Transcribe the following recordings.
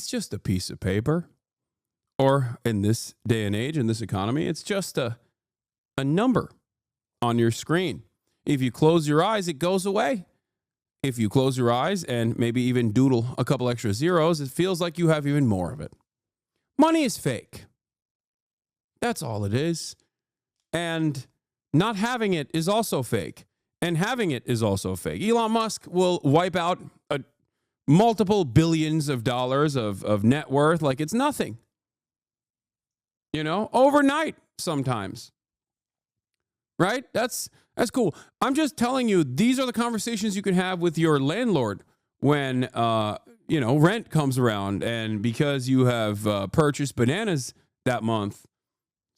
it's just a piece of paper. Or in this day and age, in this economy, it's just a number on your screen. If you close your eyes, it goes away. If you close your eyes and maybe even doodle a couple extra zeros, it feels like you have even more of it. Money is fake. That's all it is. And not having it is also fake. And having it is also fake. Elon Musk will wipe out multiple billions of dollars of net worth like it's nothing. You know, overnight sometimes. Right? That's cool. I'm just telling you, these are the conversations you can have with your landlord when, rent comes around. And because you have purchased bananas that month,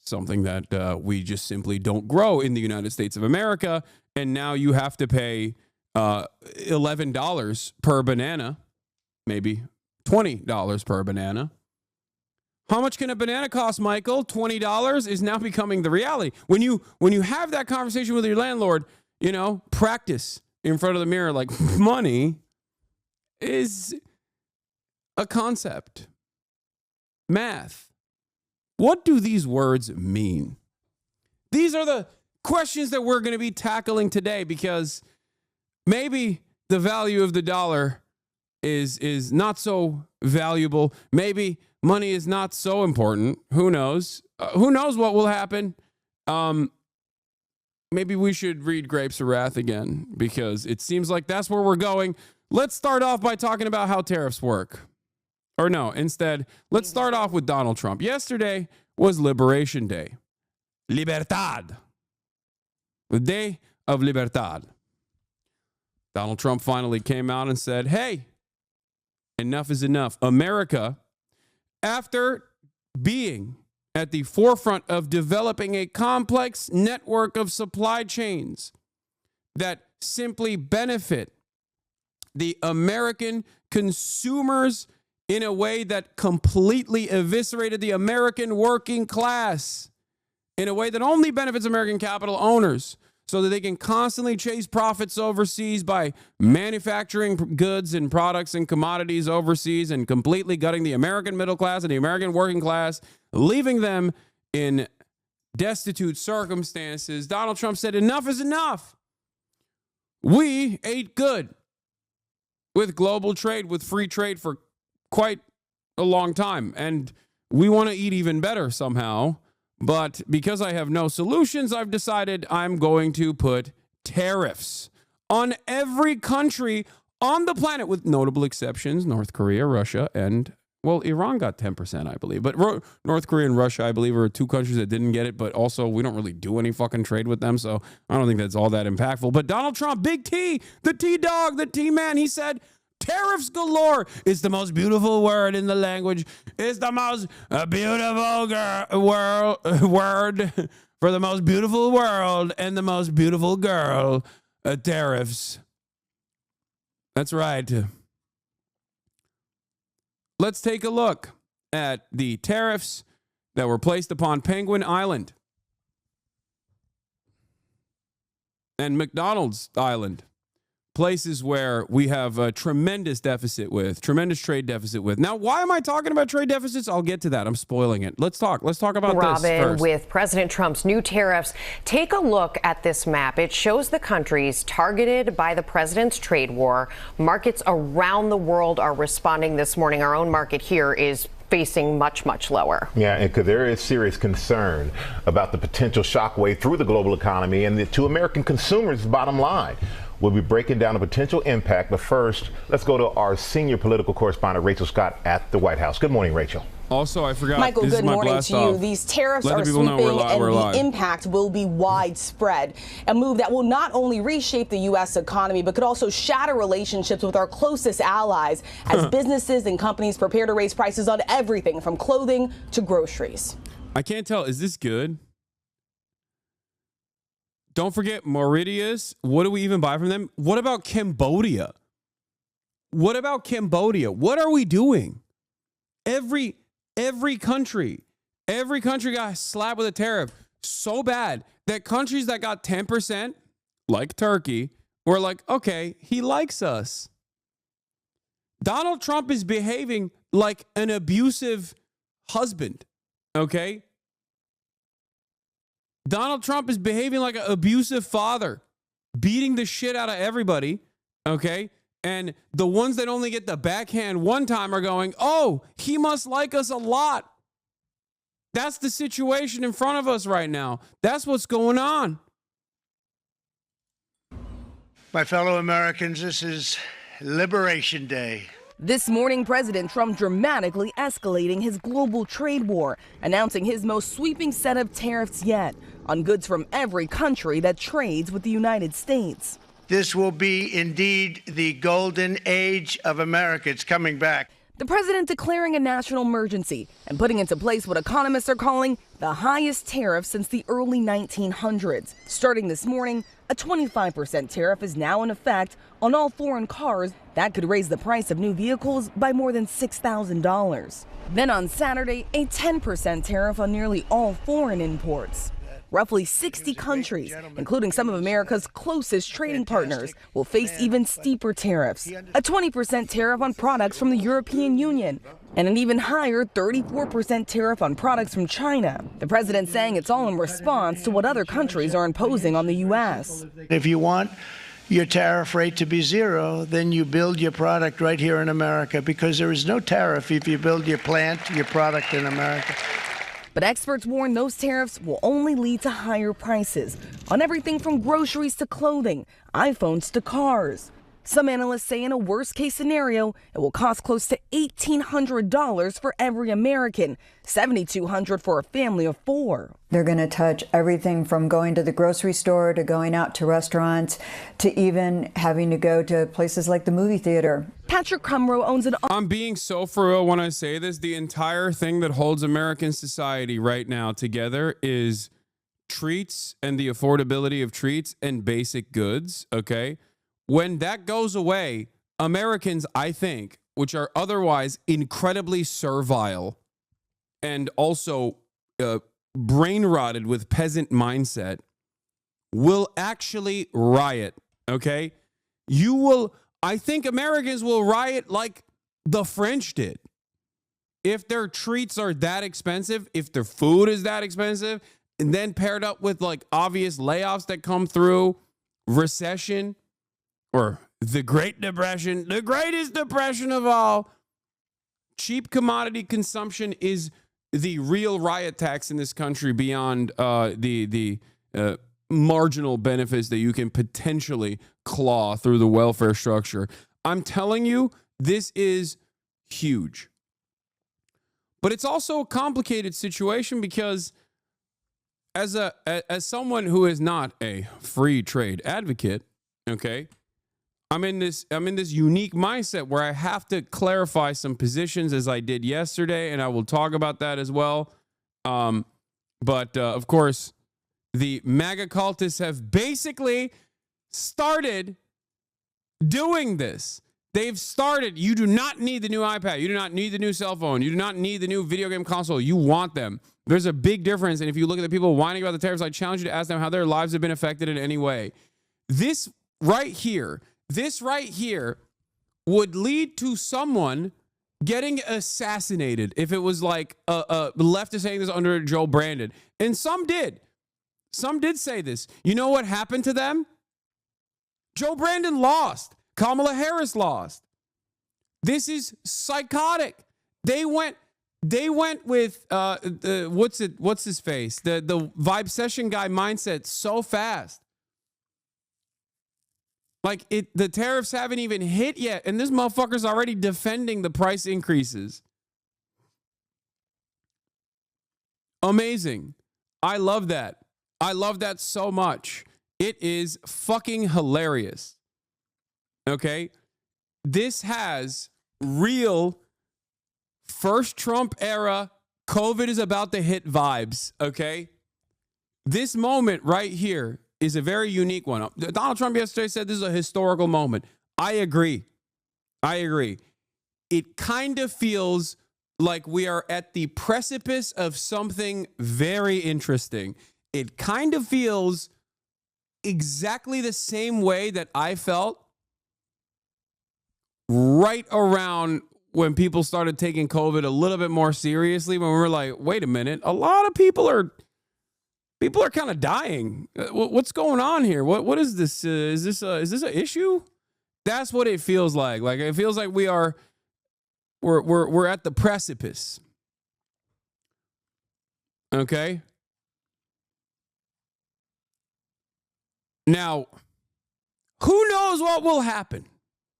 something that we just simply don't grow in the United States of America, and now you have to pay $11 per banana, maybe $20 per banana. How much can a banana cost, Michael? $20 is now becoming the reality. When you have that conversation with your landlord, practice in front of the mirror, like money is a concept. Math. What do these words mean? These are the questions that we're going to be tackling today, because maybe the value of the dollar is not so valuable. Maybe money is not so important. Who knows? Who knows what will happen? Maybe we should read Grapes of Wrath again, because it seems like that's where we're going. Let's start off by talking about how tariffs work. Or no, instead, let's start off with Donald Trump. Yesterday was Liberation Day. Libertad. The day of Libertad. Donald Trump finally came out and said, hey, enough is enough. America, after being at the forefront of developing a complex network of supply chains that simply benefit the American consumers in a way that completely eviscerated the American working class, in a way that only benefits American capital owners, so that they can constantly chase profits overseas by manufacturing goods and products and commodities overseas and completely gutting the American middle class and the American working class, leaving them in destitute circumstances. Donald Trump said, enough is enough. We ate good with global trade, with free trade for quite a long time, and we want to eat even better somehow. But because I have no solutions, I've decided I'm going to put tariffs on every country on the planet, with notable exceptions: North Korea, Russia, and, well, Iran got 10%, I believe. But North Korea and Russia, I believe, are two countries that didn't get it. But also, we don't really do any fucking trade with them, so I don't think that's all that impactful. But Donald Trump, Big T, the T-Dog, the T-Man, he said, tariffs galore. It's the most beautiful word in the language. It's the most beautiful word for the most beautiful world and the most beautiful girl. Tariffs. That's right. Let's take a look at the tariffs that were placed upon Penguin Island and McDonald's Island. Places where we have a tremendous trade deficit with. Now, why am I talking about trade deficits? I'll get to that. I'm spoiling it. Let's talk about this first. With President Trump's new tariffs, take a look at this map. It shows the countries targeted by the president's trade war. Markets around the world are responding this morning. Our own market here is facing much, much lower. Yeah, and there is serious concern about the potential shockwave through the global economy and to American consumers' bottom line. We'll be breaking down a potential impact, but first, let's go to our senior political correspondent, Rachel Scott, at the White House. Good morning, Rachel. Also, I forgot. Michael, good morning to you. These tariffs are sweeping, and the impact will be widespread. A move that will not only reshape the U.S. economy, but could also shatter relationships with our closest allies as businesses and companies prepare to raise prices on everything from clothing to groceries. I can't tell. Is this good? Don't forget Mauritius. What do we even buy from them? What about Cambodia? What are we doing? Every country got slapped with a tariff so bad that countries that got 10%, like Turkey, were like, okay, he likes us. Donald Trump is behaving like an abusive husband, okay? Donald Trump is behaving like an abusive father, beating the shit out of everybody, okay? And the ones that only get the backhand one time are going, oh, he must like us a lot. That's the situation in front of us right now. That's what's going on. My fellow Americans, this is Liberation Day. This morning, President Trump dramatically escalating his global trade war, announcing his most sweeping set of tariffs yet on goods from every country that trades with the United States. This will be indeed the golden age of America. It's coming back. The president declaring a national emergency and putting into place what economists are calling the highest tariff since the early 1900s. Starting this morning, a 25% tariff is now in effect on all foreign cars. That could raise the price of new vehicles by more than $6,000. Then on Saturday, a 10% tariff on nearly all foreign imports. Roughly 60 countries, including some of America's closest trading partners, will face even steeper tariffs. A 20% tariff on products from the European Union, and an even higher 34% tariff on products from China. The president saying it's all in response to what other countries are imposing on the U.S. If you want your tariff rate to be zero, then you build your product right here in America, because there is no tariff if you build your plant, your product in America. But experts warn those tariffs will only lead to higher prices on everything from groceries to clothing, iPhones to cars. Some analysts say in a worst-case scenario, it will cost close to $1,800 for every American, $7,200 for a family of four. They're going to touch everything from going to the grocery store to going out to restaurants to even having to go to places like the movie theater. Patrick Cumrow owns an... I'm being so for real when I say this. The entire thing that holds American society right now together is treats and the affordability of treats and basic goods, okay? When that goes away, Americans, I think, which are otherwise incredibly servile and also brain rotted with peasant mindset, will actually riot, okay? I think Americans will riot like the French did. If their treats are that expensive, if their food is that expensive, and then paired up with like obvious layoffs that come through, recession, or the Great Depression, the greatest depression of all, cheap commodity consumption is the real riot tax in this country beyond the marginal benefits that you can potentially claw through the welfare structure. I'm telling you, this is huge. But it's also a complicated situation because as someone who is not a free trade advocate, okay, I'm in this unique mindset where I have to clarify some positions as I did yesterday, and I will talk about that as well. But of course, the MAGA cultists have basically started doing this. They've started. You do not need the new iPad. You do not need the new cell phone. You do not need the new video game console. You want them. There's a big difference. And if you look at the people whining about the tariffs, I challenge you to ask them how their lives have been affected in any way. This right here would lead to someone getting assassinated if it was like a leftist saying this under Joe Brandon. And some did. Some did say this. You know what happened to them? Joe Brandon lost. Kamala Harris lost. This is psychotic. They went with what's his face? The Vibe Session guy mindset so fast. Like the tariffs haven't even hit yet, and this motherfucker's already defending the price increases. Amazing. I love that. I love that so much. It is fucking hilarious. Okay? This has real first Trump era COVID is about to hit vibes, okay? This moment right here is a very unique one. Donald Trump yesterday said this is a historical moment. I agree. It kind of feels like we are at the precipice of something very interesting. It kind of feels exactly the same way that I felt right around when people started taking COVID a little bit more seriously, when we were like, wait a minute, a lot of people are kind of dying. What's going on here? What is this? Is this an issue? That's what it feels like. Like, it feels like we're at the precipice. Okay. Now, who knows what will happen?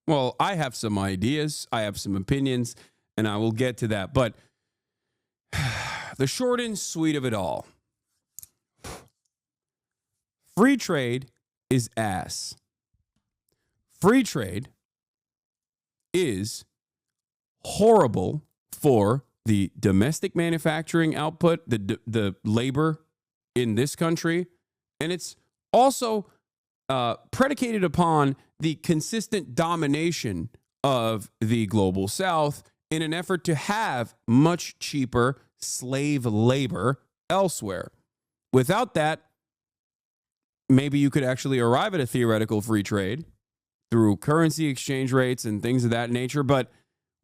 Well, I have some ideas, I have some opinions, and I will get to that. But the short and sweet of it all, free trade is ass. Free trade is horrible for the domestic manufacturing output, the labor in this country, and it's also predicated upon the consistent domination of the global South in an effort to have much cheaper slave labor elsewhere. Without that, maybe you could actually arrive at a theoretical free trade through currency exchange rates and things of that nature. But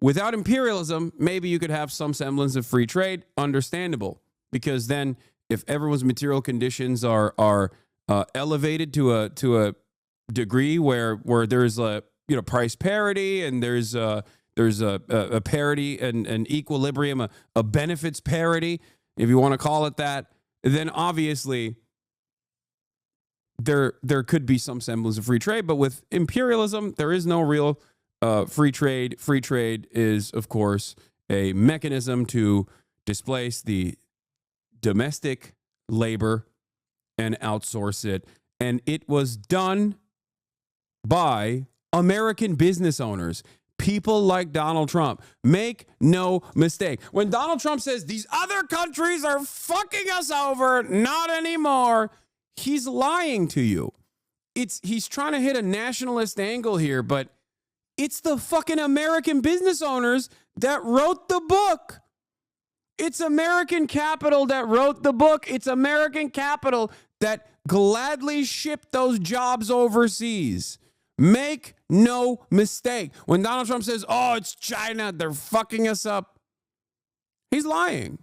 without imperialism, maybe you could have some semblance of free trade. Understandable, because then if everyone's material conditions are elevated to a degree where there's a price parity and there's a parity and an equilibrium, a benefits parity, if you want to call it that, then obviously there could be some semblance of free trade. But with imperialism, there is no real free trade. Free trade is, of course, a mechanism to displace the domestic labor and outsource it. And it was done by American business owners, people like Donald Trump. Make no mistake. When Donald Trump says these other countries are fucking us over, not anymore, he's lying to you. He's trying to hit a nationalist angle here, but it's the fucking American business owners that wrote the book. It's American capital that wrote the book. It's American capital that gladly shipped those jobs overseas. Make no mistake. When Donald Trump says, oh, it's China, they're fucking us up, he's lying.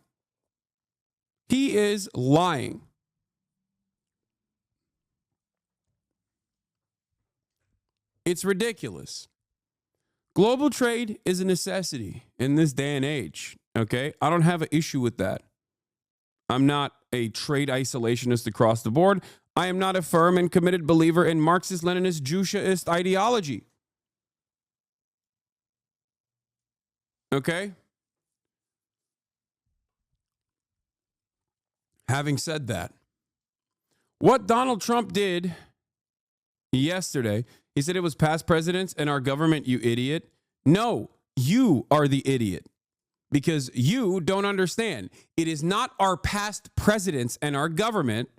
He is lying. It's ridiculous. Global trade is a necessity in this day and age, okay? I don't have an issue with that. I'm not a trade isolationist across the board. I am not a firm and committed believer in Marxist-Leninist Jushaist ideology. Okay? Having said that, what Donald Trump did yesterday, he said it was past presidents and our government, you idiot. No, you are the idiot. Because you don't understand. It is not our past presidents and our government.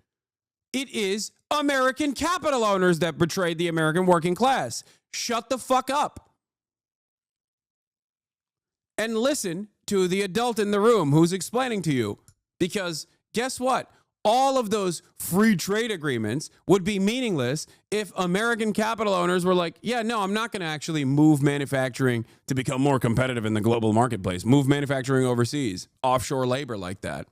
It is American capital owners that betrayed the American working class. Shut the fuck up. And listen to the adult in the room who's explaining to you. Because guess what? All of those free trade agreements would be meaningless if American capital owners were like, yeah, no, I'm not going to actually move manufacturing to become more competitive in the global marketplace. Move manufacturing overseas, offshore labor like that.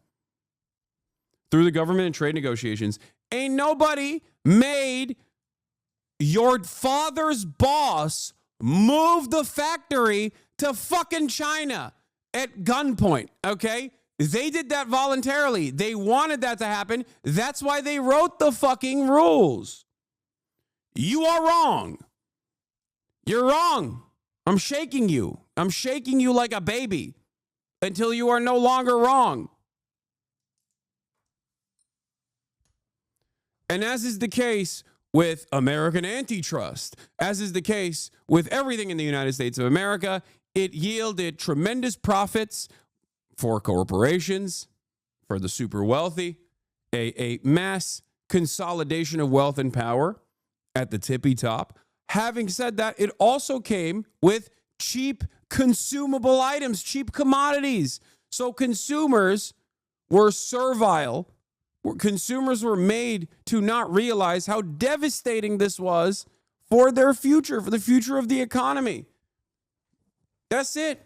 Through the government and trade negotiations, ain't nobody made your father's boss move the factory to fucking China at gunpoint, okay? They did that voluntarily. They wanted that to happen. That's why they wrote the fucking rules. You are wrong. You're wrong. I'm shaking you. I'm shaking you like a baby until you are no longer wrong. And as is the case with American antitrust, as is the case with everything in the United States of America, it yielded tremendous profits for corporations, for the super wealthy, a mass consolidation of wealth and power at the tippy top. Having said that, it also came with cheap consumable items, cheap commodities. So consumers were servile. Consumers were made to not realize how devastating this was for their future, for the future of the economy. That's it.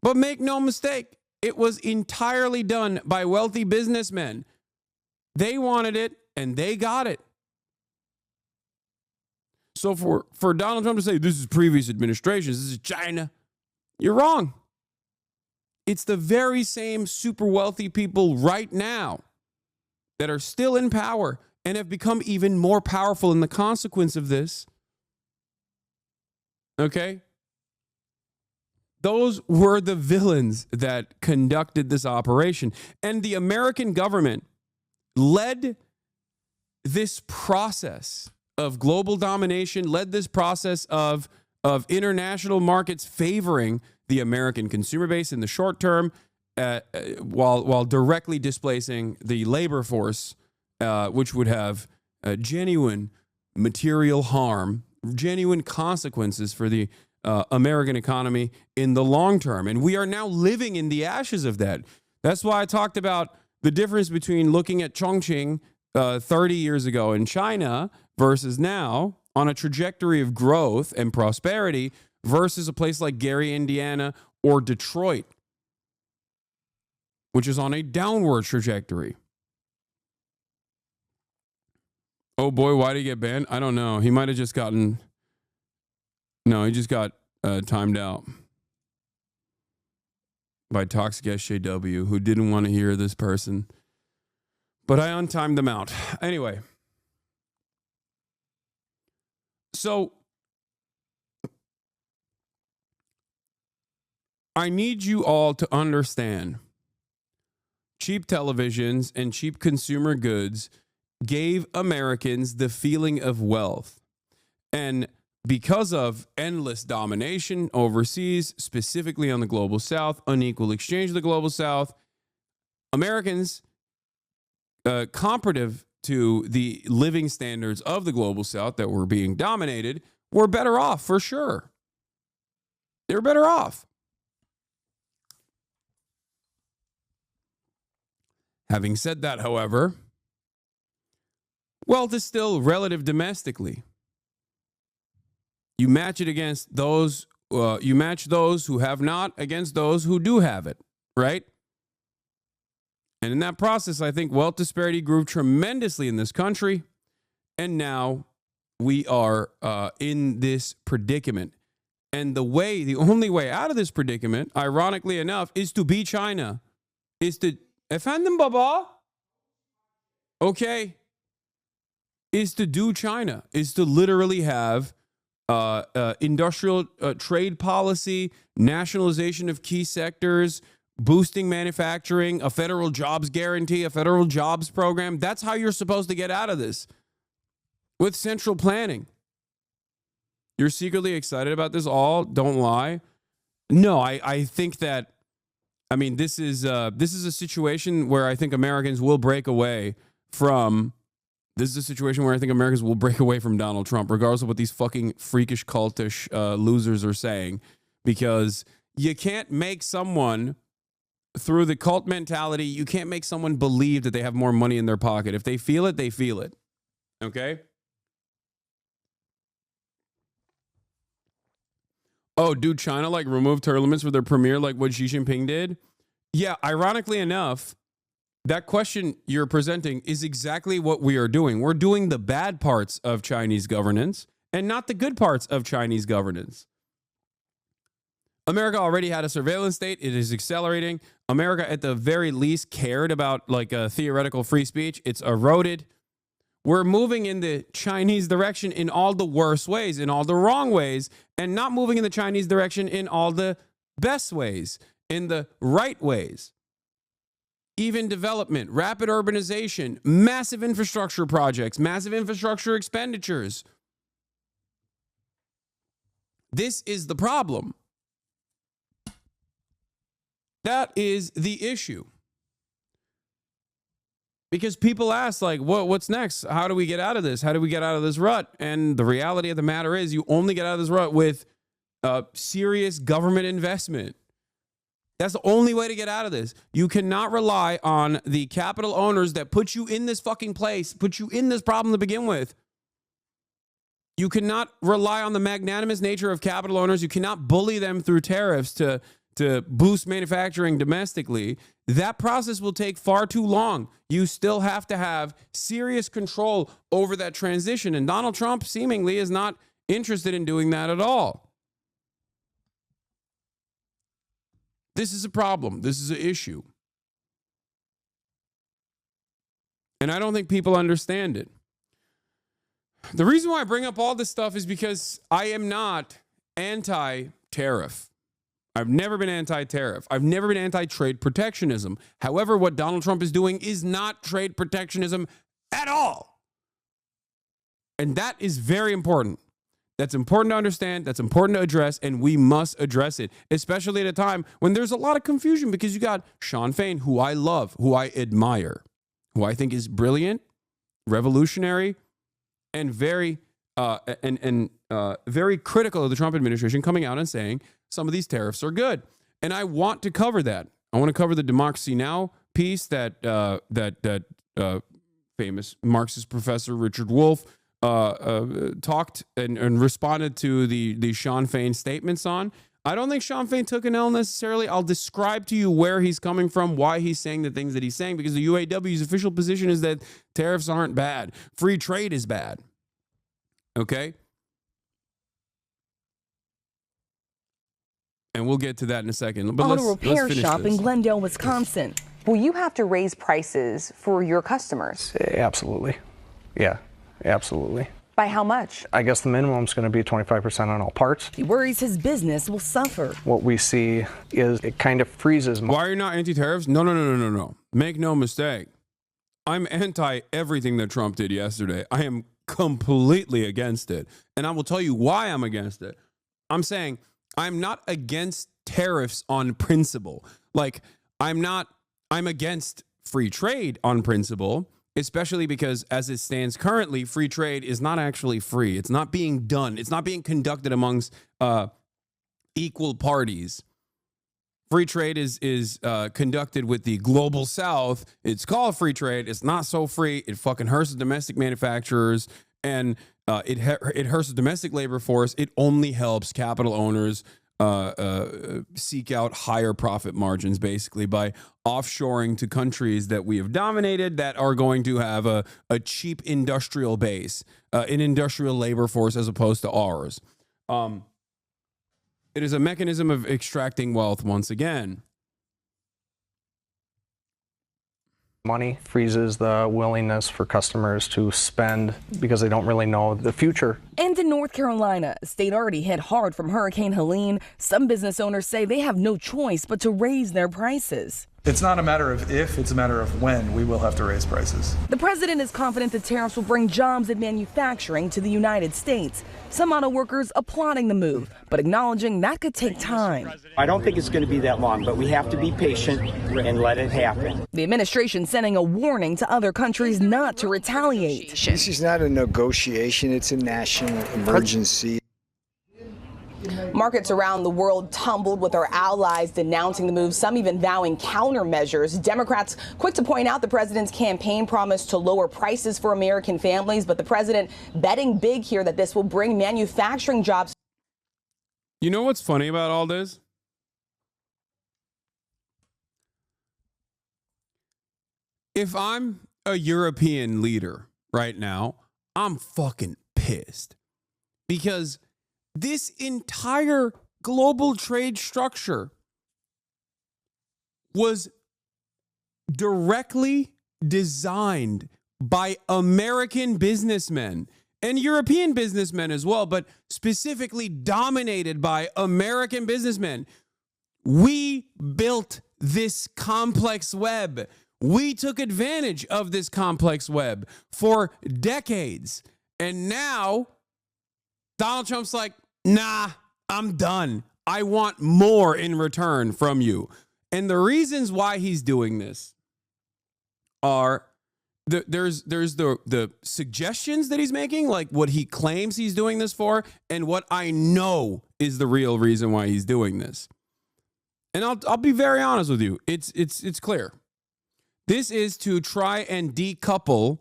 But make no mistake, it was entirely done by wealthy businessmen. They wanted it and they got it. So for Donald Trump to say this is previous administrations, this is China, you're wrong. It's the very same super wealthy people right now that are still in power and have become even more powerful in the consequence of this. Okay? Those were the villains that conducted this operation. And the American government led this process of global domination, led this process of international markets favoring the American consumer base in the short term, while directly displacing the labor force, which would have genuine material harm, genuine consequences for the American economy in the long term. And we are now living in the ashes of that. That's why I talked about the difference between looking at Chongqing 30 years ago in China versus now on a trajectory of growth and prosperity versus a place like Gary, Indiana, or Detroit, which is on a downward trajectory. Oh boy, why did he get banned? I don't know. He might have just gotten... No, he just got timed out by Toxic SJW, who didn't want to hear this person. But I untimed them out. Anyway. So, I need you all to understand cheap televisions and cheap consumer goods gave Americans the feeling of wealth. And because of endless domination overseas, specifically on the global south, unequal exchange of the global south, Americans, comparative to the living standards of the global south that were being dominated, were better off for sure. They were better off. Having said that, however, wealth is still relative domestically. You match it against those, you match those who have not against those who do have it, right? And in that process, I think wealth disparity grew tremendously in this country. And now we are in this predicament. And the only way out of this predicament, ironically enough, is to be China. Is to, efendim baba? Okay. Is to do China. Is to literally have industrial trade policy, nationalization of key sectors, boosting manufacturing, a federal jobs guarantee, a federal jobs program. That's how you're supposed to get out of this. With central planning. You're secretly excited about this all? Don't lie. No, I think that, I mean, this is a situation where I think Americans will break away from. This is a situation where I think Americans will break away from Donald Trump, regardless of what these fucking freakish, cultish losers are saying. Because you can't make someone, through the cult mentality, you can't make someone believe that they have more money in their pocket. If they feel it, they feel it. Okay? Oh, dude, China like removed term limits for their premier like what Xi Jinping did? Yeah, ironically enough, that question you're presenting is exactly what we are doing. We're doing the bad parts of Chinese governance and not the good parts of Chinese governance. America already had a surveillance state. It is accelerating. America, at the very least, cared about like a theoretical free speech. It's eroded. We're moving in the Chinese direction in all the worst ways, in all the wrong ways, and not moving in the Chinese direction in all the best ways, in the right ways. Even development, rapid urbanization, massive infrastructure projects, massive infrastructure expenditures. This is the problem. That is the issue. Because people ask, like, what's next? How do we get out of this? How do we get out of this rut? And the reality of the matter is you only get out of this rut with serious government investment. That's the only way to get out of this. You cannot rely on the capital owners that put you in this fucking place, put you in this problem to begin with, You cannot rely on the magnanimous nature of capital owners. You cannot bully them through tariffs to boost manufacturing domestically. That process will take far too long. You still have to have serious control over that transition. And Donald Trump seemingly is not interested in doing that at all. This is a problem. This is an issue. And I don't think people understand it. The reason why I bring up all this stuff is because I am not anti-tariff. I've never been anti-tariff. I've never been anti-trade protectionism. However, what Donald Trump is doing is not trade protectionism at all. And that is very important. That's important to understand. That's important to address, and we must address it, especially at a time when there's a lot of confusion because you got Sean Fain, who I love, who I admire, who I think is brilliant, revolutionary, and very very critical of the Trump administration, coming out and saying some of these tariffs are good. And I want to cover that. I want to cover the Democracy Now! Piece that famous Marxist professor Richard Wolff talked and responded to the Sean Fain statements on. I don't think Sean Fain took an L necessarily. I'll describe to you where he's coming from, why he's saying the things that he's saying, because the UAW's official position is that tariffs aren't bad. Free trade is bad. Okay? And we'll get to that in a second. But Auto repair let's shop in Glendale, Wisconsin. Will you have to raise prices for your customers? Absolutely. Yeah, absolutely. By how much? I guess the minimum is going to be 25% on all parts. He worries his business will suffer. What we see is it kind of freezes. Why are you not anti-tariffs? No. Make no mistake. I'm anti everything that Trump did yesterday. I am completely against it. And I will tell you why I'm against it. I'm saying I'm not against tariffs on principle. Like, I'm against free trade on principle, especially because as it stands currently, free trade is not actually free. It's not being done. It's not being conducted amongst equal parties. Free trade is conducted with the global south. It's called free trade. It's not so free. It fucking hurts the domestic manufacturers, and it hurts the domestic labor force. It only helps capital owners seek out higher profit margins, basically, by offshoring to countries that we have dominated that are going to have a cheap industrial base, an industrial labor force as opposed to ours. It is a mechanism of extracting wealth once again. Money freezes the willingness for customers to spend because they don't really know the future. And in North Carolina, a state already hit hard from Hurricane Helene, some business owners say they have no choice but to raise their prices. It's not a matter of if, it's a matter of when we will have to raise prices. The president is confident the tariffs will bring jobs and manufacturing to the United States. Some auto workers applauding the move, but acknowledging that could take time. I don't think it's going to be that long, but we have to be patient and let it happen. The administration sending a warning to other countries not to retaliate. This is not a negotiation, it's a national emergency. Markets around the world tumbled with our allies denouncing the move, some even vowing countermeasures. Democrats quick to point out the president's campaign promise to lower prices for American families, but the president betting big here that this will bring manufacturing jobs. You know what's funny about all this? If I'm a European leader right now, I'm fucking pissed because this entire global trade structure was directly designed by American businessmen and European businessmen as well, but specifically dominated by American businessmen. We built this complex web. We took advantage of this complex web for decades. And now Donald Trump's like, nah, I'm done. I want more in return from you. And the reasons why he's doing this are there's the suggestions that he's making, like what he claims he's doing this for, and what I know is the real reason why he's doing this. And I'll be very honest with you. It's clear. This is to try and decouple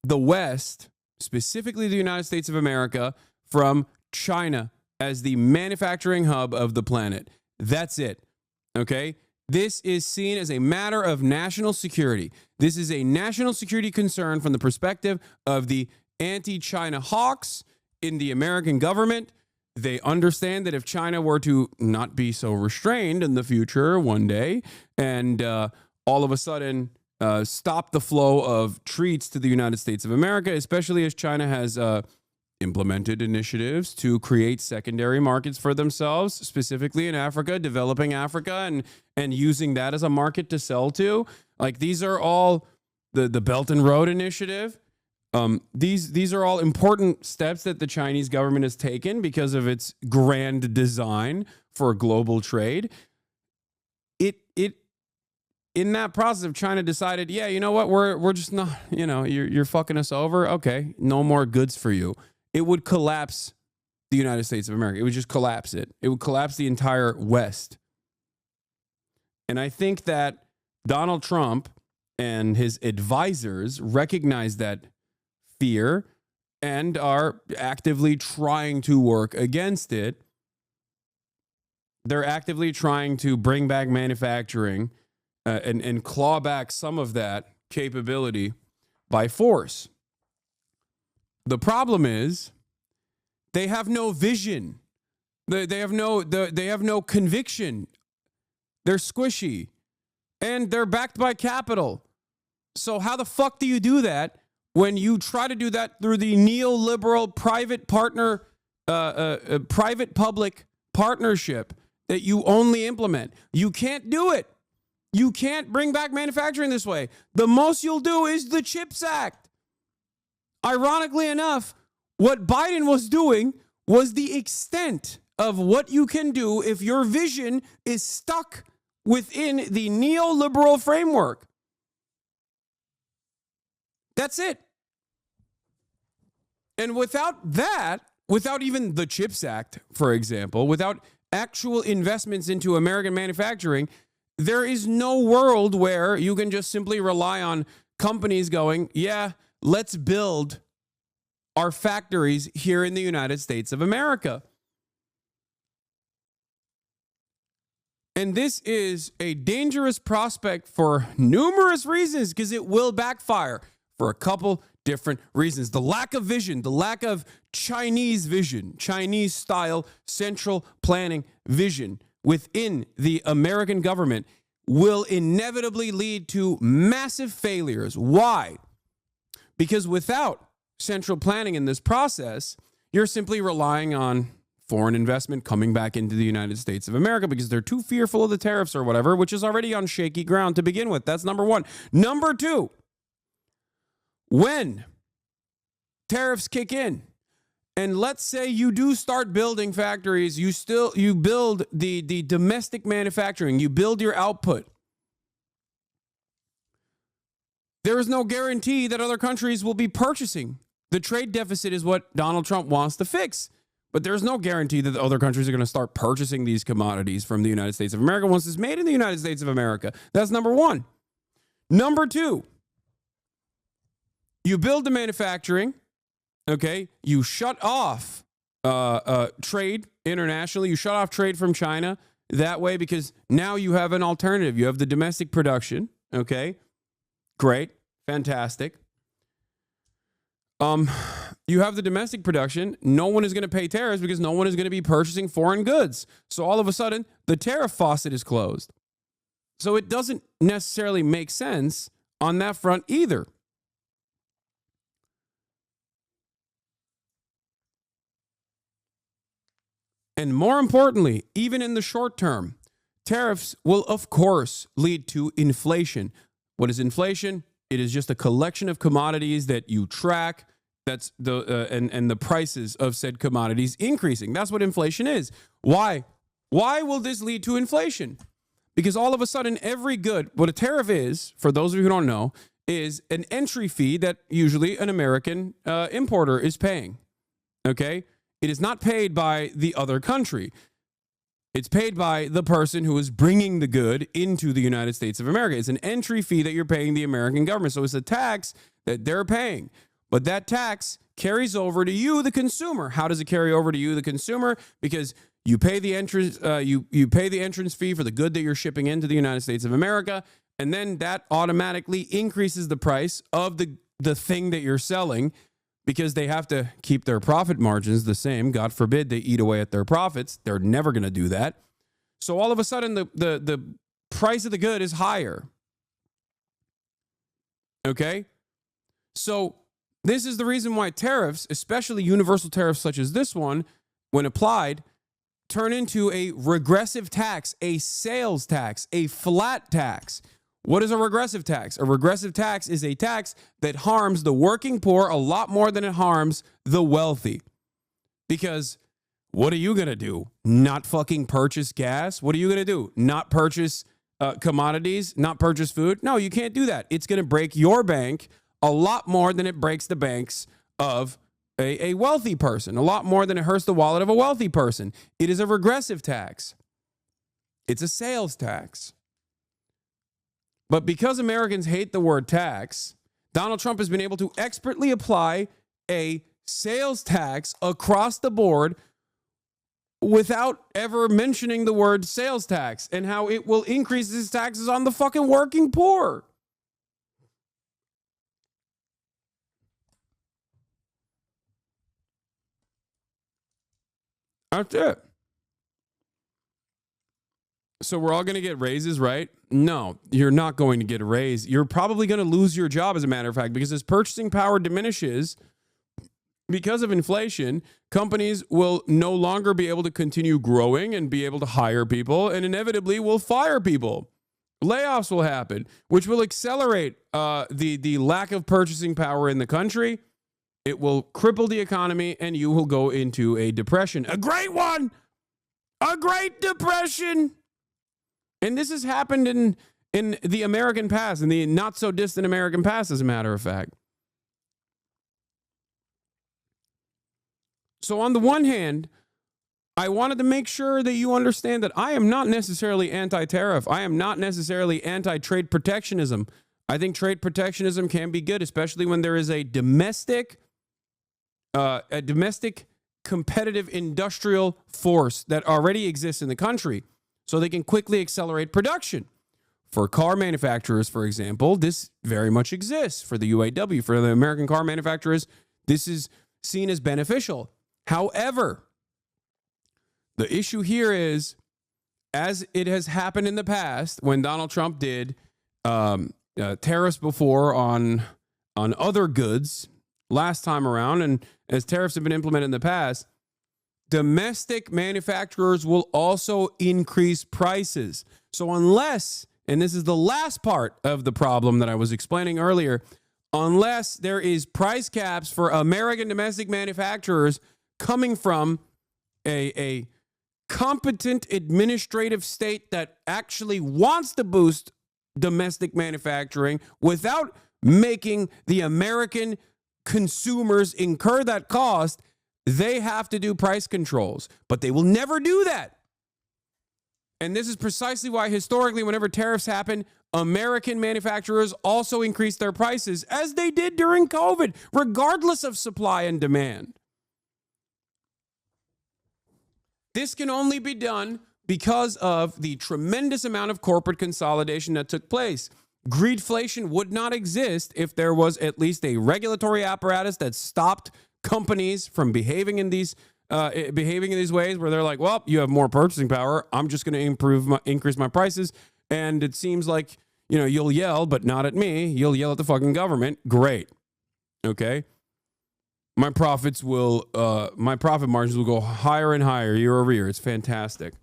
the West, specifically the United States of America, from China as the manufacturing hub of the planet. That's it. Okay? This is seen as a matter of national security. This is a national security concern from the perspective of the anti-China hawks in the American government. They understand that if China were to not be so restrained in the future one day and all of a sudden stop the flow of treats to the United States of America, especially as China has implemented initiatives to create secondary markets for themselves, specifically in Africa, developing Africa, and using that as a market to sell to. Like, these are all the Belt and Road Initiative. These are all important steps that the Chinese government has taken because of its grand design for global trade. In that process of China decided, yeah, you know what, we're just not, you're fucking us over. Okay, no more goods for you. It would collapse the United States of America. It would just collapse it. It would collapse the entire West. And I think that Donald Trump and his advisors recognize that fear and are actively trying to work against it. They're actively trying to bring back manufacturing and claw back some of that capability by force. The problem is they have no vision. They have no conviction. They're squishy, and they're backed by capital. So how the fuck do you do that when you try to do that through the neoliberal private-public partnership that you only implement? You can't do it. You can't bring back manufacturing this way. The most you'll do is the CHIPS Act. Ironically enough, what Biden was doing was the extent of what you can do if your vision is stuck within the neoliberal framework. That's it. And without that, without even the CHIPS Act, for example, without actual investments into American manufacturing, there is no world where you can just simply rely on companies going, yeah, let's build our factories here in the United States of America. And this is a dangerous prospect for numerous reasons, because it will backfire for a couple different reasons. The lack of vision, the lack of Chinese vision, Chinese style central planning vision within the American government will inevitably lead to massive failures. Why? Because without central planning in this process, you're simply relying on foreign investment coming back into the United States of America because they're too fearful of the tariffs or whatever, which is already on shaky ground to begin with. That's number one. Number two, when tariffs kick in, and let's say you do start building factories, you build the domestic manufacturing, you build your output. There is no guarantee that other countries will be purchasing. The trade deficit is what Donald Trump wants to fix. But there's no guarantee that the other countries are going to start purchasing these commodities from the United States of America once it's made in the United States of America. That's number one. Number two, you build the manufacturing. Okay, you shut off trade internationally. You shut off trade from China that way because now you have an alternative. You have the domestic production. Okay, great, fantastic. You have the domestic production. No one is going to pay tariffs because no one is going to be purchasing foreign goods. So all of a sudden, the tariff faucet is closed. So it doesn't necessarily make sense on that front either. And more importantly, even in the short term, tariffs will, of course, lead to inflation. What is inflation? It is just a collection of commodities that you track. That's and the prices of said commodities increasing. That's what inflation is. Why? Why will this lead to inflation? Because all of a sudden, every good, what a tariff is, for those of you who don't know, is an entry fee that usually an American importer is paying. Okay? It is not paid by the other country. It's paid by the person who is bringing the good into the United States of America. It's an entry fee that you're paying the American government. So it's a tax that they're paying. But that tax carries over to you, the consumer. How does it carry over to you, the consumer? Because you pay the entrance you pay the entrance fee for the good that you're shipping into the United States of America, and then that automatically increases the price of the thing that you're selling, because they have to keep their profit margins the same. God forbid they eat away at their profits. They're never going to do that. So all of a sudden, the price of the good is higher. Okay? So this is the reason why tariffs, especially universal tariffs such as this one, when applied, turn into a regressive tax, a sales tax, a flat tax. What is a regressive tax? A regressive tax is a tax that harms the working poor a lot more than it harms the wealthy. Because what are you going to do? Not fucking purchase gas? What are you going to do? Not purchase commodities? Not purchase food? No, you can't do that. It's going to break your bank a lot more than it breaks the banks of a wealthy person, a lot more than it hurts the wallet of a wealthy person. It is a regressive tax. It's a sales tax. But because Americans hate the word tax, Donald Trump has been able to expertly apply a sales tax across the board without ever mentioning the word sales tax and how it will increase his taxes on the fucking working poor. That's it. So we're all going to get raises, right? No, you're not going to get a raise. You're probably going to lose your job, as a matter of fact, because as purchasing power diminishes because of inflation, companies will no longer be able to continue growing and be able to hire people, and inevitably will fire people. Layoffs will happen, which will accelerate the lack of purchasing power in the country. It will cripple the economy, and you will go into a depression. A great one! A Great Depression! And this has happened in the American past, in the not-so-distant American past, as a matter of fact. So on the one hand, I wanted to make sure that you understand that I am not necessarily anti-tariff. I am not necessarily anti-trade protectionism. I think trade protectionism can be good, especially when there is a domestic competitive industrial force that already exists in the country, so they can quickly accelerate production. For car manufacturers, for example, this very much exists. For the UAW, for the American car manufacturers, this is seen as beneficial. However, the issue here is, as it has happened in the past, when Donald Trump did tariffs before on other goods last time around, and as tariffs have been implemented in the past, domestic manufacturers will also increase prices. So unless, and this is the last part of the problem that I was explaining earlier, unless there is price caps for American domestic manufacturers coming from a competent administrative state that actually wants to boost domestic manufacturing without making the American consumers incur that cost, they have to do price controls. But they will never do that. And this is precisely why historically, whenever tariffs happen, American manufacturers also increase their prices, as they did during COVID, regardless of supply and demand. This can only be done because of the tremendous amount of corporate consolidation that took place. Greedflation would not exist if there was at least a regulatory apparatus that stopped companies from behaving in these ways where they're like, well, you have more purchasing power, I'm just going to increase my prices. And it seems like, you'll yell, but not at me. You'll yell at the fucking government. Great. Okay. My profit margins will go higher and higher year over year. It's fantastic.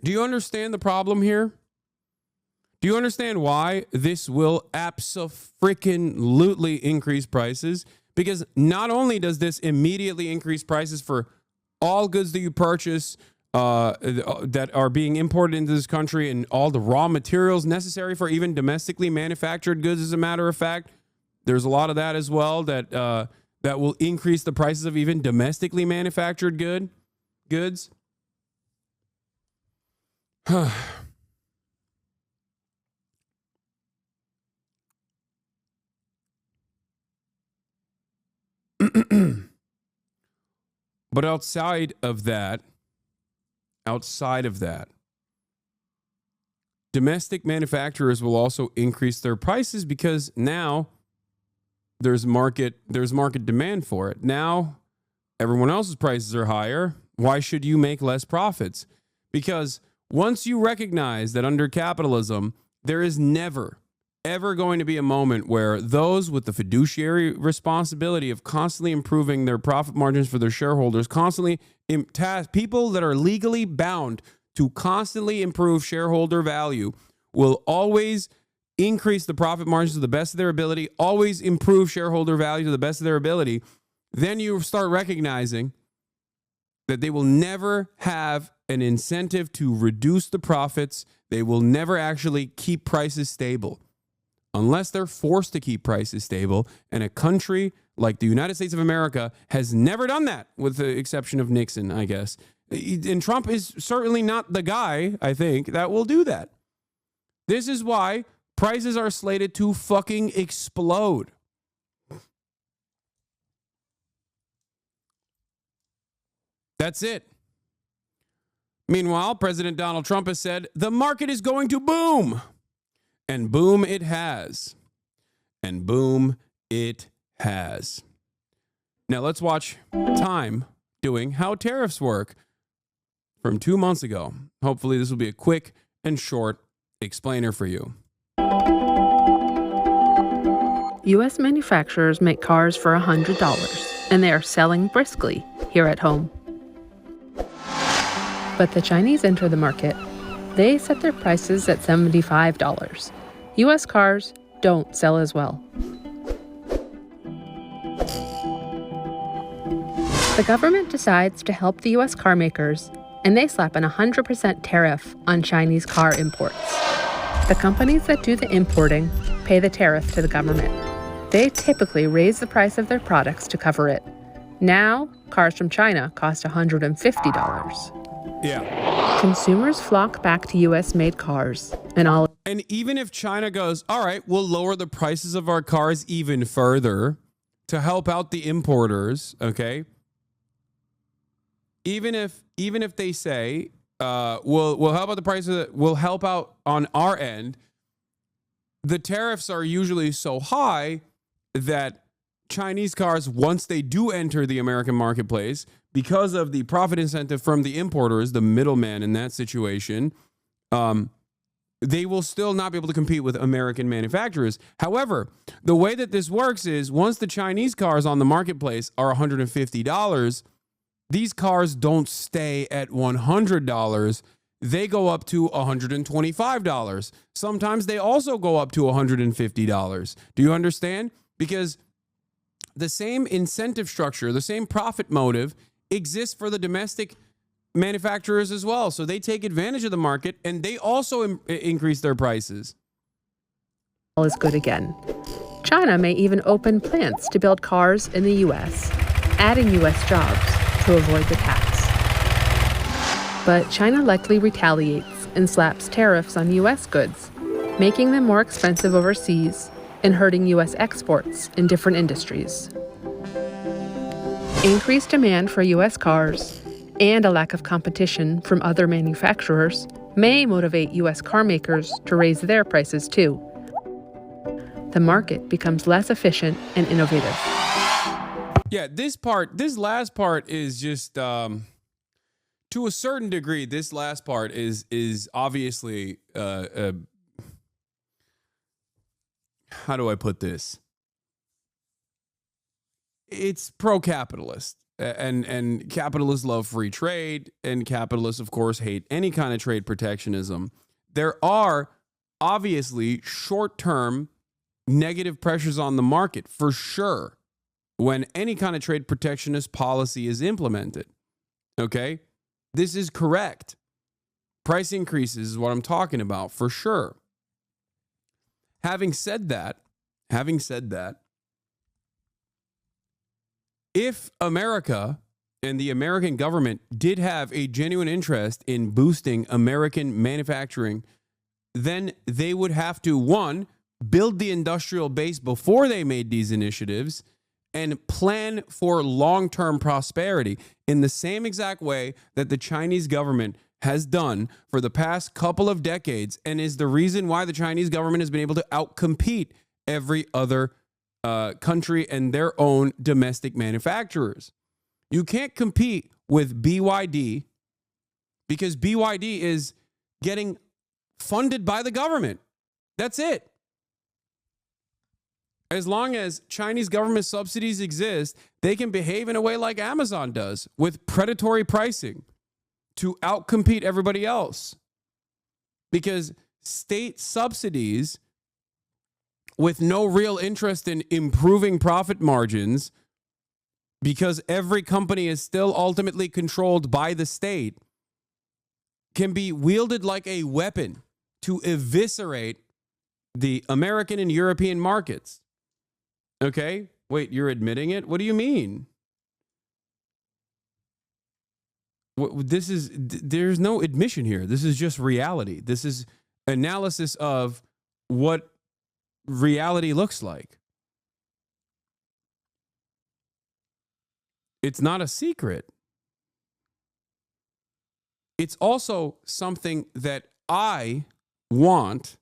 Do you understand the problem here? Do you understand why this will abso-freaking-lutely increase prices? Because not only does this immediately increase prices for all goods that you purchase that are being imported into this country, and all the raw materials necessary for even domestically manufactured goods, as a matter of fact, there's a lot of that as well that will increase the prices of even domestically manufactured goods. But outside of that, domestic manufacturers will also increase their prices because now there's market demand for it. Now everyone else's prices are higher. Why should you make less profits? Because once you recognize that under capitalism, there is never, ever going to be a moment where those with the fiduciary responsibility of constantly improving their profit margins for their shareholders, people that are legally bound to constantly improve shareholder value will always increase the profit margins to the best of their ability, always improve shareholder value to the best of their ability. Then you start recognizing that they will never have an incentive to reduce the profits. They will never actually keep prices stable unless they're forced to keep prices stable. And a country like the United States of America has never done that, with the exception of Nixon, I guess. And Trump is certainly not the guy, I think, that will do that. This is why prices are slated to fucking explode. That's it. Meanwhile, President Donald Trump has said the market is going to boom. And boom it has. And boom it has. Now let's watch Time doing how tariffs work from 2 months ago. Hopefully this will be a quick and short explainer for you. U.S. manufacturers make cars for $100, and they are selling briskly here at home. But the Chinese enter the market. They set their prices at $75. U.S. cars don't sell as well. The government decides to help the U.S. car makers, and they slap an 100% tariff on Chinese car imports. The companies that do the importing pay the tariff to the government. They typically raise the price of their products to cover it. Now, cars from China cost $150. Yeah. Consumers flock back to U.S.-made cars, and even if China goes, all right, we'll lower the prices of our cars even further to help out the importers, okay? Even if they say, we'll help out the prices, we'll help out on our end, the tariffs are usually so high that Chinese cars, once they do enter the American marketplace, because of the profit incentive from the importers, the middleman in that situation, they will still not be able to compete with American manufacturers. However, the way that this works is once the Chinese cars on the marketplace are $150, these cars don't stay at $100. They go up to $125. Sometimes they also go up to $150. Do you understand? Because the same incentive structure, the same profit motive exists for the domestic manufacturers as well. So they take advantage of the market and they also increase their prices. All is good again. China may even open plants to build cars in the U.S., adding U.S. jobs to avoid the tax. But China likely retaliates and slaps tariffs on U.S. goods, making them more expensive overseas and hurting U.S. exports in different industries. Increased demand for U.S. cars and a lack of competition from other manufacturers may motivate U.S. car makers to raise their prices too. The market becomes less efficient and innovative. Yeah, this last part is just, to a certain degree, this last part is obviously, how do I put this? It's pro-capitalist, and capitalists love free trade, and capitalists, of course, hate any kind of trade protectionism. There are obviously short-term negative pressures on the market, for sure, when any kind of trade protectionist policy is implemented. Okay? This is correct. Price increases is what I'm talking about, for sure. Having said that, if America and the American government did have a genuine interest in boosting American manufacturing, then they would have to, one, build the industrial base before they made these initiatives, and plan for long-term prosperity in the same exact way that the Chinese government has done for the past couple of decades, and is the reason why the Chinese government has been able to outcompete every other country and their own domestic manufacturers. You can't compete with BYD because BYD is getting funded by the government. That's it. As long as Chinese government subsidies exist, they can behave in a way like Amazon does with predatory pricing to outcompete everybody else. Because state subsidies with no real interest in improving profit margins, because every company is still ultimately controlled by the state, can be wielded like a weapon to eviscerate the American and European markets. Okay? Wait, you're admitting it? What do you mean? There's no admission here. This is just reality. This is analysis of what reality looks like. It's not a secret. It's also something that I want.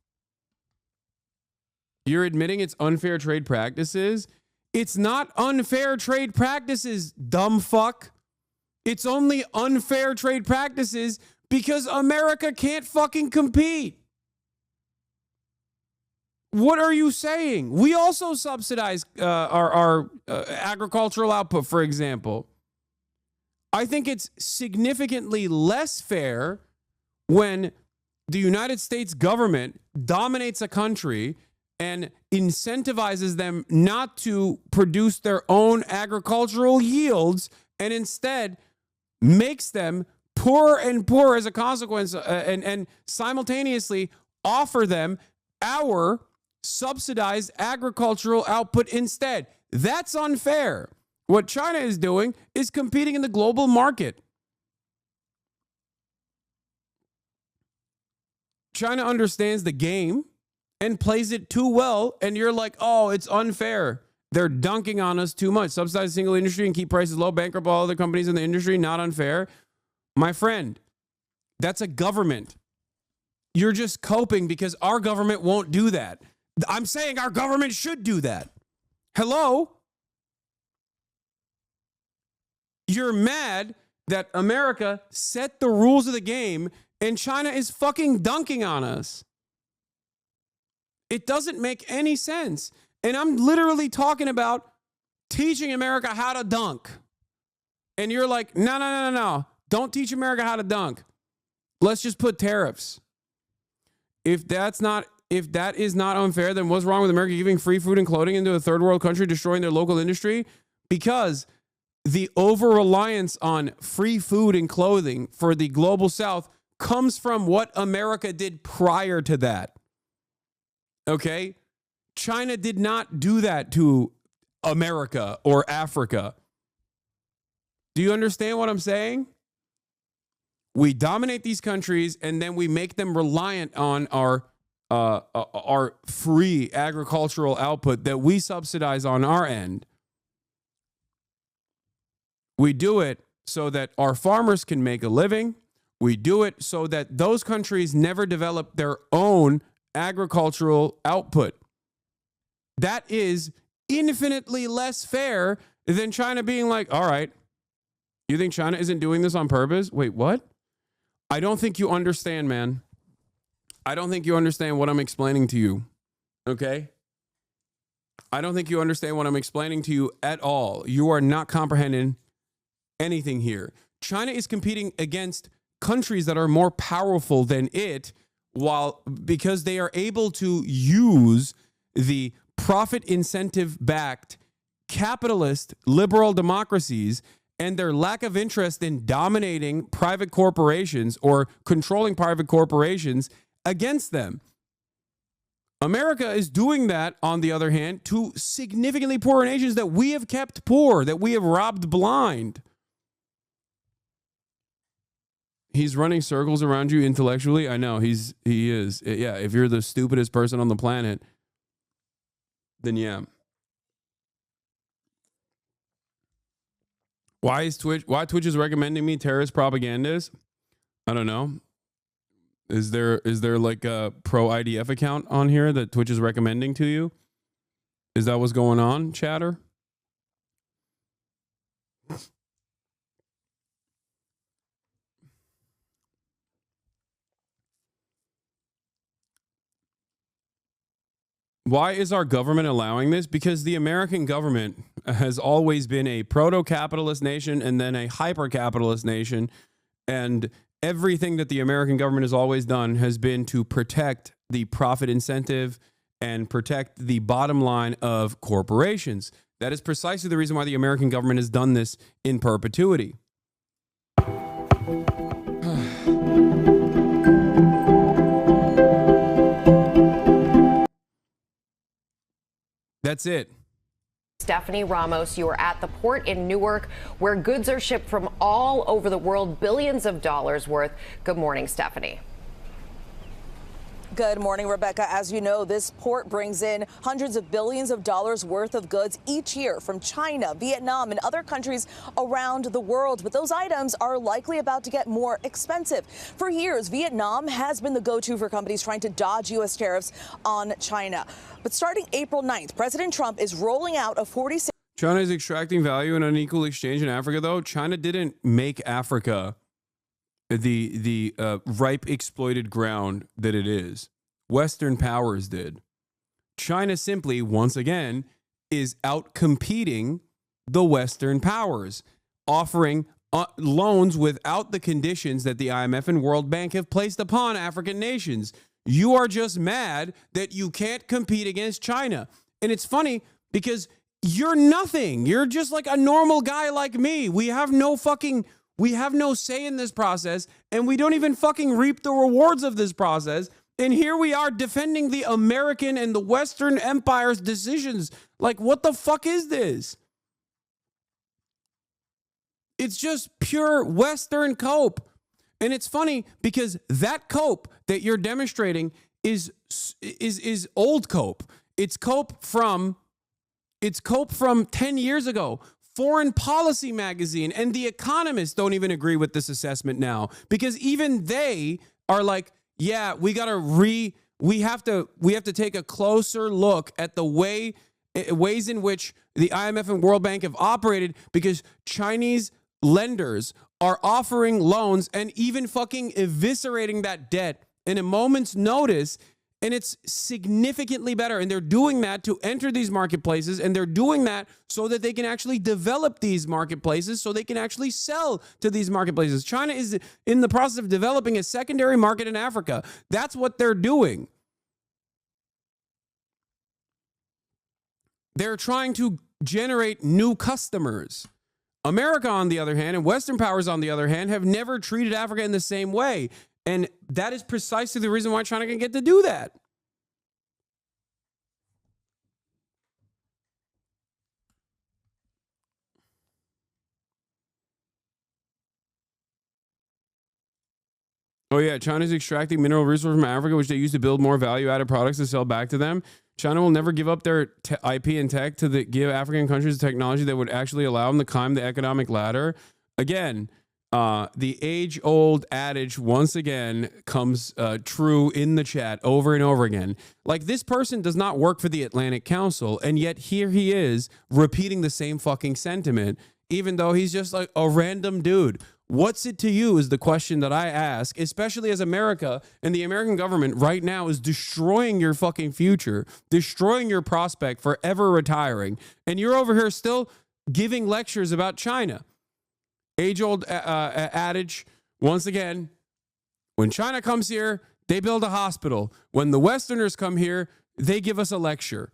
You're admitting it's unfair trade practices? It's not unfair trade practices, dumb fuck. It's only unfair trade practices because America can't fucking compete. What are you saying? We also subsidize our agricultural output, for example. I think it's significantly less fair when the United States government dominates a country and incentivizes them not to produce their own agricultural yields and instead makes them poorer and poorer as a consequence, and simultaneously offer them our subsidized agricultural output instead. That's unfair. What China is doing is competing in the global market. China understands the game and plays it too well, and you're like, oh, it's unfair. They're dunking on us too much. Subsidize the single industry and keep prices low, bankrupt all other companies in the industry, not unfair. My friend, that's a government. You're just coping because our government won't do that. I'm saying our government should do that. Hello? You're mad that America set the rules of the game and China is fucking dunking on us. It doesn't make any sense. And I'm literally talking about teaching America how to dunk. And you're like, no. Don't teach America how to dunk. Let's just put tariffs. If that is not unfair, then what's wrong with America giving free food and clothing into a third world country, destroying their local industry? Because the over-reliance on free food and clothing for the global South comes from what America did prior to that. Okay? China did not do that to America or Africa. Do you understand what I'm saying? We dominate these countries and then we make them reliant on our free agricultural output that we subsidize on our end. We do it so that our farmers can make a living. We do it so that those countries never develop their own agricultural output. That is infinitely less fair than China being like, all right, you think China isn't doing this on purpose? Wait, what? I don't think you understand, man. I don't think you understand what I'm explaining to you. Okay? I don't think you understand what I'm explaining to you at all. You are not comprehending anything here. China is competing against countries that are more powerful than it, because they are able to use the profit incentive backed capitalist liberal democracies and their lack of interest in dominating private corporations or controlling private corporations against them. America is doing that, on the other hand, to significantly poorer nations that we have kept poor, that we have robbed blind. He's running circles around you intellectually. I know he is. Yeah, if you're the stupidest person on the planet, then yeah. Why Twitch is recommending me terrorist propagandas? I don't know. Is there like a pro IDF account on here that Twitch is recommending to you? Is that what's going on, chatter? Why is our government allowing this? Because the American government has always been a proto-capitalist nation and then a hyper-capitalist nation. And everything that the American government has always done has been to protect the profit incentive and protect the bottom line of corporations. That is precisely the reason why the American government has done this in perpetuity. That's it. Stephanie Ramos, you are at the port in Newark, where goods are shipped from all over the world, billions of dollars worth. Good morning, Stephanie. Good morning, Rebecca. As you know, this port brings in hundreds of billions of dollars worth of goods each year from China, Vietnam, and other countries around the world. But those items are likely about to get more expensive. For years, Vietnam has been the go-to for companies trying to dodge U.S. tariffs on China. But starting April 9th, President Trump is rolling out a 46. China is extracting value in unequal exchange in Africa, though. China didn't make Africa the ripe exploited ground that it is. Western powers did. China simply, once again, is out-competing the Western powers, offering loans without the conditions that the IMF and World Bank have placed upon African nations. You are just mad that you can't compete against China. And it's funny because you're nothing. You're just like a normal guy like me. We have no say in this process, and we don't even fucking reap the rewards of this process. And here we are defending the American and the Western Empire's decisions. Like, what the fuck is this? It's just pure Western cope. And it's funny because that cope that you're demonstrating is old cope. It's cope from 10 years ago. Foreign Policy magazine and The Economist don't even agree with this assessment now, because even they are like, yeah, we have to take a closer look at the ways in which the IMF and World Bank have operated, because Chinese lenders are offering loans and even fucking eviscerating that debt in a moment's notice. And it's significantly better. And they're doing that to enter these marketplaces. And they're doing that so that they can actually develop these marketplaces, so they can actually sell to these marketplaces. China is in the process of developing a secondary market in Africa. That's what they're doing. They're trying to generate new customers. America, on the other hand, and Western powers, on the other hand, have never treated Africa in the same way. And that is precisely the reason why China can get to do that. Oh, yeah. China's extracting mineral resources from Africa, which they use to build more value-added products to sell back to them. China will never give up their IP and tech to give African countries the technology that would actually allow them to climb the economic ladder. Again, the age-old adage once again comes true in the chat over and over again. Like, this person does not work for the Atlantic Council, and yet here he is repeating the same fucking sentiment, even though he's just like a random dude. What's it to you is the question that I ask, especially as America and the American government right now is destroying your fucking future, destroying your prospect for ever retiring, and you're over here still giving lectures about China. Age-old adage, once again, when China comes here, they build a hospital. When the Westerners come here, they give us a lecture.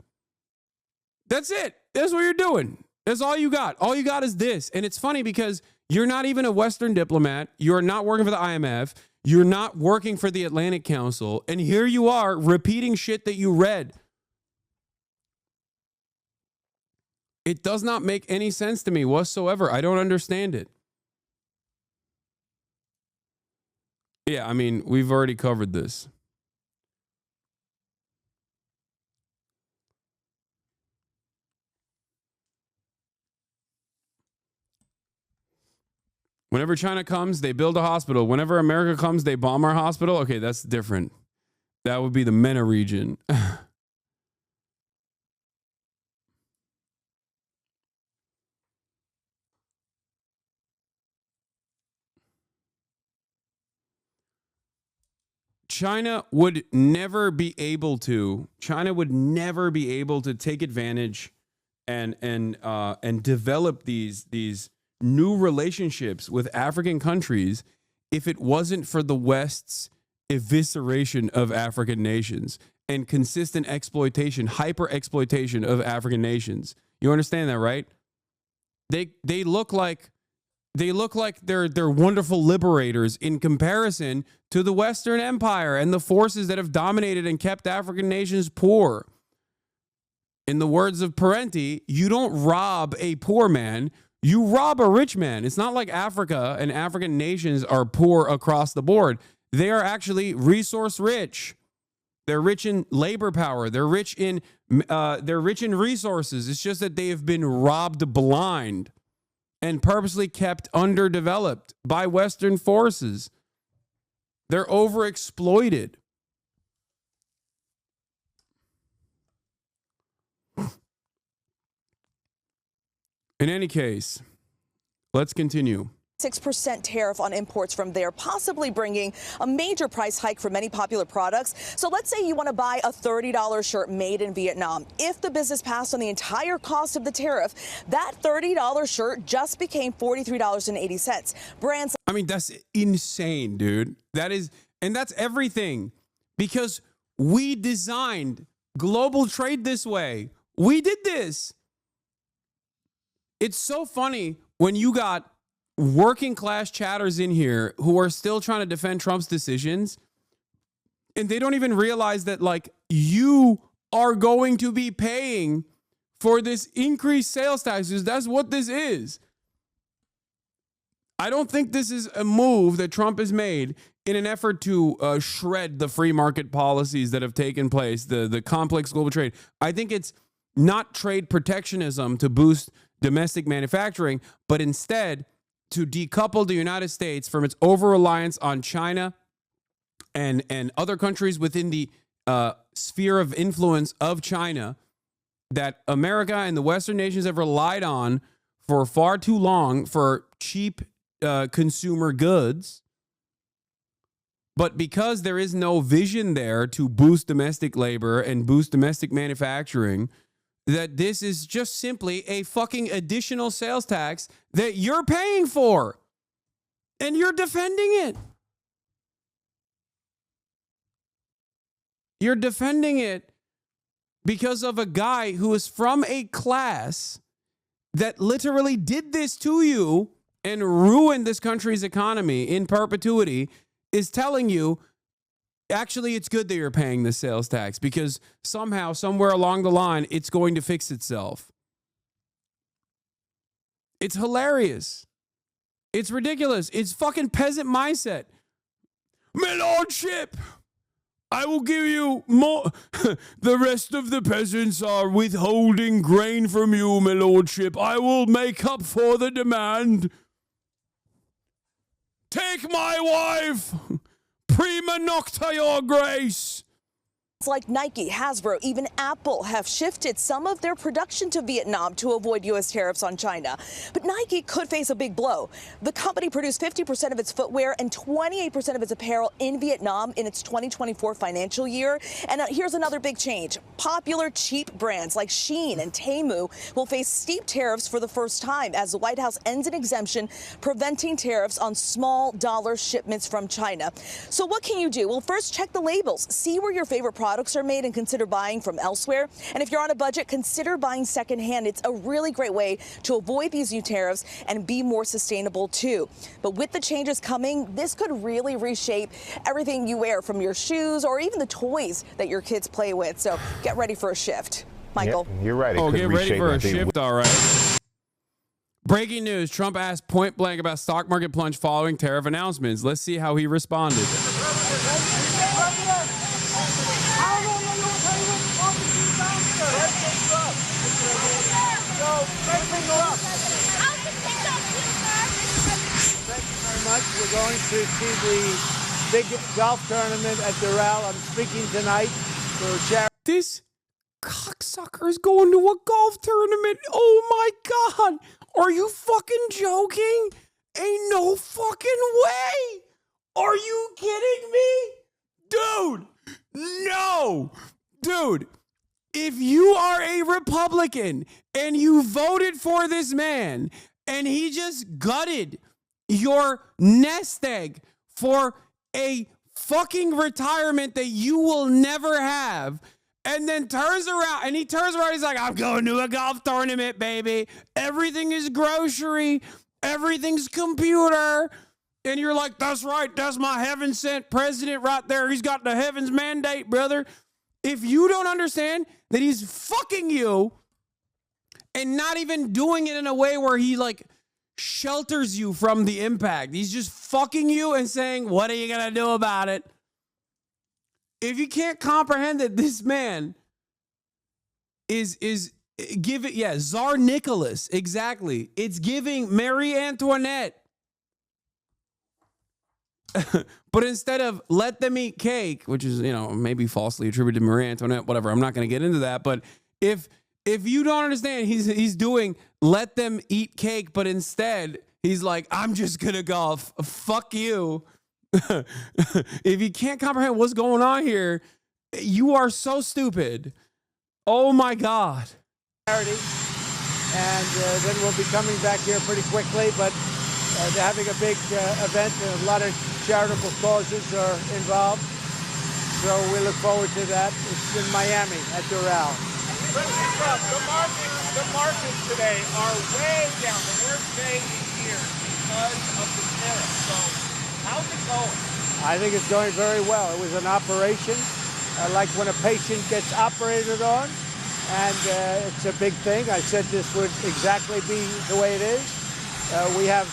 That's it. That's what you're doing. That's all you got. All you got is this. And it's funny because you're not even a Western diplomat. You're not working for the IMF. You're not working for the Atlantic Council. And here you are repeating shit that you read. It does not make any sense to me whatsoever. I don't understand it. Yeah, I mean, we've already covered this. Whenever China comes, they build a hospital. Whenever America comes, they bomb our hospital. Okay, that's different. That would be the MENA region. China would never be able to take advantage and develop these new relationships with African countries if it wasn't for the West's evisceration of African nations and consistent exploitation, hyper exploitation of African nations. You understand that, right? They look like they're wonderful liberators in comparison to the Western Empire and the forces that have dominated and kept African nations poor. In the words of Parenti, you don't rob a poor man, you rob a rich man. It's not like Africa and African nations are poor across the board. They are actually resource rich. They're rich in labor power. They're rich in resources. It's just that they have been robbed blind and purposely kept underdeveloped by Western forces. They're overexploited. In any case, let's continue. 6% tariff on imports from there, possibly bringing a major price hike for many popular products. So let's say you want to buy a $30 shirt made in Vietnam. If the business passed on the entire cost of the tariff, that $30 shirt just became $43.80. Brands. I mean, that's insane, dude. That's everything, because we designed global trade this way. We did this. It's so funny when you got working class chatters in here who are still trying to defend Trump's decisions, and they don't even realize that, like, you are going to be paying for this increased sales taxes. That's what this is. I don't think this is a move that Trump has made in an effort to shred the free market policies that have taken place, the complex global trade. I think it's not trade protectionism to boost domestic manufacturing, but instead to decouple the United States from its over-reliance on China and other countries within the sphere of influence of China that America and the Western nations have relied on for far too long for cheap consumer goods. But because there is no vision there to boost domestic labor and boost domestic manufacturing, that this is just simply a fucking additional sales tax that you're paying for. And you're defending it. You're defending it because of a guy who is from a class that literally did this to you and ruined this country's economy in perpetuity, is telling you, actually, it's good that you're paying the sales tax because somehow, somewhere along the line, it's going to fix itself. It's hilarious. It's ridiculous. It's fucking peasant mindset. My lordship, I will give you more. The rest of the peasants are withholding grain from you, my lordship. I will make up for the demand. Take my wife. Prima nocta, your grace. Like Nike, Hasbro, even Apple have shifted some of their production to Vietnam to avoid U.S. tariffs on China. But Nike could face a big blow. The company produced 50% of its footwear and 28% of its apparel in Vietnam in its 2024 financial year. And here's another big change. Popular cheap brands like Shein and Temu will face steep tariffs for the first time as the White House ends an exemption preventing tariffs on small dollar shipments from China. So what can you do? Well, first check the labels. See where your favorite products are made and consider buying from elsewhere. And if you're on a budget, consider buying secondhand. It's a really great way to avoid these new tariffs and be more sustainable too. But with the changes coming, this could really reshape everything you wear, from your shoes or even the toys that your kids play with. So get ready for a shift. Michael. Yeah, you're right. Get ready for a shift, all right. Breaking news. Trump asked point blank about stock market plunge following tariff announcements. Let's see how he responded. we're going to see the big golf tournament at Doral. I'm speaking tonight for charity. This cocksucker is going to a golf tournament. Oh my God. Are you fucking joking? Ain't no fucking way. Are you kidding me? Dude, no. Dude, if you are a Republican and you voted for this man and he just gutted your nest egg for a fucking retirement that you will never have, and then turns around, he's like, I'm going to a golf tournament, baby. Everything is grocery. Everything's computer. And you're like, that's right. That's my heaven sent president right there. He's got the heavens mandate, brother. If you don't understand that he's fucking you and not even doing it in a way where he like shelters you from the impact, he's just fucking you and saying, what are you going to do about it? If you can't comprehend that this man is Tsar Nicholas, exactly. It's giving Marie Antoinette. But instead of let them eat cake, which is, maybe falsely attributed to Marie Antoinette, whatever, I'm not going to get into that. But if you don't understand, he's doing let them eat cake, but instead he's like, I'm just going to golf. Fuck you. If you can't comprehend what's going on here, you are so stupid. Oh my God. And then we'll be coming back here pretty quickly, but they're having a big event and a lot of charitable causes are involved. So we look forward to that. It's in Miami at Doral. President Trump, the markets today are way down, the worst day in years because of the tariffs. So how's it going? I think it's going very well. It was an operation, like when a patient gets operated on, and it's a big thing. I said this would exactly be the way it is. We have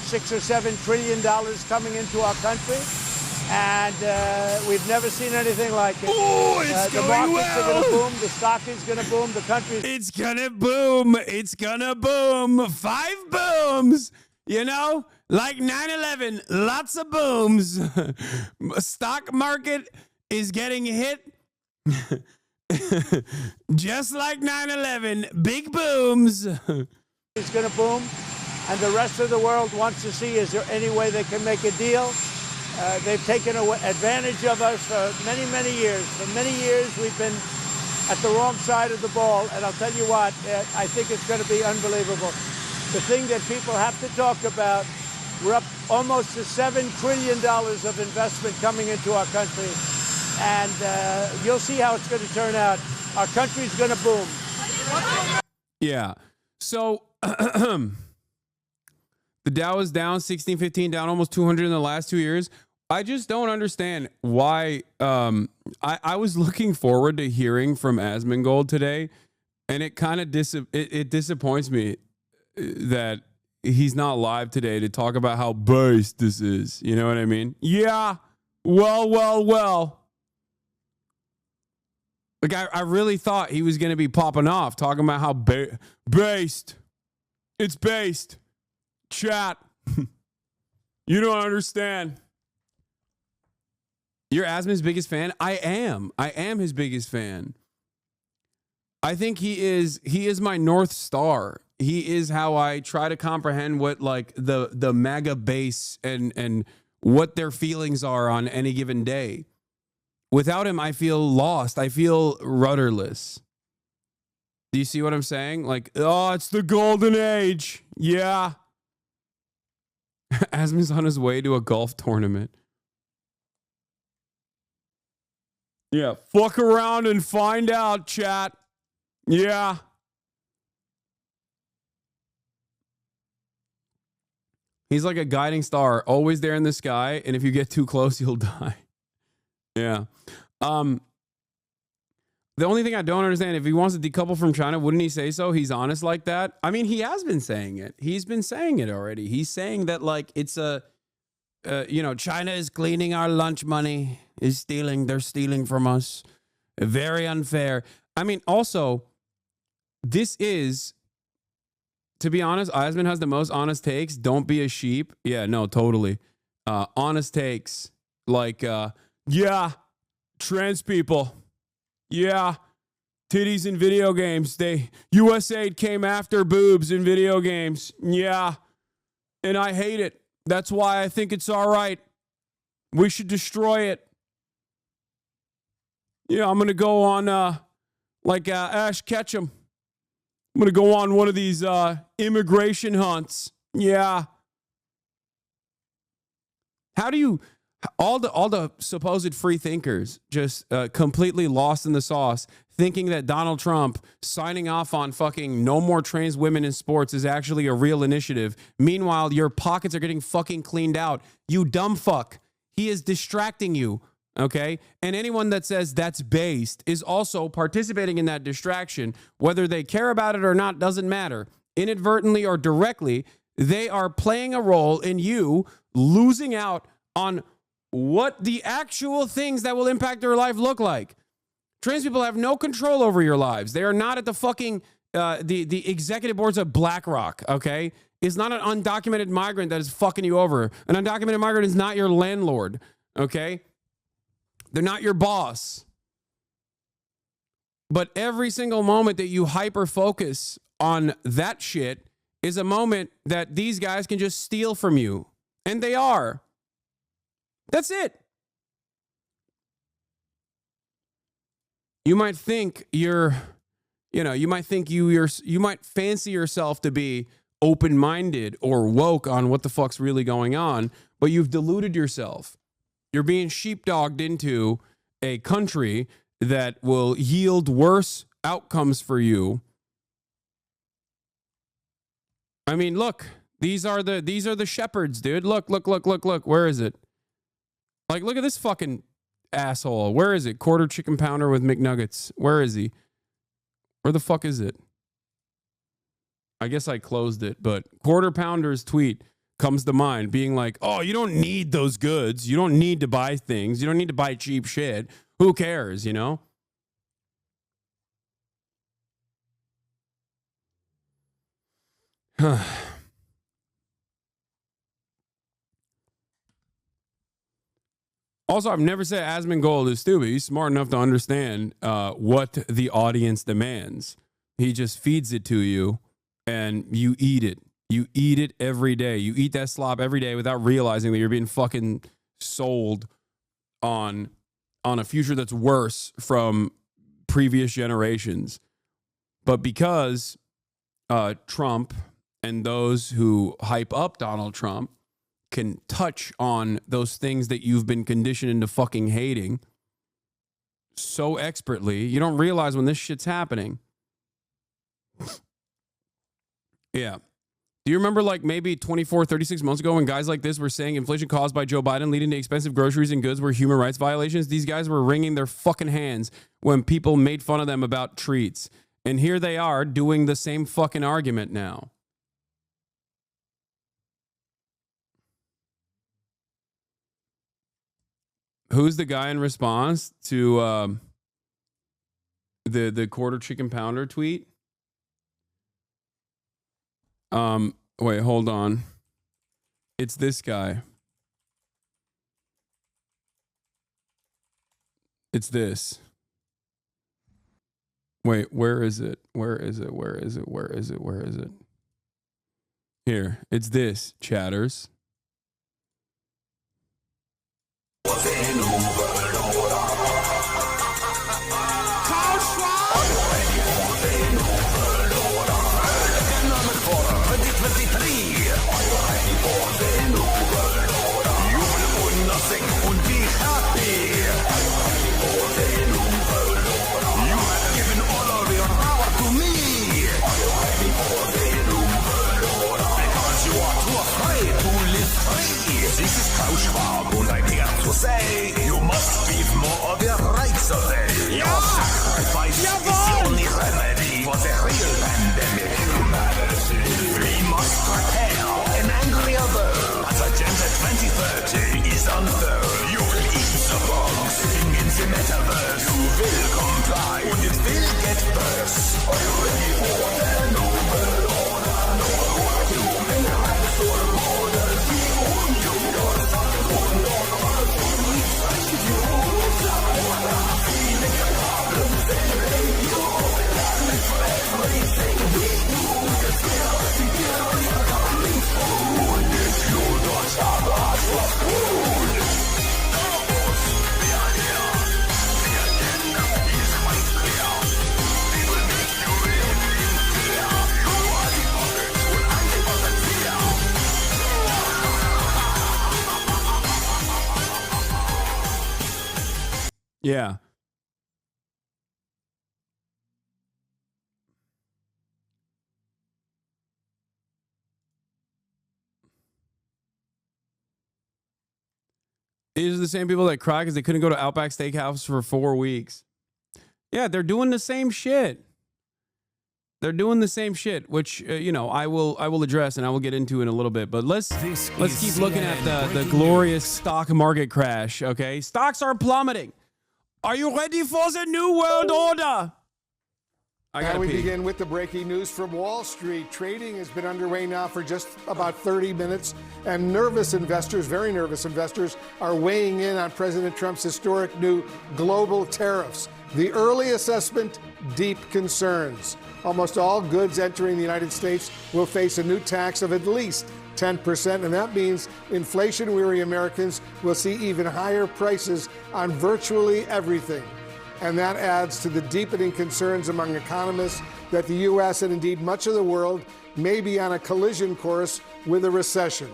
$6 or $7 trillion coming into our country, and we've never seen anything like it. Oh, it's the going markets are going to boom. The stock is going to boom. The country. It's gonna boom. It's gonna boom. 5 booms. Like 9/11. Lots of booms. Stock market is getting hit. Just like 9/11. Big booms. It's going to boom. And the rest of the world wants to see, is there any way they can make a deal? They've taken advantage of us for many, many years. For many years, we've been at the wrong side of the ball. And I'll tell you what, I think it's going to be unbelievable. The thing that people have to talk about, we're up almost to $7 trillion of investment coming into our country. And you'll see how it's going to turn out. Our country's going to boom. Yeah. So the Dow is down 1615, down almost 200 in the last 2 years. I just don't understand why. I was looking forward to hearing from Asmongold today, and it kind of it disappoints me that he's not live today to talk about how based this is. You know what I mean? Yeah. Well. Like, I really thought he was going to be popping off, talking about how based. It's based. Chat. You don't understand. You're Asman's biggest fan? I am his biggest fan. I think he is my North Star. He is how I try to comprehend what like the MAGA base and what their feelings are on any given day. Without him, I feel lost. I feel rudderless. Do you see what I'm saying? Like, oh, it's the golden age. Yeah. Asman's on his way to a golf tournament. Yeah, fuck around and find out, chat. Yeah. He's like a guiding star, always there in the sky, and if you get too close, you'll die. Yeah. The only thing I don't understand, if he wants to decouple from China, wouldn't he say so? He's honest like that. I mean, he has been saying it. He's been saying it already. He's saying that like it's China is cleaning our lunch money, is stealing. They're stealing from us. Very unfair. I mean, also, this is, to be honest, Eisman has the most honest takes. Don't be a sheep. Yeah, no, totally. honest takes like, yeah, trans people. Yeah, titties in video games. USAID came after boobs in video games. Yeah, and I hate it. That's why I think it's all right. We should destroy it. Yeah, I'm going to go on Ash Ketchum. I'm going to go on one of these immigration hunts. Yeah. How do you, all the supposed free thinkers just completely lost in the sauce, thinking that Donald Trump signing off on fucking no more trans women in sports is actually a real initiative. Meanwhile, your pockets are getting fucking cleaned out. You dumb fuck. He is distracting you. Okay. And anyone that says that's based is also participating in that distraction. Whether they care about it or not doesn't matter. Inadvertently or directly, they are playing a role in you losing out on what the actual things that will impact your life look like. Trans people have no control over your lives. They are not at the fucking, the executive boards of BlackRock, okay? It's not an undocumented migrant that is fucking you over. An undocumented migrant is not your landlord, okay? They're not your boss. But every single moment that you hyper-focus on that shit is a moment that these guys can just steal from you. And they are. That's it. You might think you might fancy yourself to be open-minded or woke on what the fuck's really going on, but you've deluded yourself. You're being sheepdogged into a country that will yield worse outcomes for you. I mean, look, these are the shepherds, dude. Look. Where is it? Like, look at this fucking asshole. Where is it? Quarter chicken pounder with McNuggets. Where is he? Where the fuck is it? I guess I closed it, but Quarter Pounder's tweet comes to mind being like, oh, you don't need those goods. You don't need to buy things. You don't need to buy cheap shit. Who cares, you know? Also, I've never said Asmongold is stupid. He's smart enough to understand what the audience demands. He just feeds it to you, and you eat it. You eat it every day. You eat that slop every day without realizing that you're being fucking sold on a future that's worse from previous generations. But because Trump and those who hype up Donald Trump can touch on those things that you've been conditioned into fucking hating so expertly, you don't realize when this shit's happening. Yeah. Do you remember like maybe 24, 36 months ago when guys like this were saying inflation caused by Joe Biden leading to expensive groceries and goods were human rights violations? These guys were wringing their fucking hands when people made fun of them about treats. And here they are doing the same fucking argument now. Who's the guy in response to the Quarter Chicken Pounder tweet? Wait, hold on. It's this guy. It's this. Wait, where is it? Where is it? Where is it? Where is it? Where is it? Here, it's this, chatters. This is Klaus Schwab, and I'm here to say you must give more of your rights away. Your sacrifice is the only remedy for the real pandemic. Humanity. We must prepare an angrier world as Agenda 2030 is unfurled. You will eat the bugs sitting in the metaverse. You will comply, and it will get worse. Are you ready for the new world order? No more human rights or borders. Yeah. These are the same people that cry because they couldn't go to Outback Steakhouse for 4 weeks. Yeah, they're doing the same shit. They're doing the same shit, which I will address and I will get into in a little bit. But let's keep looking at the glorious stock market crash. Okay, stocks are plummeting. Are you ready for the new world order? Now we begin with the breaking news from Wall Street. Trading has been underway now for just about 30 minutes, and nervous investors, very nervous investors, are weighing in on President Trump's historic new global tariffs. The early assessment, deep concerns. Almost all goods entering the United States will face a new tax of at least 10%, and that means inflation-weary Americans will see even higher prices on virtually everything. And that adds to the deepening concerns among economists that the U.S. and indeed much of the world may be on a collision course with a recession.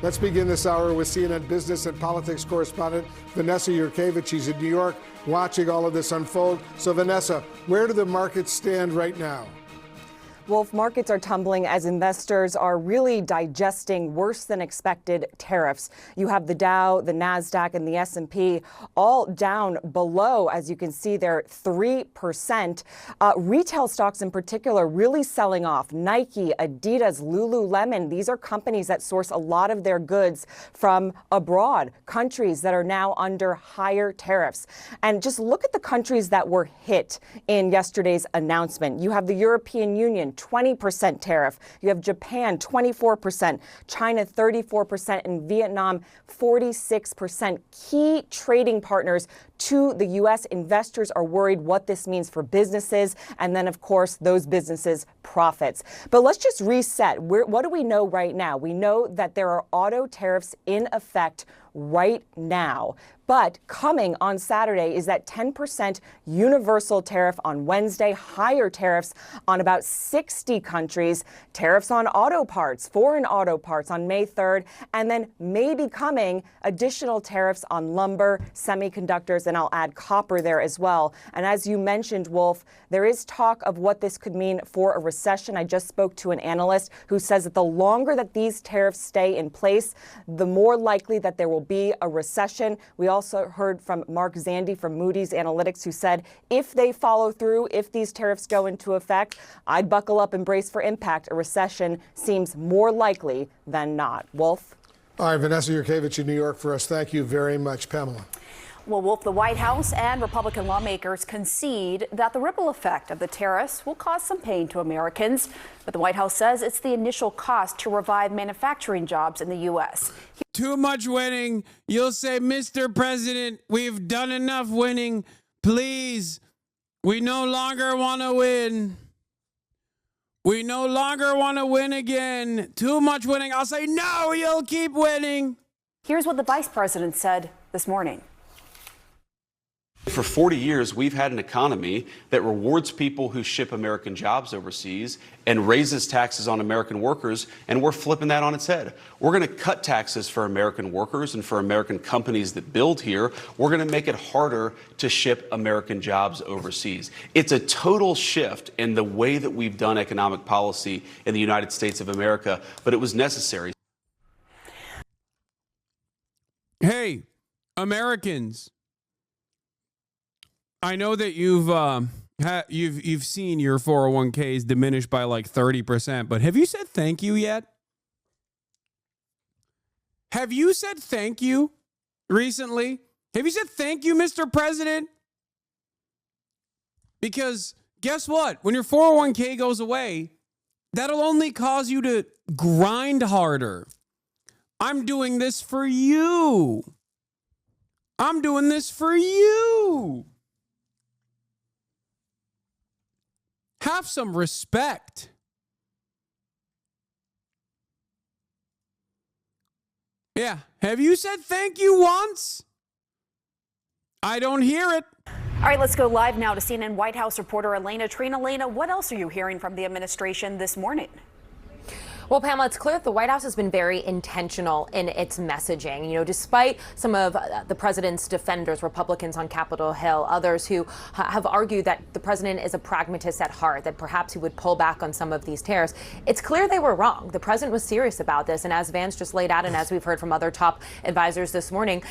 Let's begin this hour with CNN business and politics correspondent Vanessa Yurkevich. She's in New York watching all of this unfold. So Vanessa, where do the markets stand right now? Wolf, markets are tumbling as investors are really digesting worse than expected tariffs. You have the Dow, the NASDAQ, and the S&P all down below, as you can see there, 3%. Retail stocks in particular really selling off. Nike, Adidas, Lululemon, these are companies that source a lot of their goods from abroad, countries that are now under higher tariffs. And just look at the countries that were hit in yesterday's announcement. You have the European Union, 20% tariff. You have Japan, 24%, China, 34%, and Vietnam, 46%. Key trading partners to the U.S. Investors are worried what this means for businesses and then, of course, those businesses' profits. But let's just reset. What do we know right now? We know that there are auto tariffs in effect right now. But coming on Saturday is that 10% universal tariff on Wednesday, higher tariffs on about 60 countries, tariffs on auto parts, foreign auto parts on May 3rd, and then maybe coming additional tariffs on lumber, semiconductors, and I'll add copper there as well. And as you mentioned, Wolf, there is talk of what this could mean for a recession. I just spoke to an analyst who says that the longer that these tariffs stay in place, the more likely that there will be a recession. We also heard from Mark Zandi from Moody's Analytics, who said if they follow through, if these tariffs go into effect, I'd buckle up and brace for impact. A recession seems more likely than not. Wolf? All right, Vanessa Yurkevich in New York for us. Thank you very much, Pamela. Well, Wolf, the White House and Republican lawmakers concede that the ripple effect of the tariffs will cause some pain to Americans. But the White House says it's the initial cost to revive manufacturing jobs in the U.S. Too much winning. You'll say, Mr. President, we've done enough winning. Please, we no longer want to win. We no longer want to win again. Too much winning. I'll say, no, you'll keep winning. Here's what the vice president said this morning. For 40 years, we've had an economy that rewards people who ship American jobs overseas and raises taxes on American workers, and we're flipping that on its head. We're going to cut taxes for American workers and for American companies that build here. We're going to make it harder to ship American jobs overseas. It's a total shift in the way that we've done economic policy in the United States of America, but it was necessary. Hey, Americans. I know that you've seen your 401ks diminish by like 30%, but have you said thank you yet? Have you said thank you recently? Have you said thank you, Mr. President? Because guess what? When your 401k goes away, that'll only cause you to grind harder. I'm doing this for you. I'm doing this for you. Have some respect. Yeah. Have you said thank you once? I don't hear it. All right, let's go live now to CNN White House reporter Elena Trina. Elena, what else are you hearing from the administration this morning? Well, Pamela, it's clear that the White House has been very intentional in its messaging. You know, despite some of the president's defenders, Republicans on Capitol Hill, others who have argued that the president is a pragmatist at heart, that perhaps he would pull back on some of these tariffs, it's clear they were wrong. The president was serious about this. And as Vance just laid out, and as we've heard from other top advisors this morning,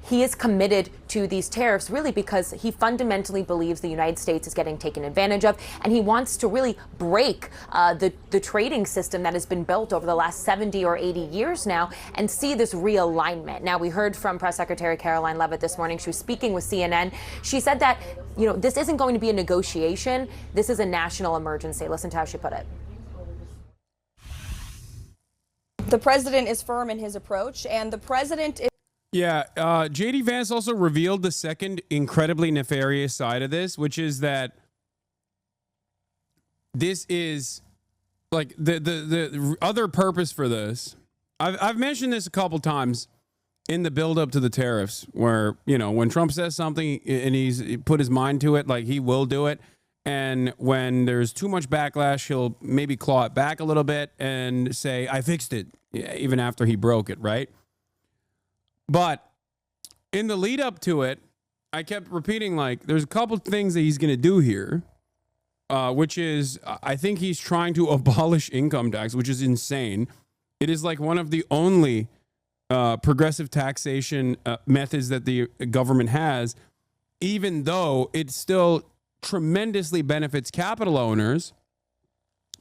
he is committed to these tariffs really because he fundamentally believes the United States is getting taken advantage of, and he wants to really break the trading system that has been built over the last 70 or 80 years now and see this realignment. Now, we heard from Press Secretary Caroline Leavitt this morning. She was speaking with CNN. She said that, you know, this isn't going to be a negotiation. This is a national emergency. Listen to how she put it. The president is firm in his approach, and the president is... Yeah, J.D. Vance also revealed the second incredibly nefarious side of this, which is that this is like the other purpose for this. I've mentioned this a couple times in the build up to the tariffs, where, you know, when Trump says something and he's put his mind to it, like he will do it. And when there's too much backlash, he'll maybe claw it back a little bit and say, I fixed it, even after he broke it, right? But in the lead up to it, I kept repeating, like, there's a couple things that he's going to do here, which is, I think he's trying to abolish income tax, which is insane. It is like one of the only progressive taxation methods that the government has, even though it still tremendously benefits capital owners,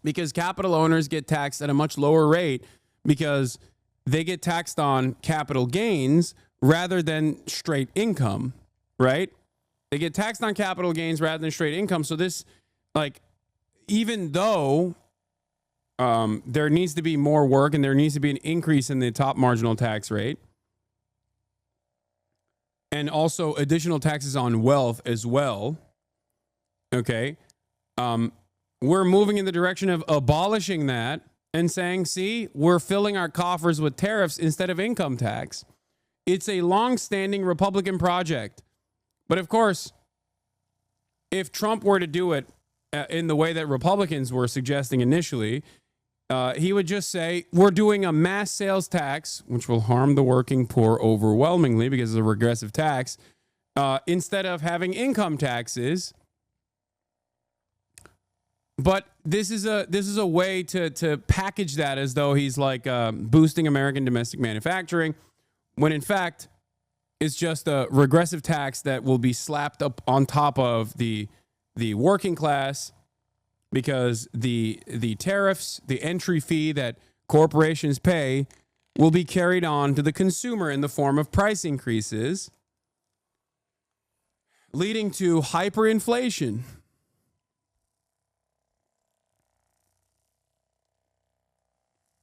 because capital owners get taxed at a much lower rate because they get taxed on capital gains rather than straight income, right? They get taxed on capital gains rather than straight income. So this, like, even though there needs to be more work and there needs to be an increase in the top marginal tax rate, and also additional taxes on wealth as well, okay, we're moving in the direction of abolishing that and saying, see, we're filling our coffers with tariffs instead of income tax. It's a long-standing Republican project. But of course, if Trump were to do it in the way that Republicans were suggesting initially, he would just say, we're doing a mass sales tax, which will harm the working poor overwhelmingly because it's a regressive tax, instead of having income taxes. But this is a way to package that as though he's like boosting American domestic manufacturing, when in fact it's just a regressive tax that will be slapped up on top of the working class, because the tariffs, the entry fee that corporations pay, will be carried on to the consumer in the form of price increases, leading to hyperinflation.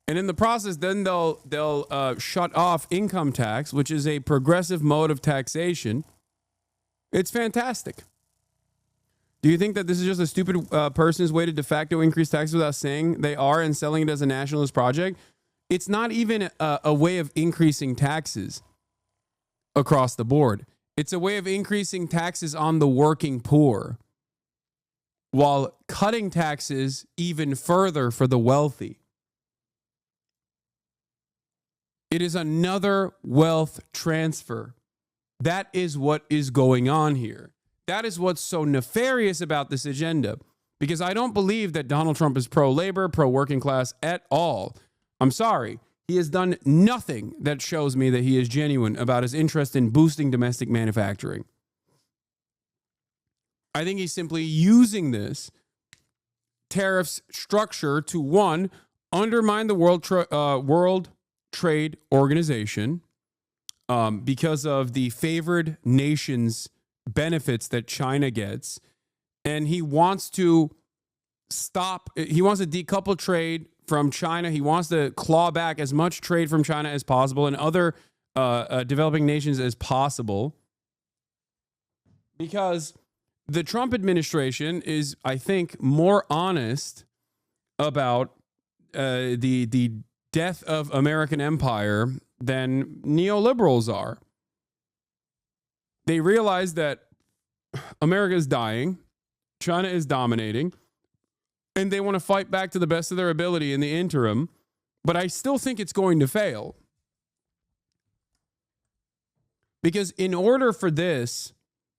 And in the process, then they'll shut off income tax, which is a progressive mode of taxation. It's fantastic. Do you think that this is just a stupid person's way to de facto increase taxes without saying they are and selling it as a nationalist project? It's not even a way of increasing taxes across the board. It's a way of increasing taxes on the working poor while cutting taxes even further for the wealthy. It is another wealth transfer. That is what is going on here. That is what's so nefarious about this agenda, because I don't believe that Donald Trump is pro-labor, pro-working class at all. I'm sorry. He has done nothing that shows me that he is genuine about his interest in boosting domestic manufacturing. I think he's simply using this tariffs structure to, one, undermine the World Trade Organization because of the favored nations benefits that China gets, and he wants to decouple trade from China. He wants to claw back as much trade from China as possible and other developing nations as possible, because the Trump administration is, I think, more honest about the death of American empire than neoliberals are. They realize that America is dying, China is dominating, and they want to fight back to the best of their ability in the interim But I still think it's going to fail. Because in order for this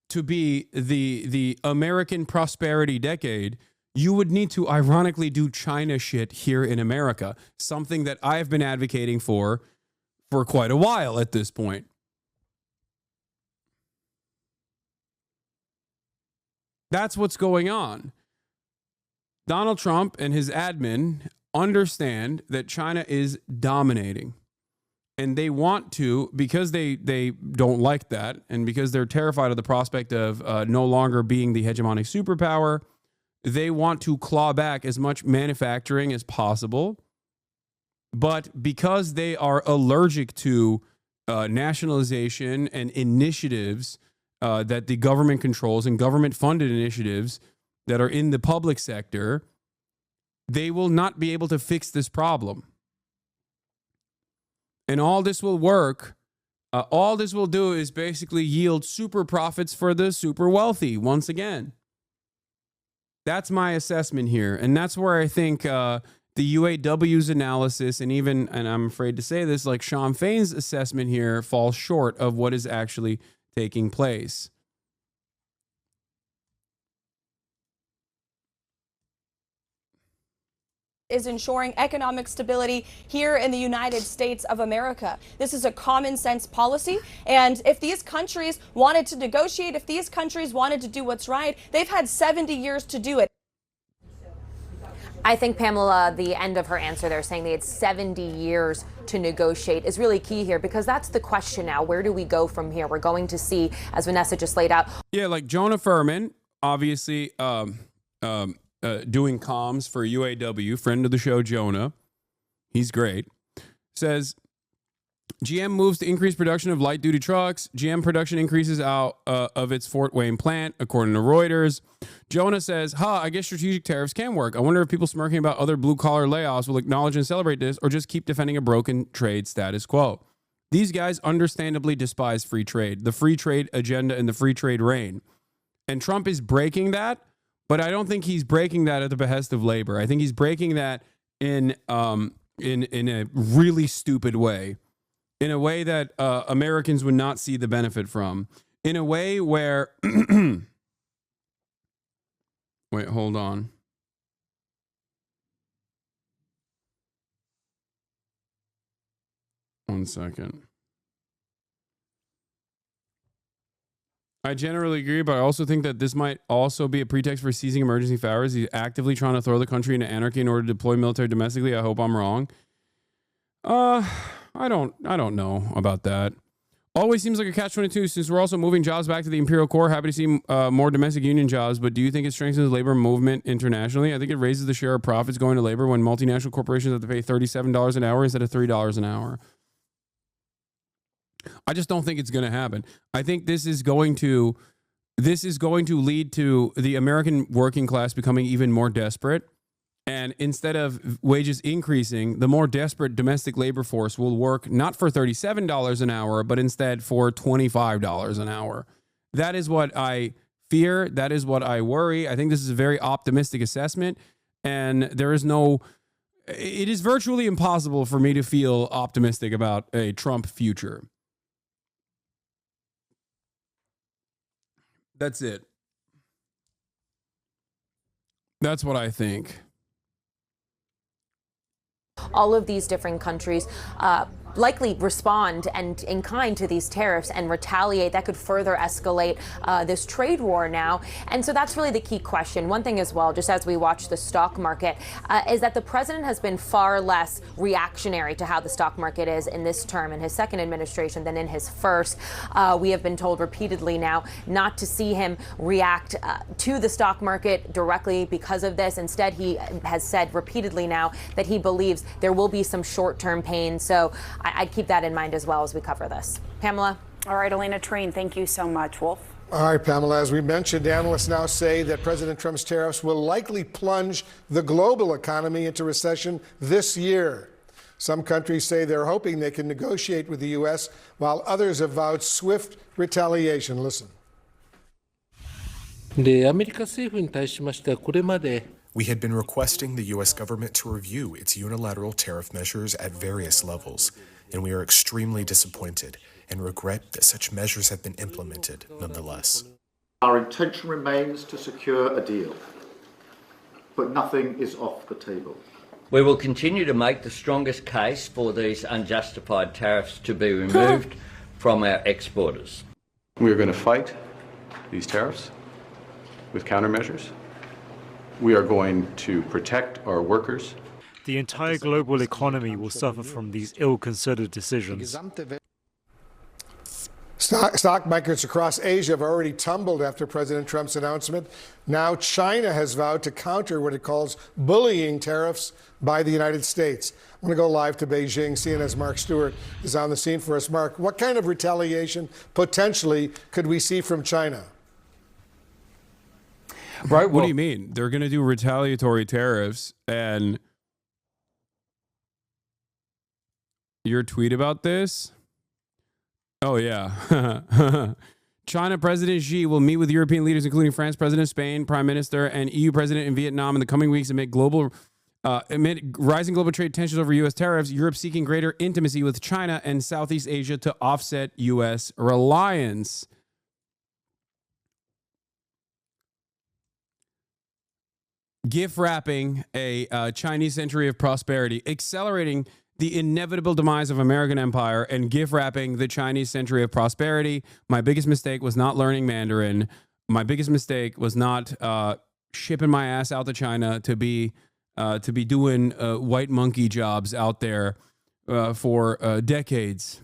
to be the American prosperity decade, you would need to ironically do China shit here in America, something that I've been advocating for quite a while at this point. That's what's going on. Donald Trump and his admin understand that China is dominating. And they want to, because they don't like that, and because they're terrified of the prospect of no longer being the hegemonic superpower, they want to claw back as much manufacturing as possible. But because they are allergic to nationalization and initiatives that the government controls and government-funded initiatives that are in the public sector, they will not be able to fix this problem. And all this will work, all this will do is basically yield super profits for the super wealthy once again. That's my assessment here. And that's where I think the UAW's analysis and even, and I'm afraid to say this, like Sean Fain's assessment here falls short of what is actually taking place. Is ensuring economic stability here in the United States of America. This is a common sense policy. And if these countries wanted to negotiate, if these countries wanted to do what's right, they've had 70 years to do it. I think, Pamela, the end of her answer there, saying they had 70 years to negotiate, is really key here, because that's the question now. Where do we go from here? We're going to see, as Vanessa just laid out. Yeah, like Jonah Furman, obviously doing comms for UAW, friend of the show, Jonah. He's great. Says, GM moves to increase production of light-duty trucks. GM production increases out of its Fort Wayne plant, according to Reuters. Jonah says, I guess strategic tariffs can work. I wonder if people smirking about other blue-collar layoffs will acknowledge and celebrate this or just keep defending a broken trade status quo. These guys understandably despise free trade, the free trade agenda and the free trade reign. And Trump is breaking that, but I don't think he's breaking that at the behest of labor. I think he's breaking that in a really stupid way. In a way that Americans would not see the benefit from. In a way where... Wait, hold on. One second. I generally agree, but I also think that this might also be a pretext for seizing emergency powers. He's actively trying to throw the country into anarchy in order to deploy military domestically. I hope I'm wrong. I don't know about that. Always seems like a catch-22 since we're also moving jobs back to the imperial core. Happy to see more domestic union jobs, but do you think it strengthens the labor movement internationally? I think it raises the share of profits going to labor when multinational corporations have to pay $37 an hour instead of $3 an hour. I just don't think it's going to happen. I think this is going to lead to the American working class becoming even more desperate. And instead of wages increasing, the more desperate domestic labor force will work not for $37 an hour, but instead for $25 an hour. That is what I fear. That is what I worry. I think this is a very optimistic assessment. And it is virtually impossible for me to feel optimistic about a Trump future. That's it. That's what I think. All of these different countries likely respond and in kind to these tariffs and retaliate. That could further escalate this trade war now. And so that's really the key question. One thing as well, just as we watch the stock market, is that the president has been far less reactionary to how the stock market is in this term, in his second administration, than in his first. We have been told repeatedly now not to see him react to the stock market directly because of this. Instead, he has said repeatedly now that he believes there will be some short-term pain. So I'd keep that in mind as well as we cover this. Pamela? All right, Elena Treen, thank you so much. Wolf? All right, Pamela, as we mentioned, analysts now say that President Trump's tariffs will likely plunge the global economy into recession this year. Some countries say they're hoping they can negotiate with the U.S., while others have vowed swift retaliation. Listen. で、アメリカ政府に対しましてはこれまで We had been requesting the U.S. government to review its unilateral tariff measures at various levels, and we are extremely disappointed and regret that such measures have been implemented nonetheless. Our intention remains to secure a deal, but nothing is off the table. We will continue to make the strongest case for these unjustified tariffs to be removed from our exporters. We are going to fight these tariffs with countermeasures. We are going to protect our workers. The entire global economy will suffer from these ill-considered decisions. Stock markets across Asia have already tumbled after President Trump's announcement. Now China has vowed to counter what it calls bullying tariffs by the United States. I'm going to go live to Beijing. CNN's Mark Stewart is on the scene for us. Mark, what kind of retaliation potentially could we see from China? Right. What do you mean? They're going to do retaliatory tariffs, and your tweet about this? Oh, yeah. China President Xi will meet with European leaders, including France President, Spain Prime Minister, and EU President in Vietnam in the coming weeks amid rising global trade tensions over U.S. tariffs. Europe seeking greater intimacy with China and Southeast Asia to offset U.S. reliance. Gift wrapping a Chinese century of prosperity, accelerating the inevitable demise of American empire, and gift wrapping the Chinese century of prosperity. My biggest mistake was not learning Mandarin. My biggest mistake was not shipping my ass out to China to be doing white monkey jobs out there for decades,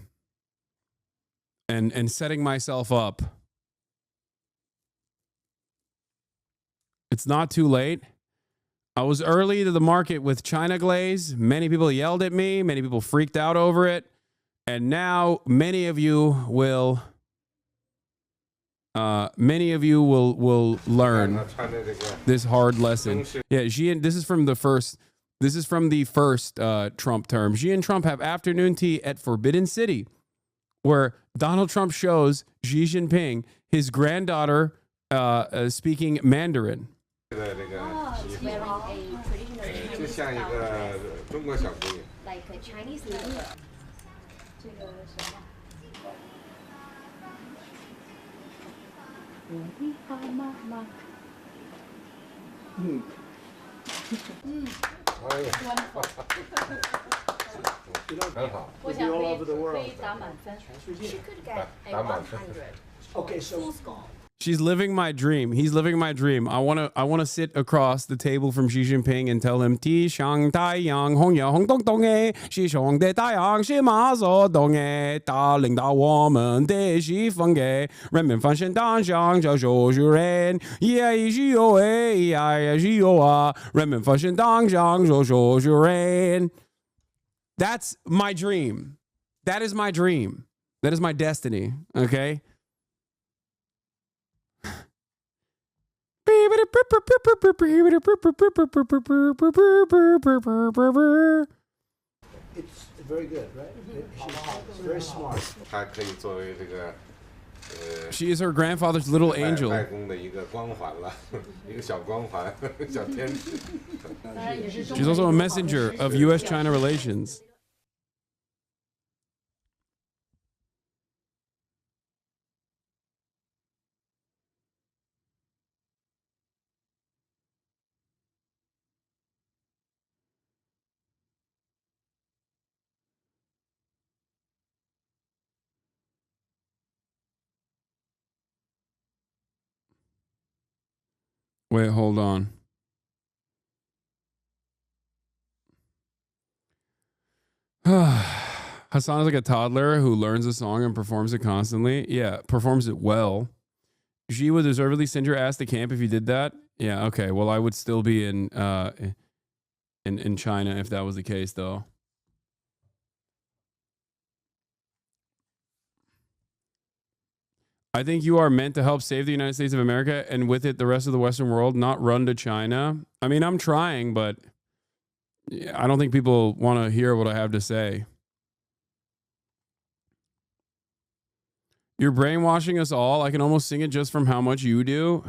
and setting myself up. It's not too late. I was early to the market with China glaze. Many people yelled at me. Many people freaked out over it. And now many of you will learn this hard lesson. Yeah, Xi and this is from the first Trump term. Xi and Trump have afternoon tea at Forbidden City, where Donald Trump shows Xi Jinping his granddaughter speaking Mandarin. Like a Chinese leader. Wonderful. We'll be all over the world. She could get a 100. Okay, so full score. She's living my dream. He's living my dream. I wanna sit across the table from Xi Jinping and tell him Ti Shang Tai Yang Hong Ya Hong Dong Dong E Xi Shong De Tai Yang Xi Ma So Dong E Da Ling Da Wo Men De Xi Feng E Ren Men Fan Shen Dang Xiang Jiao Zhou Zhu Ren Ya Yi Xi Yo E Ya Ya Xi Yo A Ren Men Fan Shen Dang Xiang Zhou Zhou Zhu Ren. That's my dream. That is my dream. That is my destiny. Okay? it's very good, right? She's very smart. She is her grandfather's little angel. She's also a messenger of U.S.-China relations. Wait, hold on. Hasan is like a toddler who learns a song and performs it constantly. Yeah, performs it well. Xi would deservedly send your ass to camp if you did that. Yeah, okay. Well, I would still be in China if that was the case, though. I think you are meant to help save the United States of America and with it the rest of the Western world, not run to China. I mean, I'm trying, but I don't think people want to hear what I have to say. You're brainwashing us all. I can almost sing it just from how much you do.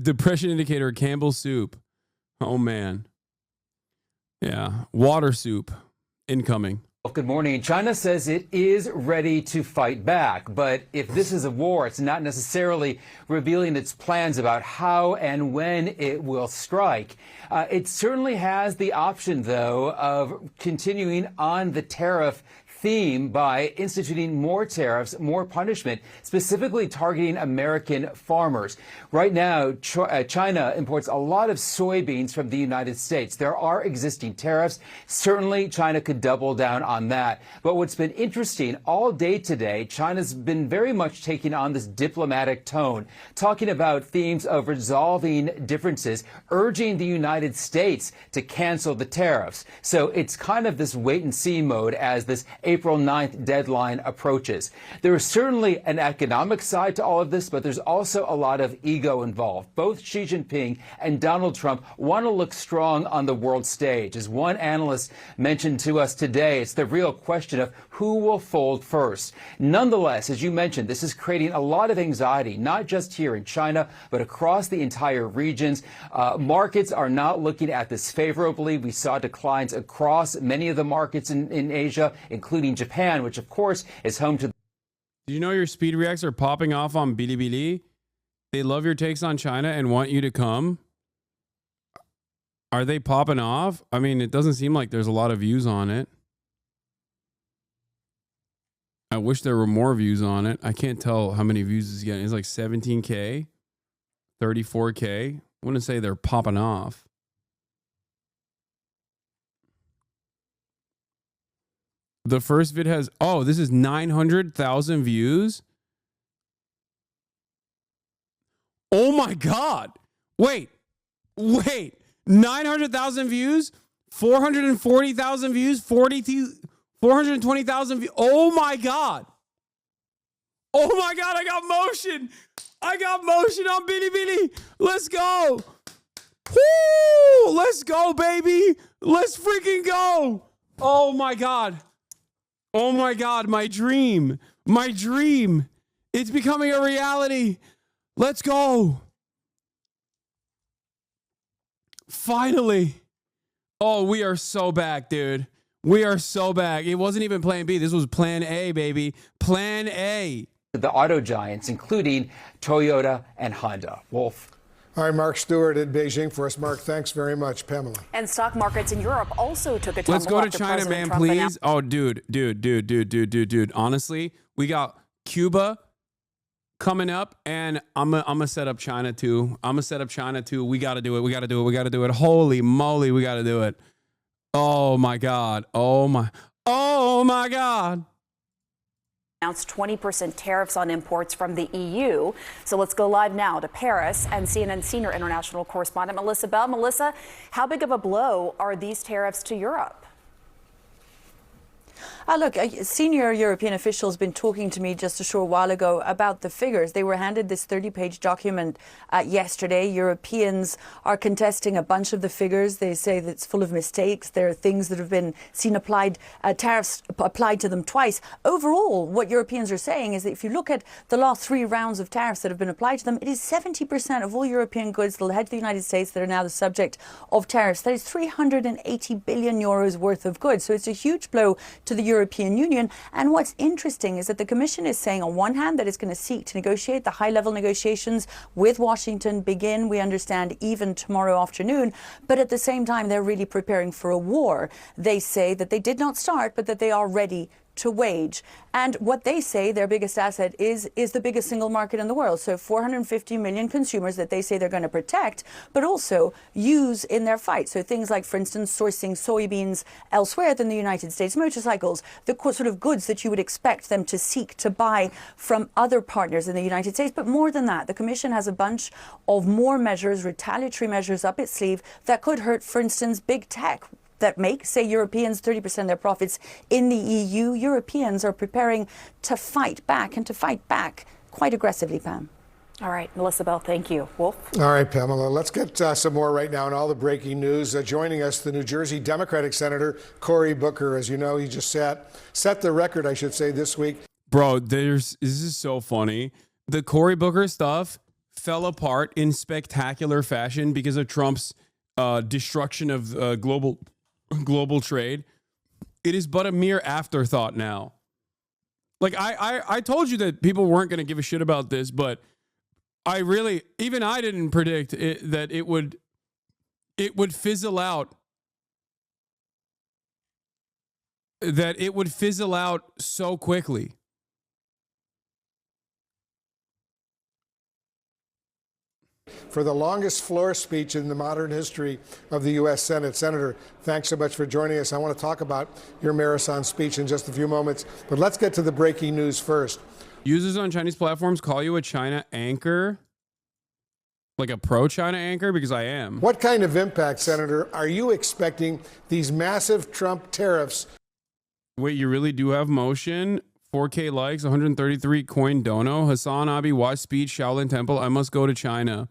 Depression indicator, Campbell's soup. Oh, man. Yeah. Water soup incoming. Well, good morning. China says it is ready to fight back. But if this is a war, it's not necessarily revealing its plans about how and when it will strike. It certainly has the option, though, of continuing on the tariff theme by instituting more tariffs, more punishment, specifically targeting American farmers. Right now, China imports a lot of soybeans from the United States. There are existing tariffs. Certainly, China could double down on that. But what's been interesting all day today, China's been very much taking on this diplomatic tone, talking about themes of resolving differences, urging the United States to cancel the tariffs. So it's kind of this wait-and-see mode as this April 9th deadline approaches. There is certainly an economic side to all of this, but there's also a lot of ego involved. Both Xi Jinping and Donald Trump want to look strong on the world stage. As one analyst mentioned to us today, it's the real question of who will fold first. Nonetheless, as you mentioned, this is creating a lot of anxiety, not just here in China, but across the entire regions. Markets are not looking at this favorably. We saw declines across many of the markets in Asia, including Japan, which of course is home to. Do you know your speed reacts are popping off on Bilibili? They love your takes on China and want you to come. Are they popping off? I mean, it doesn't seem like there's a lot of views on it. I wish there were more views on it. I can't tell how many views it's getting. It's like 17K, 34K. I wouldn't say they're popping off. The first vid has, oh, this is 900,000 views. Oh my God. Wait. 900,000 views, 440,000 views, 420,000 views. Oh my God. Oh my God. I got motion. On Bilibili. Let's go. Woo! Let's go, baby. Let's freaking go. Oh my God. Oh my God, my dream. It's becoming a reality. Let's go. Finally. Oh, we are so back, dude. We are so back. It wasn't even plan B. This was plan A, baby. Plan A. The auto giants, including Toyota and Honda. Wolf. All right, Mark Stewart in Beijing for us. Mark, thanks very much. Pamela. And stock markets in Europe also took a tumble. Let's go to China, man, please. Oh, dude. Honestly, we got Cuba coming up, and I'm gonna set up China too. We got to do it. Holy moly, we got to do it. Oh my God. Oh my God. Announced 20% tariffs on imports from the EU. So let's go live now to Paris and CNN senior international correspondent Melissa Bell. Melissa, how big of a blow are these tariffs to Europe? Look, a senior European official has been talking to me just a short while ago about the figures. They were handed this 30-page document yesterday. Europeans are contesting a bunch of the figures. They say that it's full of mistakes. There are things that have been seen applied, tariffs applied to them twice. Overall, what Europeans are saying is that if you look at the last 3 rounds of tariffs that have been applied to them, it is 70% of all European goods that head to the United States that are now the subject of tariffs. That is 380 billion euros worth of goods. So it's a huge blow to the European Union. And what's interesting is that the Commission is saying on one hand that it's going to seek to negotiate. The high-level negotiations with Washington begin, we understand, even tomorrow afternoon. But at the same time, they're really preparing for a war. They say that they did not start, but that they are ready to wage. And what they say their biggest asset is the biggest single market in the world. So 450 million consumers that they say they're going to protect, but also use in their fight. So things like, for instance, sourcing soybeans elsewhere than the United States, motorcycles, the sort of goods that you would expect them to seek to buy from other partners in the United States. But more than that, the Commission has a bunch of more measures, retaliatory measures up its sleeve that could hurt, for instance, big tech. That make, say, Europeans 30% of their profits in the EU. Europeans are preparing to fight back, and to fight back quite aggressively, Pam. All right, Melissa Bell, thank you. Wolf? All right, Pamela, let's get some more right now on all the breaking news. Joining us, the New Jersey Democratic Senator Cory Booker. As you know, he just set the record, I should say, this week. Bro, this is so funny. The Cory Booker stuff fell apart in spectacular fashion because of Trump's destruction of global trade, it is but a mere afterthought now. Like I told you that people weren't going to give a shit about this, but I didn't predict that it would fizzle out. That it would fizzle out so quickly. For the longest floor speech in the modern history of the U.S. Senate. Senator, thanks so much for joining us. I want to talk about your marathon speech in just a few moments, but let's get to the breaking news first. Users on Chinese platforms call you a China anchor? Like a pro-China anchor? Because I am. What kind of impact, Senator, are you expecting these massive Trump tariffs? Wait, you really do have motion? 4K likes, 133 coin dono. Hasanabi, watch speech, Shaolin Temple. I must go to China.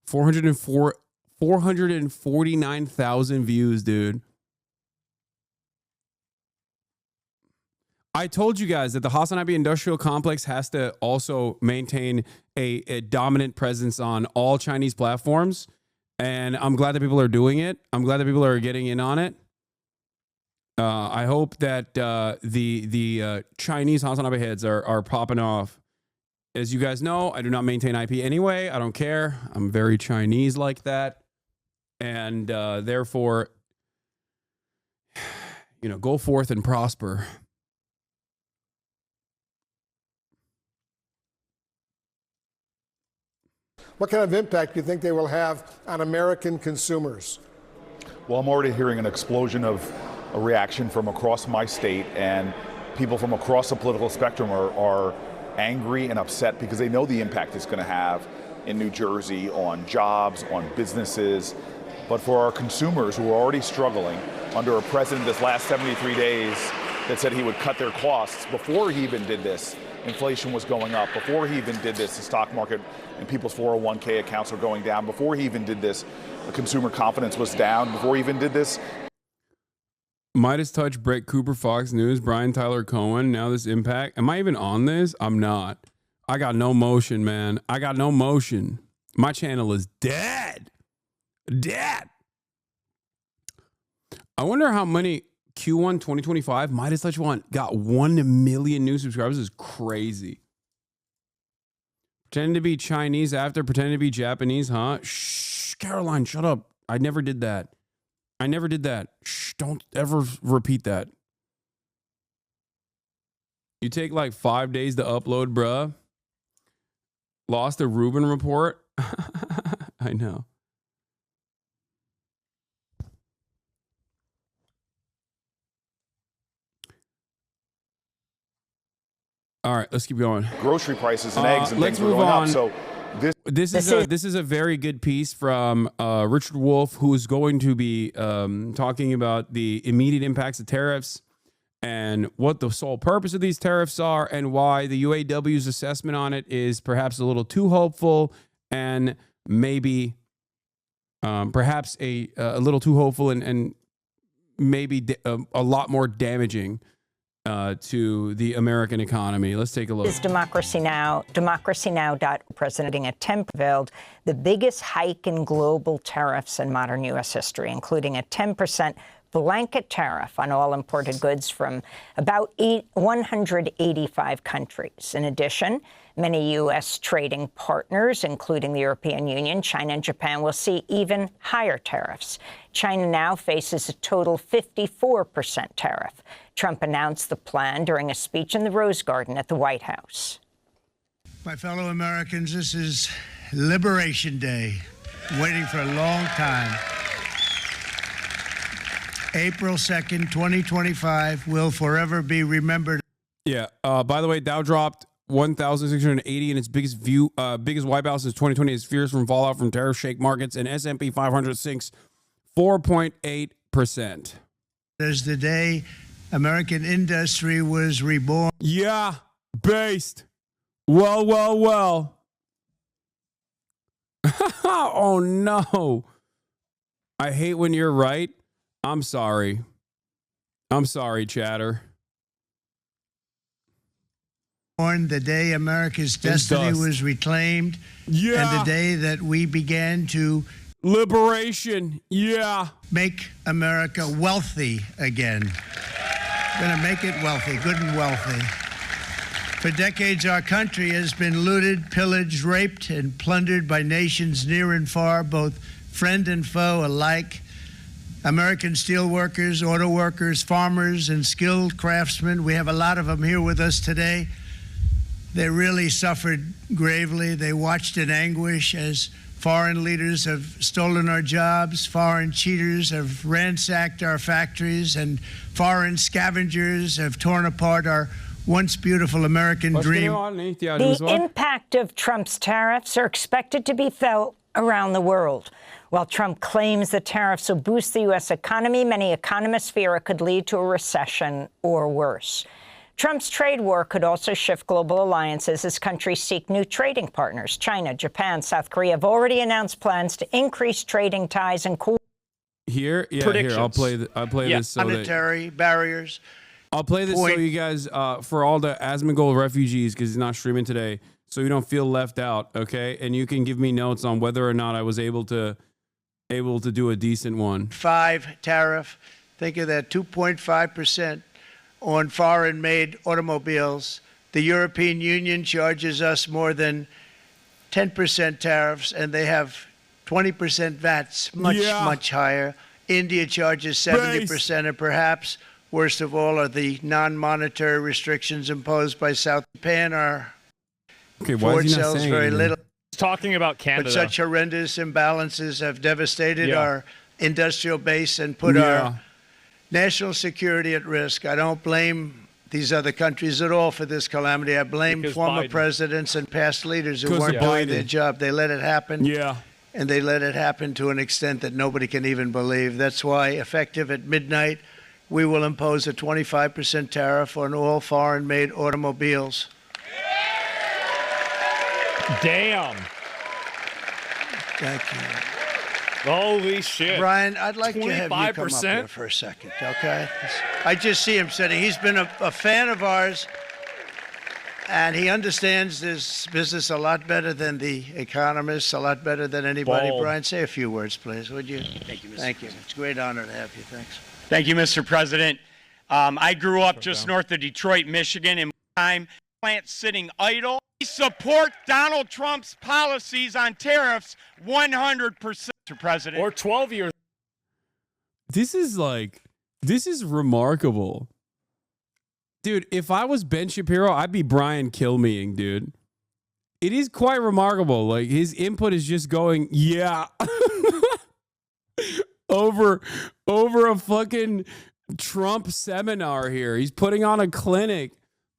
449,000 views, dude. I told you guys that the Hasanabi industrial complex has to also maintain a dominant presence on all Chinese platforms. And I'm glad that people are doing it. I'm glad that people are getting in on it. I hope that the Chinese Hasanabi heads are popping off. As you guys know, I do not maintain IP anyway. I don't care. I'm very Chinese like that. And therefore, go forth and prosper. What kind of impact do you think they will have on American consumers? Well, I'm already hearing an explosion of a reaction from across my state, and people from across the political spectrum are angry and upset because they know the impact it's going to have in New Jersey on jobs, on businesses. But for our consumers who are already struggling under a president this last 73 days that said he would cut their costs before he even did this, inflation was going up. Before he even did this, the stock market and people's 401k accounts were going down. Before he even did this, the consumer confidence was down. Before he even did this, Midas Touch, Brett Cooper, Fox News, Brian Tyler Cohen. Now this impact. Am I even on this? I'm not. I got no motion, man. I got no motion. My channel is dead. Dead. I wonder how many Q1 2025 Midas Touch One got 1 million new subscribers. This is crazy. Pretending to be Chinese after pretending to be Japanese, huh? Shh, Caroline, shut up. I never did that. I never did that. Shh, don't ever repeat that. You take like 5 days to upload, bruh. Lost a Rubin report. I know. All right, let's keep going. grocery prices and eggs and let's things were move going on. up. So This is a very good piece from Richard Wolff, who is going to be talking about the immediate impacts of tariffs and what the sole purpose of these tariffs are and why the UAW's assessment on it is perhaps a little too hopeful and maybe perhaps a little too hopeful and maybe a lot more damaging to the American economy. Let's take a look. Is Democracy Now! Presenting a 10% prevailed, the biggest hike in global tariffs in modern U.S. history, including a 10% blanket tariff on all imported goods from about 185 countries. In addition, many U.S. trading partners, including the European Union, China, and Japan, will see even higher tariffs. China now faces a total 54% tariff. Trump announced the plan during a speech in the Rose Garden at the White House. My fellow Americans, this is Liberation Day, waiting for a long time. April 2nd, 2025 will forever be remembered. Yeah. By the way, Dow dropped 1,680 in its biggest wipeout since 2020 as fears from fallout from tariff shake markets, and S&P 500 sinks 4.8%. As the day American industry was reborn. Yeah, based. Well. Oh, no. I hate when you're right. I'm sorry. I'm sorry, chatter. The day America's destiny was reclaimed, and the day that we began to liberation, make America wealthy again. Gonna make it wealthy, good and wealthy. For decades, our country has been looted, pillaged, raped, and plundered by nations near and far, both friend and foe alike. American steelworkers, auto workers, farmers, and skilled craftsmen, we have a lot of them here with us today. They really suffered gravely. They watched in anguish as foreign leaders have stolen our jobs, foreign cheaters have ransacked our factories, and foreign scavengers have torn apart our once beautiful American dream. The impact of Trump's tariffs are expected to be felt around the world. While Trump claims the tariffs will boost the U.S. economy, many economists fear it could lead to a recession or worse. Trump's trade war could also shift global alliances as countries seek new trading partners. China, Japan, South Korea have already announced plans to increase trading ties and here. I'll play this so monetary barriers. I'll play this so you guys, for all the Asmongold refugees, because he's not streaming today, so you don't feel left out, okay? And you can give me notes on whether or not I was able to do a decent one. 5 tariff. Think of that, 2.5%. on foreign-made automobiles. The European Union charges us more than 10% tariffs, and they have 20% VATs, much higher. India charges 70%, and perhaps worst of all are the non-monetary restrictions imposed by South Japan. Ford sells very little. He's talking about Canada. But such horrendous imbalances have devastated our industrial base and put our national security at risk. I don't blame these other countries at all for this calamity. I blame former presidents and past leaders who weren't doing their job. They let it happen. And they let it happen to an extent that nobody can even believe. That's why, effective at midnight, we will impose a 25% tariff on all foreign-made automobiles. Damn. Thank you. Holy shit. Brian, I'd like to have you come up here for a second, okay? I just see him sitting. He's been a fan of ours, and he understands this business a lot better than the economists, a lot better than anybody. Bold. Brian, say a few words, please, would you? Thank you, Mr. Thank you. It's a great honor to have you. Thanks. Thank you, Mr. President. I grew up just north of Detroit, Michigan. In my time, plants sitting idle. We support Donald Trump's policies on tariffs 100%, Mr. President. Or 12 years. This is remarkable. Dude, if I was Ben Shapiro, I'd be Brian Kilmeeing, dude. It is quite remarkable. Like, his input is just going, over a fucking Trump seminar here. He's putting on a clinic.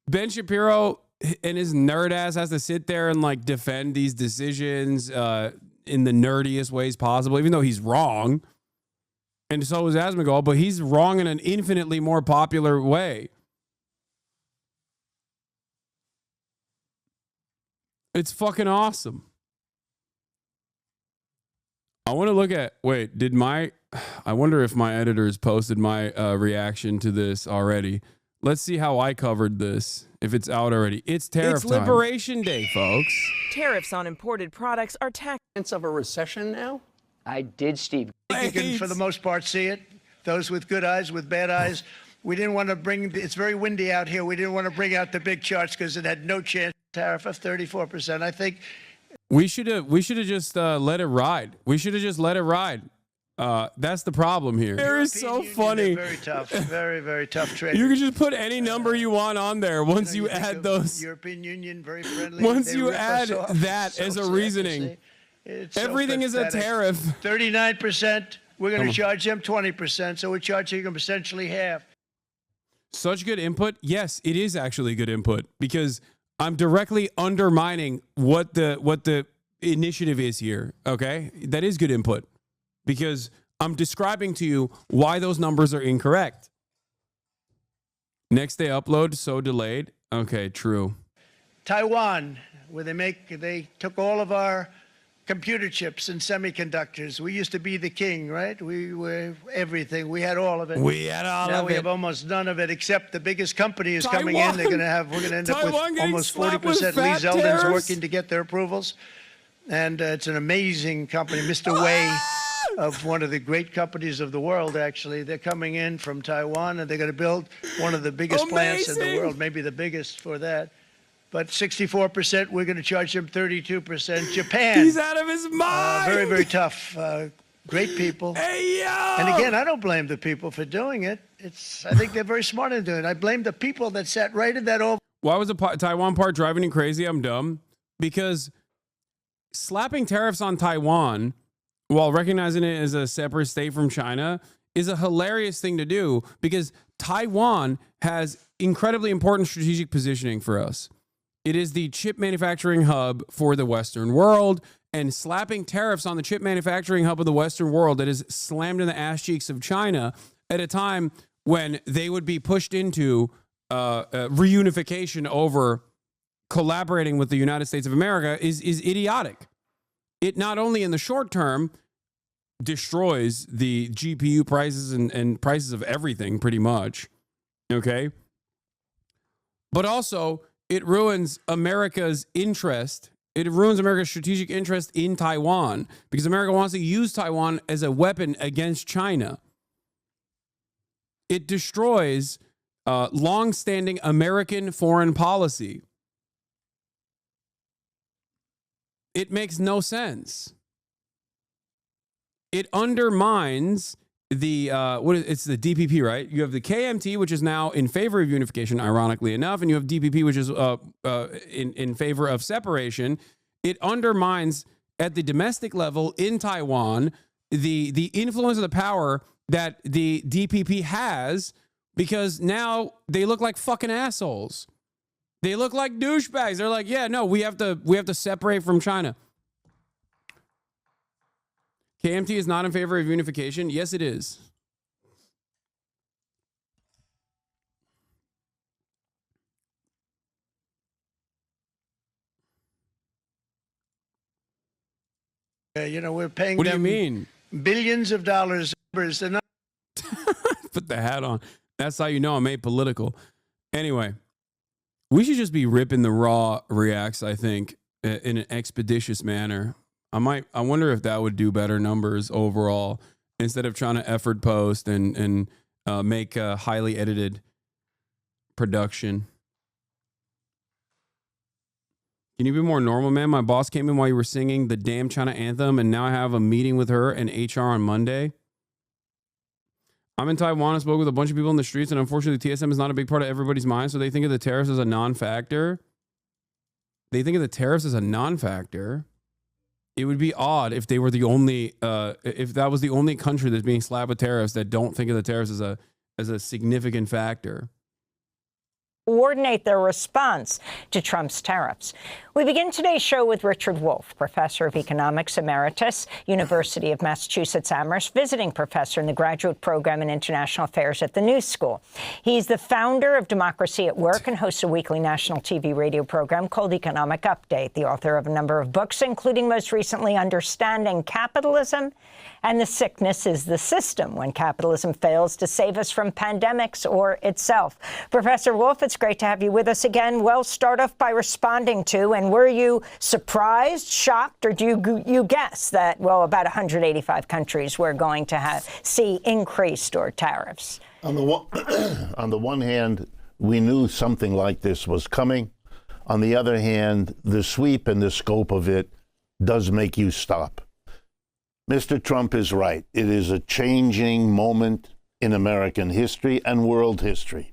Ben Shapiro and his nerd ass has to sit there and like defend these decisions in the nerdiest ways possible, even though he's wrong. And so is Asmongold, but he's wrong in an infinitely more popular way. It's fucking awesome. I want to look at, I wonder if my editors posted my reaction to this already. Let's see how I covered this, if it's out already. It's tariff time. It's Liberation Day, folks. Tariffs on imported products are taxes of a recession now? I did, Steve. You can, for the most part, see it. Those with good eyes, with bad eyes. We didn't want to it's very windy out here. We didn't want to bring out the big charts because it had no chance. Tariff of 34%. I think we should have just let it ride. We should have just let it ride. That's the problem here. It is so funny. Very tough, very, very tough trade. You can just put any number you want on there once you add those. European Union, very friendly. Once you add that as a reasoning, everything is a tariff. 39%. We're going to charge them 20%, so we're charging them essentially half. Such good input. Yes, it is actually good input because I'm directly undermining what the initiative is here. Okay, that is good input because I'm describing to you why those numbers are incorrect. Next day upload, so delayed. Okay, true. Taiwan, where they took all of our computer chips and semiconductors. We used to be the king, right? We were everything. We had all of it. We had all now of we it. have almost none of it, except the biggest company is Taiwan. coming in. We're going to end up with Taiwan getting almost slapped with 40%. Lee fat Zeldin's tariffs. working to get their approvals. And it's an amazing company. Mr. Wei of one of the great companies of the world, actually. They're coming in from Taiwan, and they're going to build one of the biggest plants in the Amazing. world, maybe the biggest for that. But 64%, we're going to charge them 32%. Japan. He's out of his mind. Very, very tough. Great people. Hey, yo. And again, I don't blame the people for doing it. I think they're very smart in doing it. I blame the people that sat right in that Oval. Why was the Taiwan part driving you crazy? I'm dumb. Because slapping tariffs on Taiwan while recognizing it as a separate state from China is a hilarious thing to do, because Taiwan has incredibly important strategic positioning for us. It is the chip manufacturing hub for the Western world, and slapping tariffs on the chip manufacturing hub of the Western world that is slammed in the ass cheeks of China at a time when they would be pushed into reunification over collaborating with the United States of America is idiotic. It not only in the short term destroys the GPU prices and prices of everything pretty much, okay? But also it ruins America's interest. It ruins America's strategic interest in Taiwan, because America wants to use Taiwan as a weapon against China. It destroys long-standing American foreign policy. It makes no sense. It undermines the it's the DPP, right? You have the KMT, which is now in favor of unification, ironically enough, and you have DPP, which is in favor of separation. It undermines at the domestic level in Taiwan the influence of the power that the DPP has, because now they look like fucking assholes. They look like douchebags. They're like, yeah, no, we have to separate from China. KMT is not in favor of unification. Yes, it is. We're paying What do you them mean? billions of dollars. They're not. Put the hat on. That's how you know I'm apolitical. Anyway, we should just be ripping the raw reacts, I think, in an expeditious manner. I wonder if that would do better numbers overall, instead of trying to effort post and make a highly edited production. Can you be more normal, man? My boss came in while you were singing the damn China anthem, and now I have a meeting with her and HR on Monday. I'm in Taiwan and spoke with a bunch of people in the streets, and unfortunately, TSM is not a big part of everybody's mind, so they think of the tariffs as a non-factor. They think of the tariffs as a non-factor. It would be odd if they were the only, if that was the only country that's being slapped with tariffs that don't think of the tariffs as a significant factor. Coordinate their response to Trump's tariffs. We begin today's show with Richard Wolff, professor of economics emeritus, University of Massachusetts Amherst, visiting professor in the graduate program in international affairs at the New School. He's the founder of Democracy at Work and hosts a weekly national TV radio program called Economic Update, the author of a number of books, including most recently Understanding Capitalism and The Sickness is the System, when capitalism fails to save us from pandemics or itself. Professor Wolff, it's great to have you with us again. Well, start off by responding to, and were you surprised, shocked, or do you guess that, well, about 185 countries were going to see increased or tariffs? On the one hand, we knew something like this was coming. On the other hand, the sweep and the scope of it does make you stop. Mr. Trump is right. It is a changing moment in American history and world history.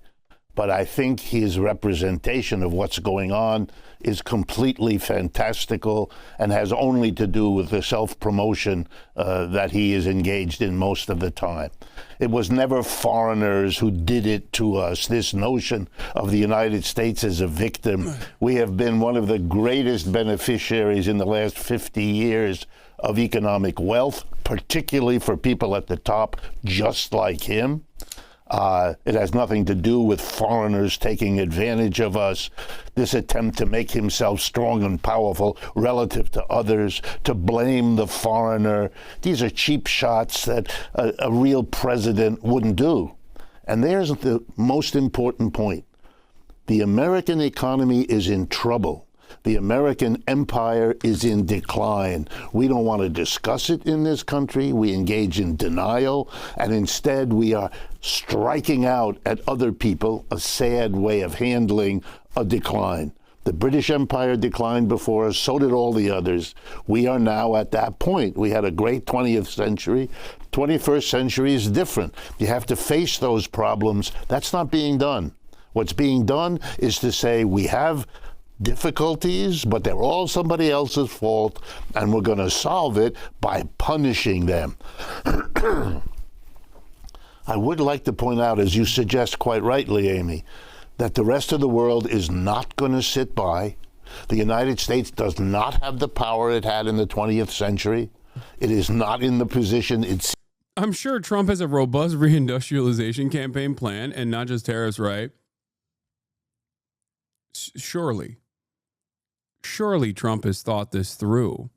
But I think his representation of what's going on is completely fantastical and has only to do with the self-promotion that he is engaged in most of the time. It was never foreigners who did it to us. This notion of the United States as a victim, we have been one of the greatest beneficiaries in the last 50 years of economic wealth, particularly for people at the top just like him. It has nothing to do with foreigners taking advantage of us. This attempt to make himself strong and powerful relative to others, to blame the foreigner. These are cheap shots that a real president wouldn't do. And there's the most important point. The American economy is in trouble. The American empire is in decline. We don't want to discuss it in this country. We engage in denial, and instead we are striking out at other people, a sad way of handling a decline. The British Empire declined before us, so did all the others. We are now at that point. We had a great 20th century. 21st century is different. You have to face those problems. That's not being done. What's being done is to say we have difficulties, but they're all somebody else's fault, and we're going to solve it by punishing them. I would like to point out, as you suggest quite rightly, Amy, that the rest of the world is not going to sit by. The United States does not have the power it had in the 20th century. It is not in the position it's. I'm sure Trump has a robust reindustrialization campaign plan, and not just tariffs, right? Surely Trump has thought this through.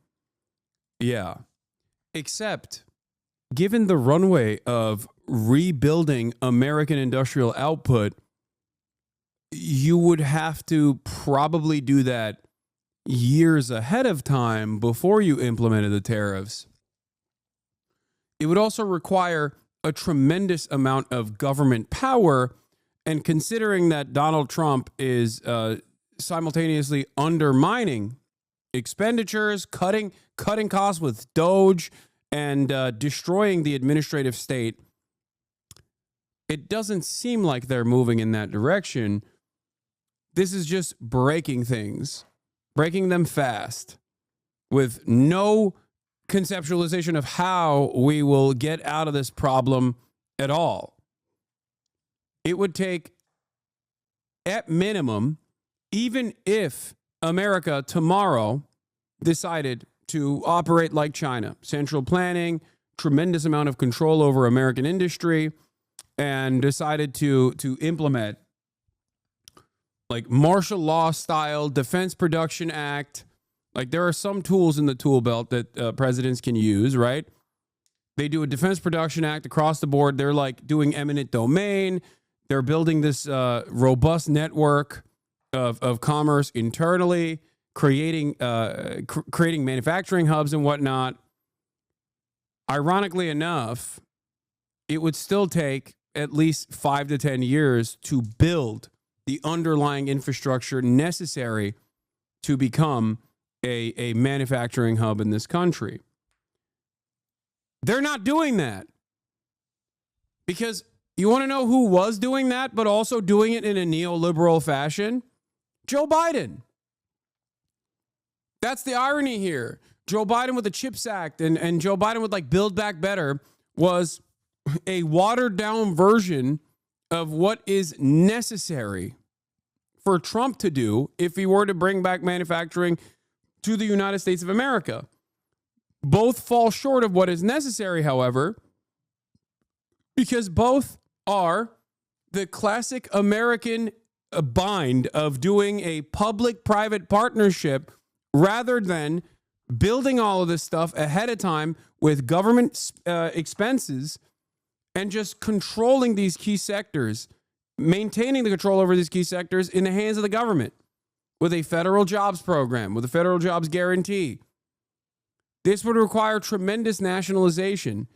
Yeah. Except, given the runway of rebuilding American industrial output, you would have to probably do that years ahead of time before you implemented the tariffs. It would also require a tremendous amount of government power. And considering that Donald Trump is simultaneously undermining expenditures, cutting costs with Doge, and destroying the administrative state, it doesn't seem like they're moving in that direction. This is just breaking things, breaking them fast, with no conceptualization of how we will get out of this problem at all. It would take, at minimum, even if America tomorrow decided to operate like China, central planning, tremendous amount of control over American industry, and decided to implement like martial law style Defense Production Act. Like, there are some tools in the tool belt that presidents can use, right? They do a Defense Production Act across the board. They're like doing eminent domain. They're building this robust network of commerce internally, creating manufacturing hubs and whatnot. Ironically enough, it would still take at least 5 to 10 years to build the underlying infrastructure necessary to become a manufacturing hub in this country. They're not doing that. Because you want to know who was doing that, but also doing it in a neoliberal fashion? Joe Biden. That's the irony here. Joe Biden with the CHIPS Act and Joe Biden with like Build Back Better was a watered down version of what is necessary for Trump to do if he were to bring back manufacturing to the United States of America. Both fall short of what is necessary, however, because both are the classic American bind of doing a public-private partnership rather than building all of this stuff ahead of time with government expenses and just controlling these key sectors, maintaining the control over these key sectors in the hands of the government with a federal jobs program, with a federal jobs guarantee. This would require tremendous nationalization.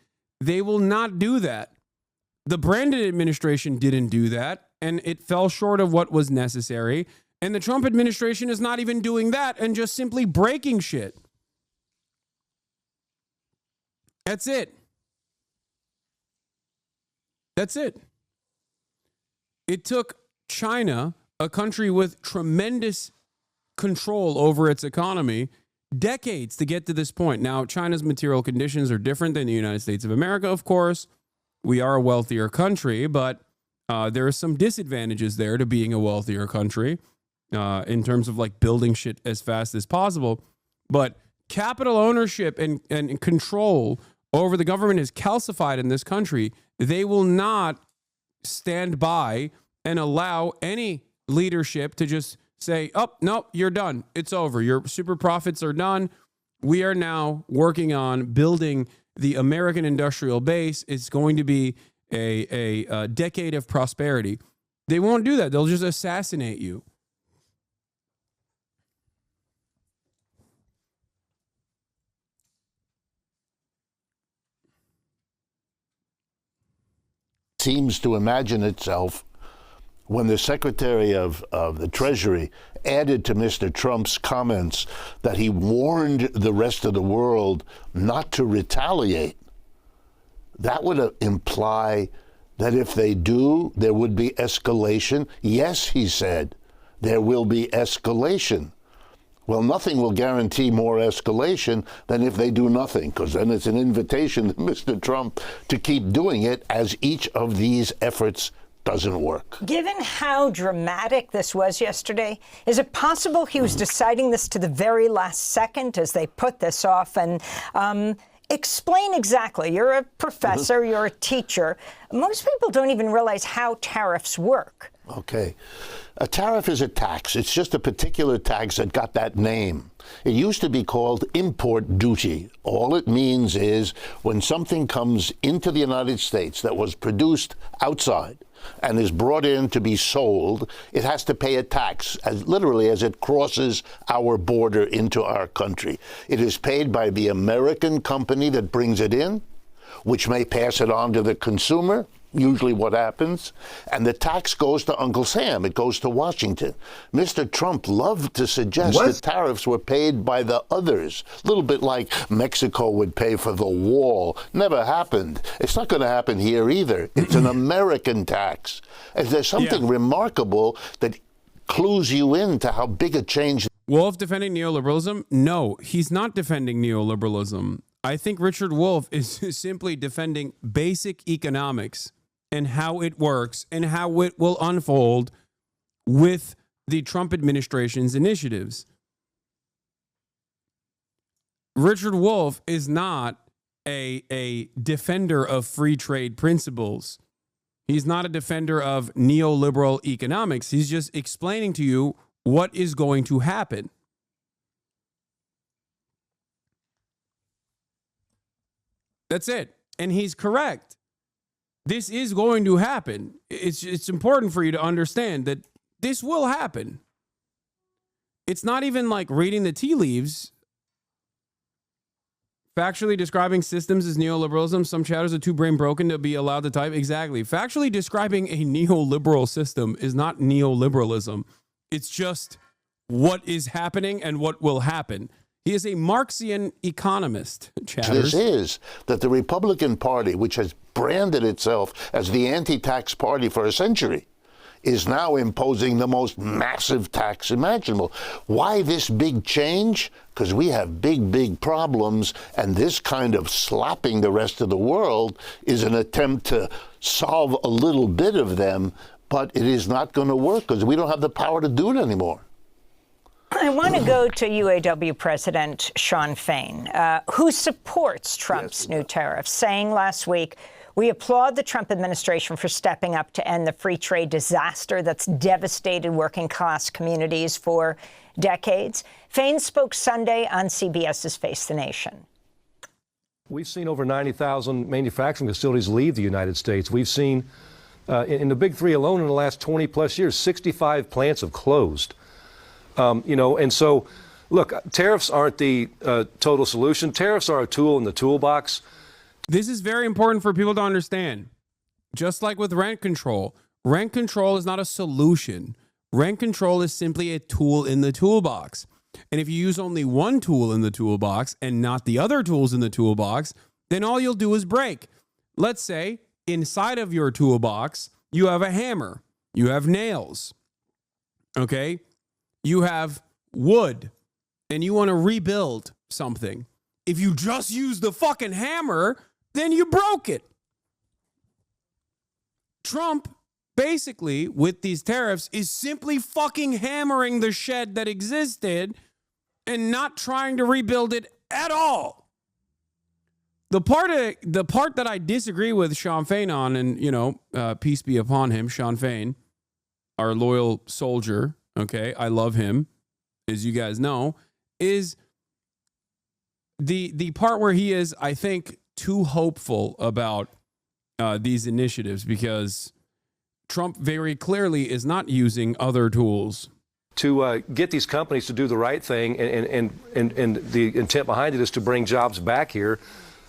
They will not do that. The Brandon administration didn't do that, and it fell short of what was necessary. And the Trump administration is not even doing that and just simply breaking shit. That's it. That's it. It took China, a country with tremendous control over its economy, decades to get to this point. Now, China's material conditions are different than the United States of America, of course. We are a wealthier country, but there are some disadvantages there to being a wealthier country in terms of like building shit as fast as possible. But capital ownership and control over the government is calcified in this country. They will not stand by and allow any leadership to just say, oh, no, you're done. It's over. Your super profits are done. We are now working on building the American industrial base. It's going to be a decade of prosperity. They won't do that. They'll just assassinate you. Seems to imagine itself when the Secretary of the Treasury added to Mr. Trump's comments that he warned the rest of the world not to retaliate. That would imply that if they do, there would be escalation. Yes, he said, there will be escalation. Well, nothing will guarantee more escalation than if they do nothing, because then it's an invitation to Mr. Trump to keep doing it as each of these efforts doesn't work. Given how dramatic this was yesterday, is it possible he was deciding this to the very last second as they put this off? And explain exactly. You're a professor, you're a teacher. Most people don't even realize how tariffs work. Okay. A tariff is a tax. It's just a particular tax that got that name. It used to be called import duty. All it means is when something comes into the United States that was produced outside and is brought in to be sold, it has to pay a tax, as literally as it crosses our border into our country. It is paid by the American company that brings it in, which may pass it on to the consumer, usually what happens, and the tax goes to Uncle Sam. It goes to Washington. Mr. Trump loved to suggest that tariffs were paid by the others, a little bit like Mexico would pay for the wall. Never happened. It's not going to happen here either. It's an American tax. And there's something remarkable that clues you into how big a change. Wolf defending neoliberalism? No, he's not defending neoliberalism. I think Richard Wolff is simply defending basic economics and how it works and how it will unfold with the Trump administration's initiatives. Richard Wolff is not a defender of free trade principles. He's not a defender of neoliberal economics. He's just explaining to you what is going to happen. That's it. And he's correct. This is going to happen. It's important for you to understand that this will happen. It's not even like reading the tea leaves. Factually describing systems as neoliberalism. Some chatters are too brain broken to be allowed to type. Exactly. Factually describing a neoliberal system is not neoliberalism. It's just what is happening and what will happen. He is a Marxian economist, chatters. This is that the Republican Party, which has branded itself as the anti-tax party for a century, is now imposing the most massive tax imaginable. Why this big change? Because we have big, big problems, and this kind of slapping the rest of the world is an attempt to solve a little bit of them, but it is not going to work because we don't have the power to do it anymore. I want to go to UAW President Shawn Fain, who supports Trump's new tariffs, saying last week, we applaud the Trump administration for stepping up to end the free trade disaster that's devastated working-class communities for decades. Fain spoke Sunday on CBS's Face the Nation. We've seen over 90,000 manufacturing facilities leave the United States. We've seen, in the big three alone in the last 20-plus years, 65 plants have closed. And so, look, tariffs aren't the total solution. Tariffs are a tool in the toolbox. This is very important for people to understand. Just like with rent control is not a solution. Rent control is simply a tool in the toolbox. And if you use only one tool in the toolbox and not the other tools in the toolbox, then all you'll do is break. Let's say inside of your toolbox, you have a hammer, you have nails, okay? You have wood, and you want to rebuild something. If you just use the fucking hammer, then you broke it. Trump, basically, with these tariffs, is simply fucking hammering the shed that existed and not trying to rebuild it at all. The part that I disagree with Sean Fain on, and peace be upon him, Sean Fain, our loyal soldier. Okay, I love him, as you guys know, is the part where he is, I think, too hopeful about these initiatives, because Trump very clearly is not using other tools to get these companies to do the right thing, and the intent behind it is to bring jobs back here,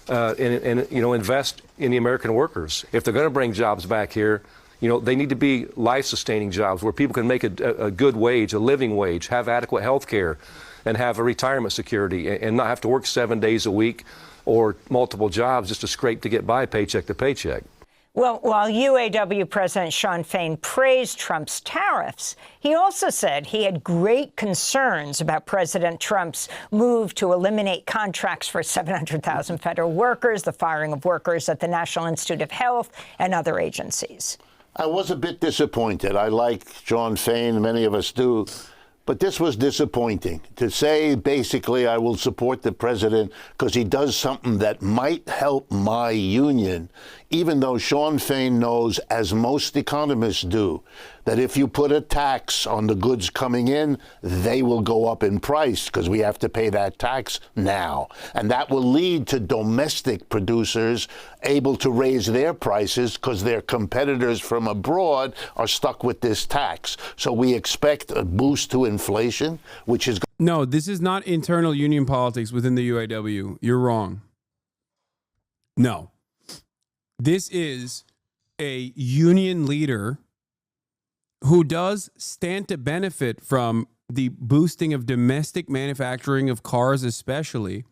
and invest in the American workers. If they're going to bring jobs back here, they need to be life-sustaining jobs where people can make a good wage, a living wage, have adequate health care, and have a retirement security, and not have to work 7 days a week or multiple jobs just to scrape to get by paycheck to paycheck. Well, while UAW President Sean Fain praised Trump's tariffs, he also said he had great concerns about President Trump's move to eliminate contracts for 700,000 federal workers, the firing of workers at the National Institute of Health and other agencies. I was a bit disappointed. I like Sean Fain, many of us do. But this was disappointing. To say, basically, I will support the president because he does something that might help my union, even though Sean Fain knows, as most economists do, that if you put a tax on the goods coming in, they will go up in price because we have to pay that tax now. And that will lead to domestic producers able to raise their prices because their competitors from abroad are stuck with this tax. So we expect a boost to inflation, which is... No, this is not internal union politics within the UAW. You're wrong. No. This is a union leader who does stand to benefit from the boosting of domestic manufacturing of cars, especially.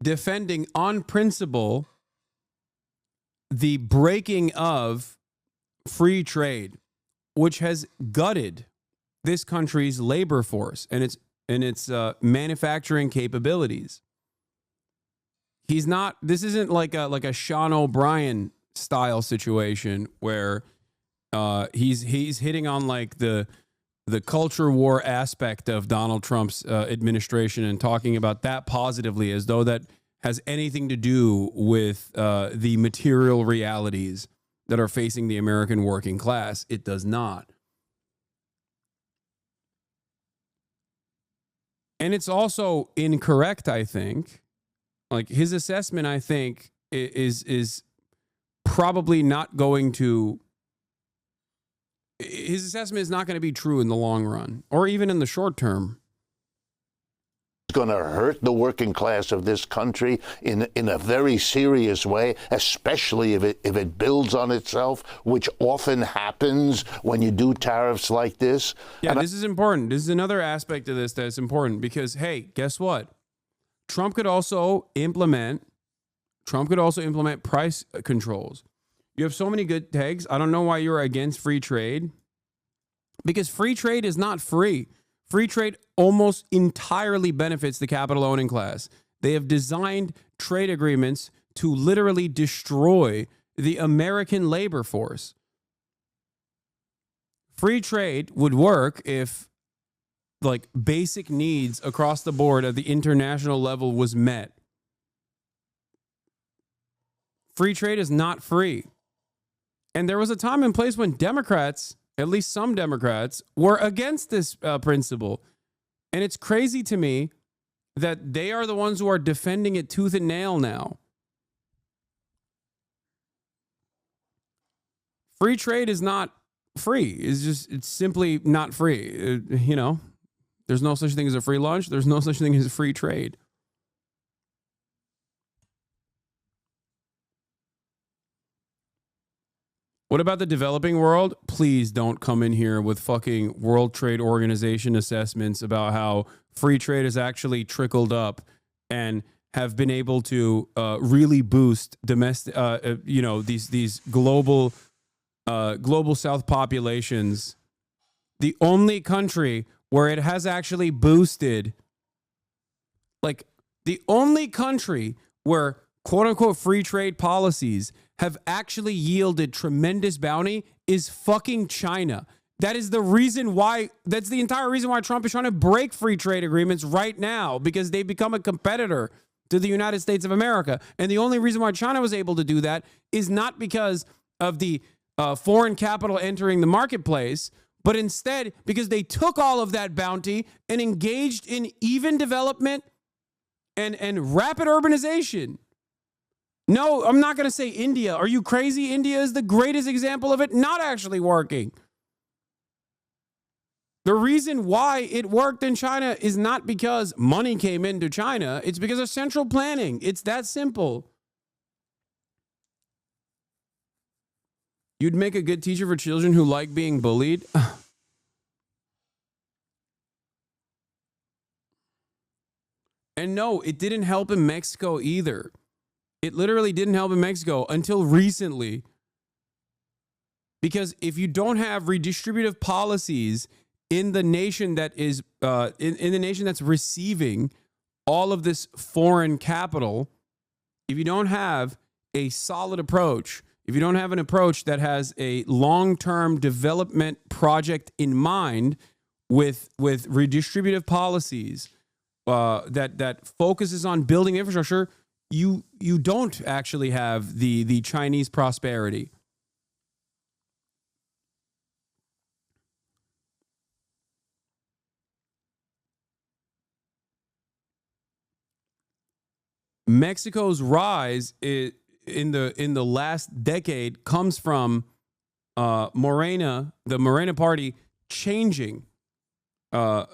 Defending on principle the breaking of free trade, which has gutted this country's labor force and its manufacturing capabilities. This isn't like a Sean O'Brien style situation where he's hitting on like the culture war aspect of Donald Trump's administration and talking about that positively as though that has anything to do with the material realities that are facing the American working class. It does not. And it's also incorrect, I think. Like his assessment, I think, is probably not going to. His assessment is not going to be true in the long run, or even in the short term. It's going to hurt the working class of this country in a very serious way, especially if it builds on itself, which often happens when you do tariffs like this. Yeah, this is important. This is another aspect of this that's important because, hey, guess what? Trump could also implement price controls. You have so many good tags. I don't know why you're against free trade, because free trade is not free. Free trade almost entirely benefits the capital owning class. They have designed trade agreements to literally destroy the American labor force. Free trade would work if like basic needs across the board at the international level was met. Free trade is not free. And there was a time and place when Democrats, at least some Democrats, were against this principle. And it's crazy to me that they are the ones who are defending it tooth and nail now. Free trade is not free. It's simply not free. There's no such thing as a free lunch. There's no such thing as free trade. What about the developing world? Please don't come in here with fucking World Trade Organization assessments about how free trade has actually trickled up and have been able to really boost domestic, these global South populations. The only country where it has actually boosted, like the only country where quote unquote free trade policies have actually yielded tremendous bounty is fucking China. That is the reason why, that's the entire reason why Trump is trying to break free trade agreements right now, because they become a competitor to the United States of America. And the only reason why China was able to do that is not because of the foreign capital entering the marketplace, but instead because they took all of that bounty and engaged in even development and rapid urbanization. No, I'm not going to say India. Are you crazy? India is the greatest example of it not actually working. The reason why it worked in China is not because money came into China. It's because of central planning. It's that simple. You'd make a good teacher for children who like being bullied. And no, it didn't help in Mexico either. It literally didn't help in Mexico until recently. Because if you don't have redistributive policies in the nation that is in the nation that's receiving all of this foreign capital, if you don't have a solid approach, if you don't have an approach that has a long-term development project in mind with redistributive policies that focuses on building infrastructure, you don't actually have the Chinese prosperity. Mexico's rise in the last decade comes from Morena, the Morena party, changing a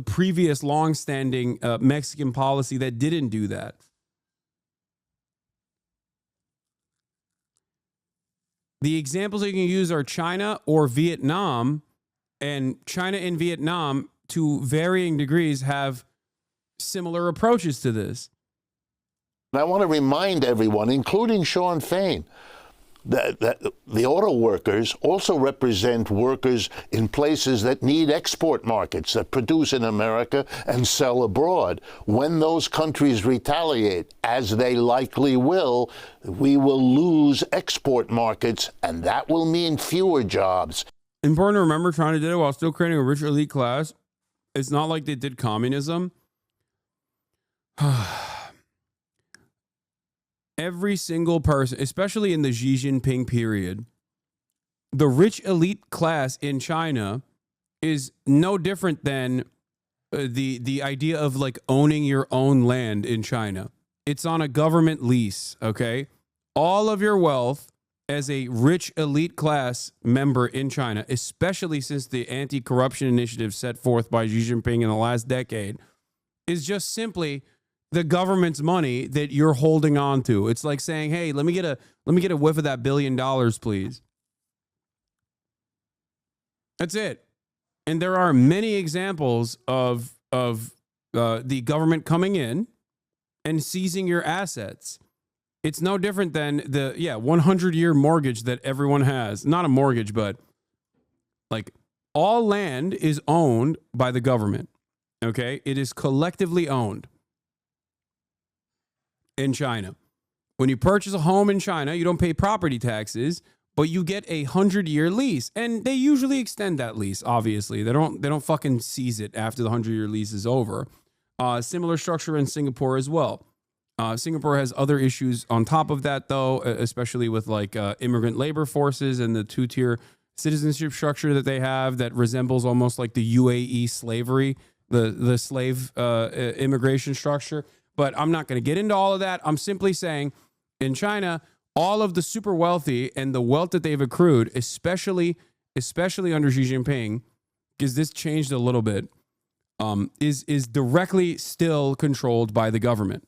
previous long-standing Mexican policy that didn't do that. The examples that you can use are China or Vietnam, and China and Vietnam, to varying degrees, have similar approaches to this. And I want to remind everyone, including Sean Fain, that the auto workers also represent workers in places that need export markets, that produce in America and sell abroad. When those countries retaliate, as they likely will, we will lose export markets, and that will mean fewer jobs. Important to remember, China did it while still creating a rich elite class. It's not like they did communism. Every single person, especially in the Xi Jinping period, the rich elite class in China is no different than the idea of like owning your own land in China. It's on a government lease, okay? All of your wealth as a rich elite class member in China, especially since the anti-corruption initiative set forth by Xi Jinping in the last decade, is just simply the government's money that you're holding on to. It's like saying, "Hey, let me get a whiff of that $1 billion, please." That's it. And there are many examples of the government coming in and seizing your assets. It's no different than the 100-year mortgage that everyone has. Not a mortgage, but like all land is owned by the government. Okay? It is collectively owned. In China, when you purchase a home in China, you don't pay property taxes, but you get a 100-year lease, and they usually extend that lease. Obviously, they don't fucking seize it after the 100-year lease is over. Similar structure in Singapore as well. Singapore has other issues on top of that, though, especially with like immigrant labor forces and the two-tier citizenship structure that they have that resembles almost like the UAE slavery, the slave immigration structure. But I'm not going to get into all of that. I'm simply saying in China, all of the super wealthy and the wealth that they've accrued, especially under Xi Jinping, because this changed a little bit, is directly still controlled by the government.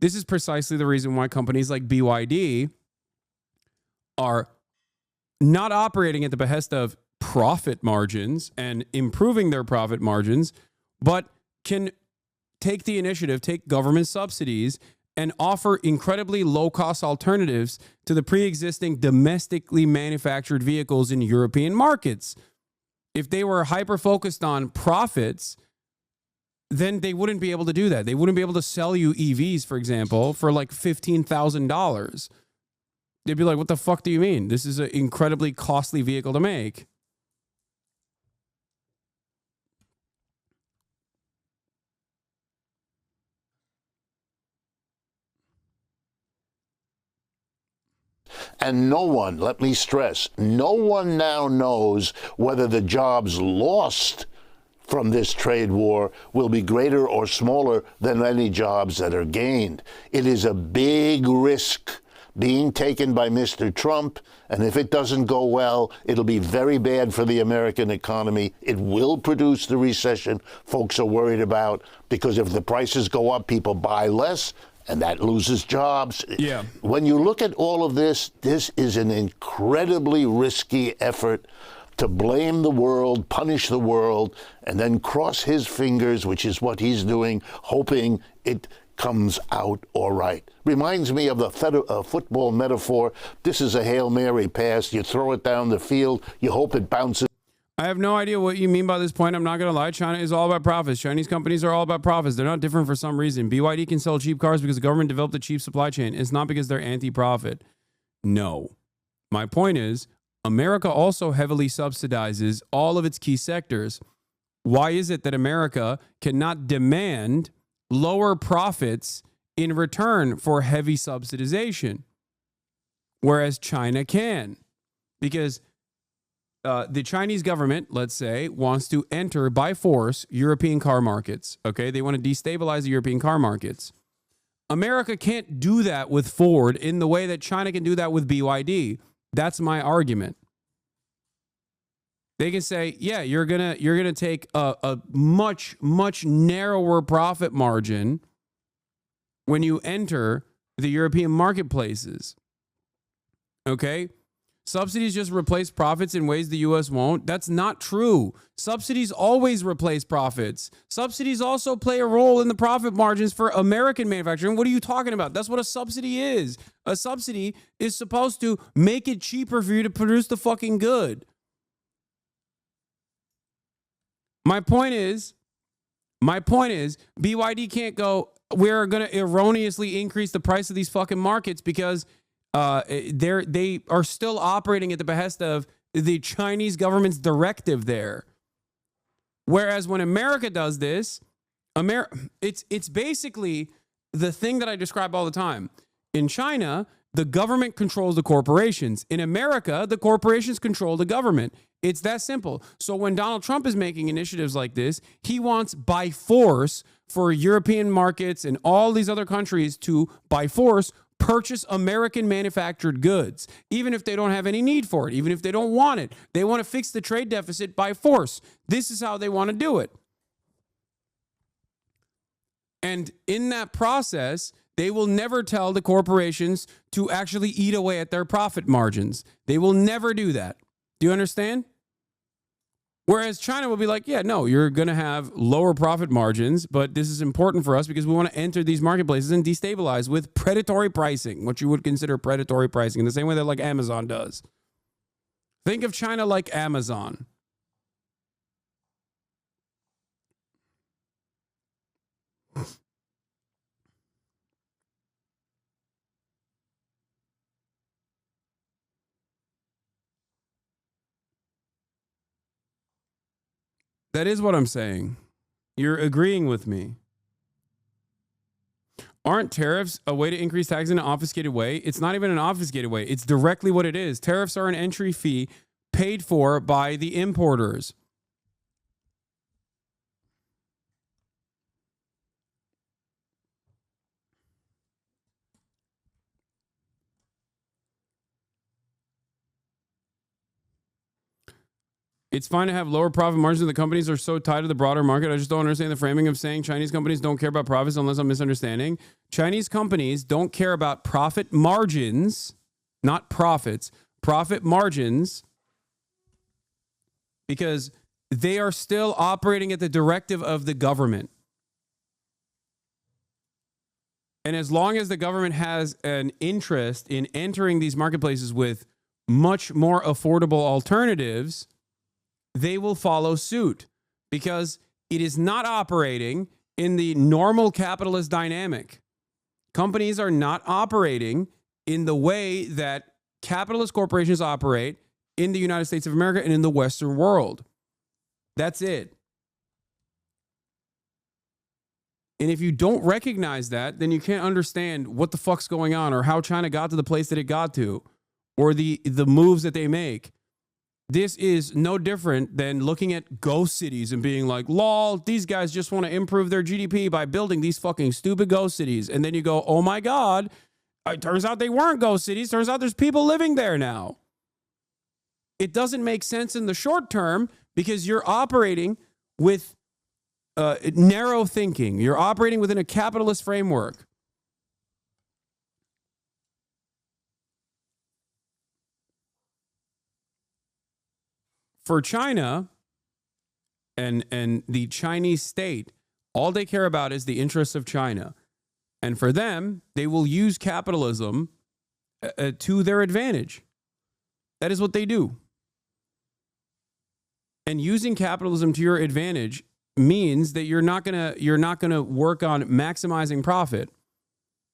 This is precisely the reason why companies like BYD are not operating at the behest of profit margins and improving their profit margins, but can take the initiative, take government subsidies, and offer incredibly low-cost alternatives to the pre-existing domestically manufactured vehicles in European markets. If they were hyper-focused on profits, then they wouldn't be able to do that. They wouldn't be able to sell you EVs, for example, for like $15,000. they'd be like, what the fuck do you mean? This is an incredibly costly vehicle to make. And no one, let me stress, no one now knows whether the jobs lost from this trade war will be greater or smaller than any jobs that are gained. It is a big risk being taken by Mr. Trump, and if it doesn't go well, it'll be very bad for the American economy. It will produce the recession folks are worried about, because if the prices go up, people buy less, and that loses jobs. Yeah. When you look at all of this, this is an incredibly risky effort to blame the world, punish the world, and then cross his fingers, which is what he's doing, hoping it comes out all right. Reminds me of the football metaphor. This is a Hail Mary pass. You throw it down the field. You hope it bounces. I have no idea what you mean by this point. I'm not going to lie. China is all about profits. Chinese companies are all about profits. They're not different for some reason. BYD can sell cheap cars because the government developed a cheap supply chain. It's not because they're anti-profit. No. My point is, America also heavily subsidizes all of its key sectors. Why is it that America cannot demand lower profits in return for heavy subsidization, whereas China can? Because the Chinese government, let's say, wants to enter by force European car markets. Okay, they want to destabilize the European car markets. America can't do that with Ford in the way that China can do that with BYD. That's my argument. They can say, yeah, you're gonna take a much narrower profit margin when you enter the European marketplaces. Okay? Subsidies just replace profits in ways the U.S. won't. That's not true. Subsidies always replace profits. Subsidies also play a role in the profit margins for American manufacturing. What are you talking about? That's what a subsidy is. A subsidy is supposed to make it cheaper for you to produce the fucking good. My point is, BYD can't go, we're going to erroneously increase the price of these fucking markets because they are still operating at the behest of the Chinese government's directive there. Whereas when America does this, it's basically the thing that I describe all the time. In China, the government controls the corporations. In America, the corporations control the government. It's that simple. So when Donald Trump is making initiatives like this, he wants by force for European markets and all these other countries to, by force, purchase American manufactured goods, even if they don't have any need for it, even if they don't want it. They want to fix the trade deficit by force. This is how they want to do it. And in that process, they will never tell the corporations to actually eat away at their profit margins. They will never do that. Do you understand? Whereas China will be like, yeah, no, you're going to have lower profit margins, but this is important for us because we want to enter these marketplaces and destabilize with predatory pricing, what you would consider predatory pricing, in the same way that like Amazon does. Think of China like Amazon. That is what I'm saying. You're agreeing with me. Aren't tariffs a way to increase taxes in an obfuscated way? It's not even an obfuscated way. It's directly what it is. Tariffs are an entry fee paid for by the importers. It's fine to have lower profit margins. The companies are so tied to the broader market. I just don't understand the framing of saying Chinese companies don't care about profits, unless I'm misunderstanding. Chinese companies don't care about profit margins, not profits, profit margins, because they are still operating at the directive of the government. And as long as the government has an interest in entering these marketplaces with much more affordable alternatives, they will follow suit because it is not operating in the normal capitalist dynamic. Companies are not operating in the way that capitalist corporations operate in the United States of America and in the Western world. That's it. And if you don't recognize that, then you can't understand what the fuck's going on or how China got to the place that it got to or the moves that they make. This is no different than looking at ghost cities and being like, lol, these guys just want to improve their GDP by building these fucking stupid ghost cities. And then you go, oh my God, it turns out they weren't ghost cities. Turns out there's people living there now. It doesn't make sense in the short term because you're operating with narrow thinking. You're operating within a capitalist framework. For China and the Chinese state, all they care about is the interests of China. And for them, they will use capitalism to their advantage. That is what they do. And using capitalism to your advantage means that you're not gonna work on maximizing profit.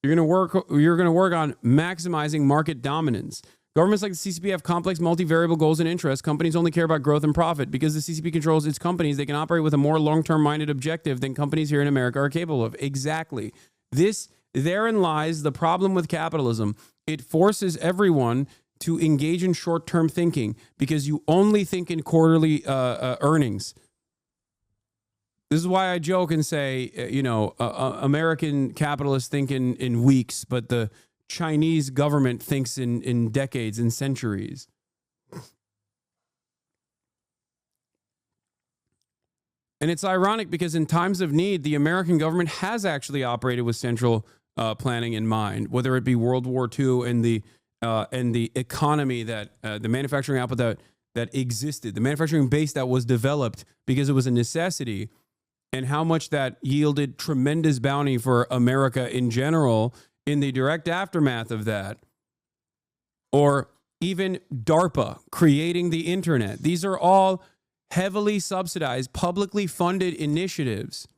You're gonna work on maximizing market dominance. Governments like the CCP have complex multivariable goals and interests. Companies only care about growth and profit. Because the CCP controls its companies, they can operate with a more long-term minded objective than companies here in America are capable of. Exactly. Therein lies the problem with capitalism. It forces everyone to engage in short-term thinking because you only think in quarterly earnings. This is why I joke and say, American capitalists think in weeks, but the Chinese government thinks in decades and centuries. And it's ironic because in times of need, the American government has actually operated with central planning in mind, whether it be World War II and the economy that the manufacturing output that existed, the manufacturing base that was developed because it was a necessity, and how much that yielded tremendous bounty for America in general in the direct aftermath of that. Or even DARPA creating the internet. These are all heavily subsidized, publicly funded initiatives.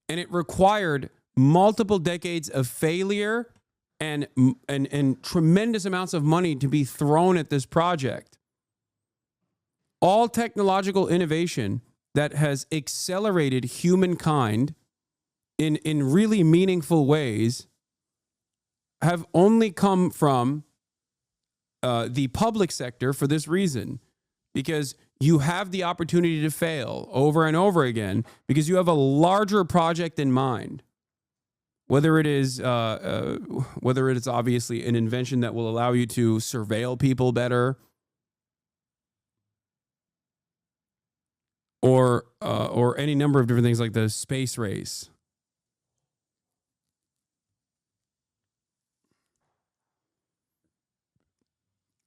And it required multiple decades of failure and tremendous amounts of money to be thrown at this project. All technological innovation that has accelerated humankind in really meaningful ways have only come from the public sector for this reason, because you have the opportunity to fail over and over again because you have a larger project in mind. Whether it is obviously an invention that will allow you to surveil people better, or any number of different things like the space race.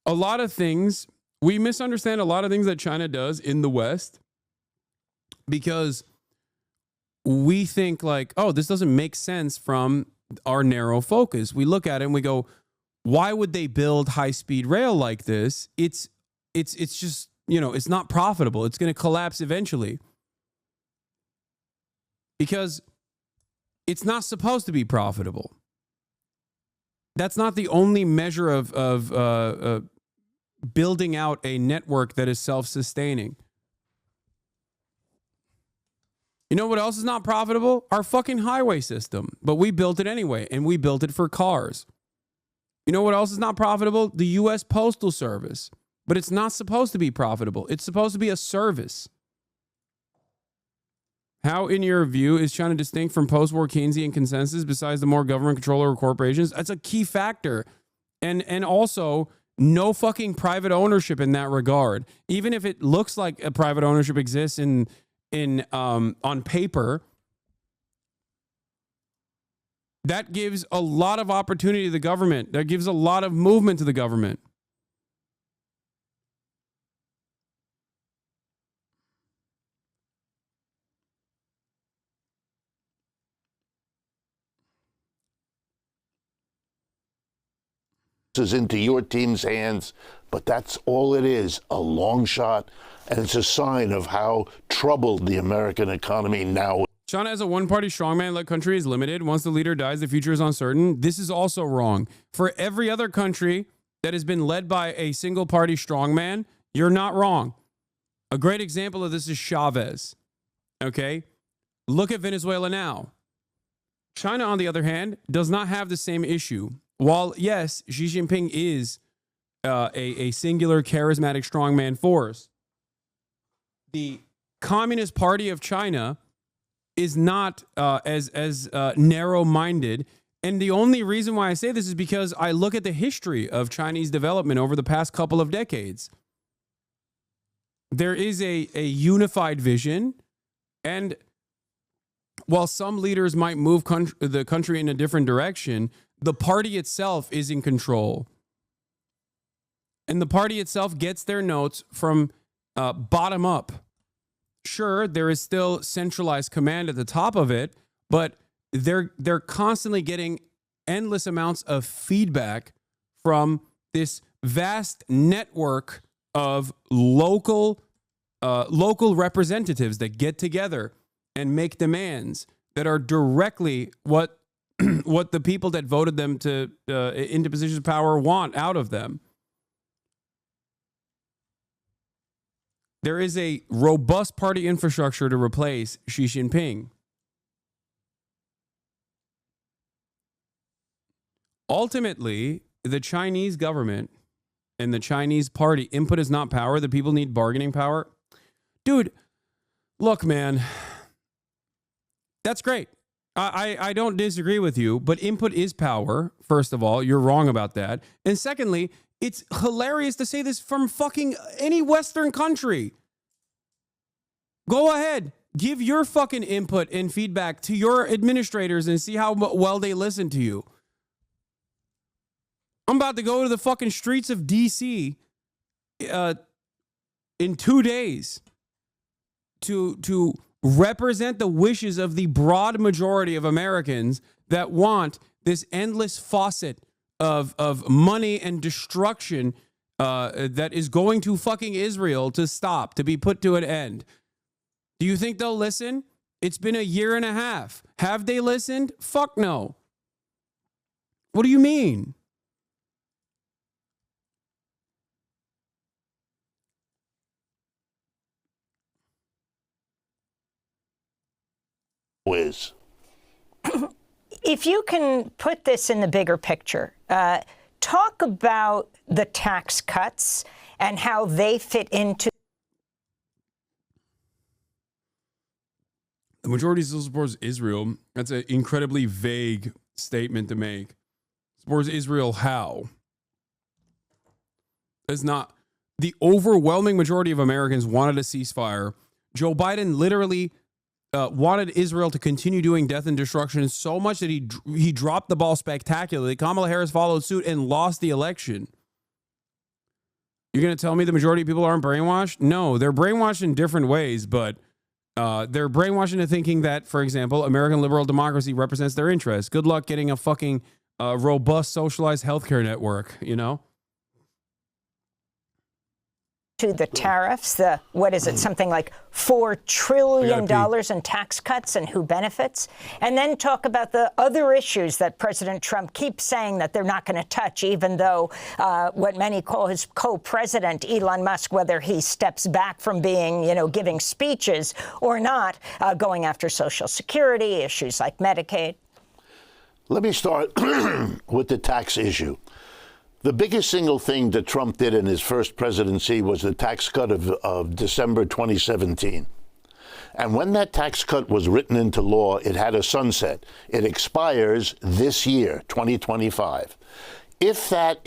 A lot of things, we misunderstand a lot of things that China does in the West because we think like, oh, this doesn't make sense from our narrow focus. We look at it and we go, why would they build high-speed rail like this? It's just, it's not profitable. It's going to collapse eventually. Because it's not supposed to be profitable. That's not the only measure of building out a network that is self-sustaining. You know what else is not profitable? Our fucking highway system. But we built it anyway, and we built it for cars. You know what else is not profitable? The U.S. Postal Service. But it's not supposed to be profitable. It's supposed to be a service. How, in your view, is China distinct from post-war Keynesian consensus besides the more government control over corporations? That's a key factor. And also, no fucking private ownership in that regard. Even if it looks like a private ownership exists on paper, that gives a lot of opportunity to the government. That gives a lot of movement to the government. Is into your team's hands, but that's all it is, a long shot, and it's a sign of how troubled the American economy now is. China as a one-party strongman-led country is limited. Once the leader dies, the future is uncertain. This is also wrong. For every other country that has been led by a single party strongman, you're not wrong. A great example of this is Chavez. Okay? Look at Venezuela now. China, on the other hand, does not have the same issue. While, yes, Xi Jinping is a singular charismatic strongman force, the Communist Party of China is not as narrow-minded. And the only reason why I say this is because I look at the history of Chinese development over the past couple of decades. There is a unified vision, and while some leaders might move the country in a different direction, the party itself is in control. And the party itself gets their notes from bottom up. Sure, there is still centralized command at the top of it, but they're constantly getting endless amounts of feedback from this vast network of local representatives that get together and make demands that are directly what the people that voted them to into positions of power want out of them. There is a robust party infrastructure to replace Xi Jinping. Ultimately, the Chinese government and the Chinese party, input is not power. The people need bargaining power. Dude, look, man, that's great. I don't disagree with you, but input is power. First of all, you're wrong about that. And secondly, it's hilarious to say this from fucking any Western country. Go ahead. Give your fucking input and feedback to your administrators and see how well they listen to you. I'm about to go to the fucking streets of D.C. In 2 days to represent the wishes of the broad majority of Americans that want this endless faucet of money and destruction that is going to fucking Israel to stop, to be put to an end. Do you think they'll listen? It's been 1.5 years. Have they listened? Fuck no. What do you mean? Whiz. If you can put this in the bigger picture, talk about the tax cuts and how they fit into. The majority still supports Israel. That's an incredibly vague statement to make. Supports Israel how? It's not. The overwhelming majority of Americans wanted a ceasefire. Joe Biden literally wanted Israel to continue doing death and destruction so much that he dropped the ball spectacularly. Kamala Harris followed suit and lost the election. You're going to tell me the majority of people aren't brainwashed? No, they're brainwashed in different ways, but they're brainwashed into thinking that, for example, American liberal democracy represents their interests. Good luck getting a fucking robust socialized healthcare network, you know? To the tariffs, what is it, something like $4 trillion in tax cuts and who benefits, and then talk about the other issues that President Trump keeps saying that they're not going to touch, even though what many call his co-president, Elon Musk, whether he steps back from being, giving speeches or not, going after Social Security, issues like Medicaid. Let me start with the tax issue. The biggest single thing that Trump did in his first presidency was the tax cut of December 2017. And when that tax cut was written into law, it had a sunset. It expires this year, 2025. If that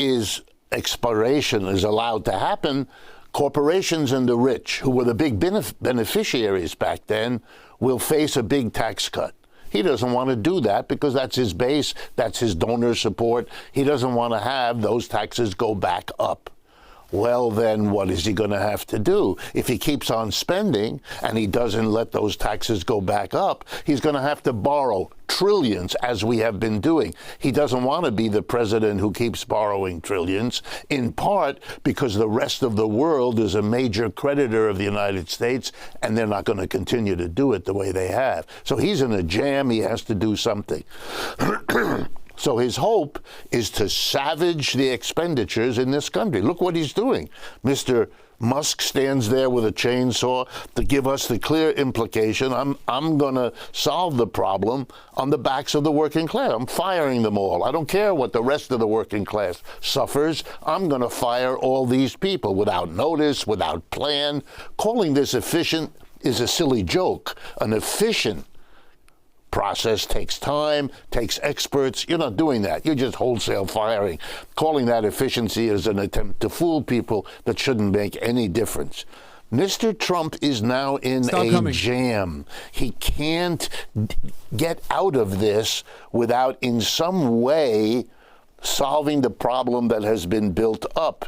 expiration is allowed to happen, corporations and the rich, who were the big beneficiaries back then, will face a big tax cut. He doesn't want to do that because that's his base, that's his donor support. He doesn't want to have those taxes go back up. Well, then what is he going to have to do? If he keeps on spending and he doesn't let those taxes go back up, he's going to have to borrow trillions, as we have been doing. He doesn't want to be the president who keeps borrowing trillions, in part because the rest of the world is a major creditor of the United States, and they're not going to continue to do it the way they have. So he's in a jam. He has to do something. So his hope is to savage the expenditures in this country. Look what he's doing. Mr. Musk stands there with a chainsaw to give us the clear implication, I'm going to solve the problem on the backs of the working class. I'm firing them all. I don't care what the rest of the working class suffers. I'm going to fire all these people without notice, without plan. Calling this efficient is a silly joke. An efficient process takes time, takes experts. You're not doing that. You're just wholesale firing. Calling that efficiency is an attempt to fool people that shouldn't make any difference. Mr. Trump is now in jam. He can't get out of this without in some way solving the problem that has been built up.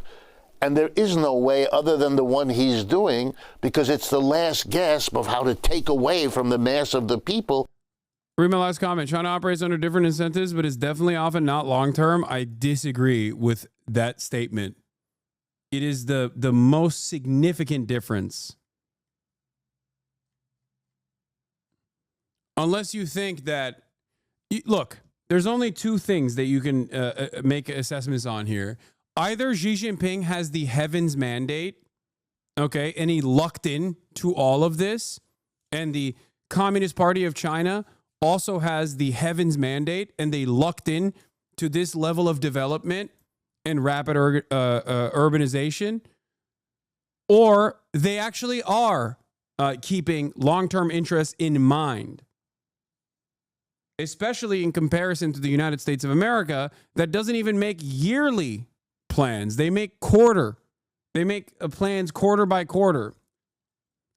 And there is no way other than the one he's doing, because it's the last gasp of how to take away from the mass of the people. Read my last comment. China operates under different incentives, but is definitely often not long-term. I disagree with that statement. It is the most significant difference. Unless you think that, look, there's only two things that you can make assessments on here. Either Xi Jinping has the heavens mandate, okay, and he lucked in to all of this, and the Communist Party of China also has the heavens mandate, and they lucked in to this level of development and rapid urbanization, or they actually are keeping long-term interests in mind, especially in comparison to the United States of America that doesn't even make yearly plans. They make plans quarter by quarter,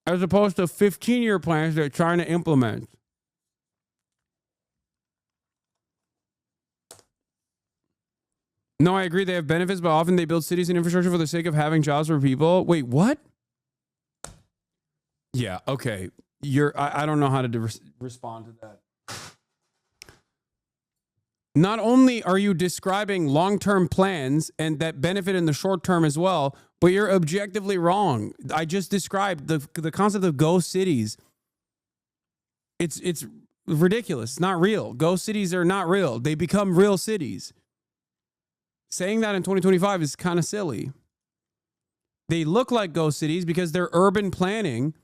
as opposed to 15-year plans they're trying to implement. No, I agree. They have benefits, but often they build cities and infrastructure for the sake of having jobs for people. Wait, what? Yeah, okay. I don't know how to respond to that. Not only are you describing long-term plans and that benefit in the short term as well, but you're objectively wrong. I just described the concept of ghost cities. It's ridiculous. It's not real. Ghost cities are not real. They become real cities. Saying that in 2025 is kind of silly. They look like ghost cities because they're urban planning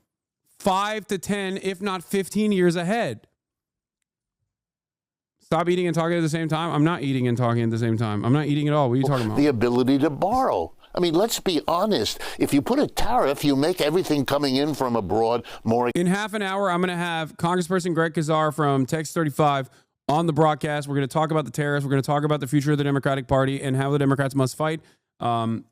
5 to 10, if not 15 years ahead. Stop eating and talking at the same time. I'm not eating and talking at the same time. I'm not eating at all. What are you talking about? The ability to borrow. I mean, let's be honest. If you put a tariff, you make everything coming in from abroad more. In half an hour, I'm going to have Congressperson Greg Kazar from Texas 35 on the broadcast. We're going to talk about the tariffs. We're going to talk about the future of the Democratic Party and how the Democrats must fight.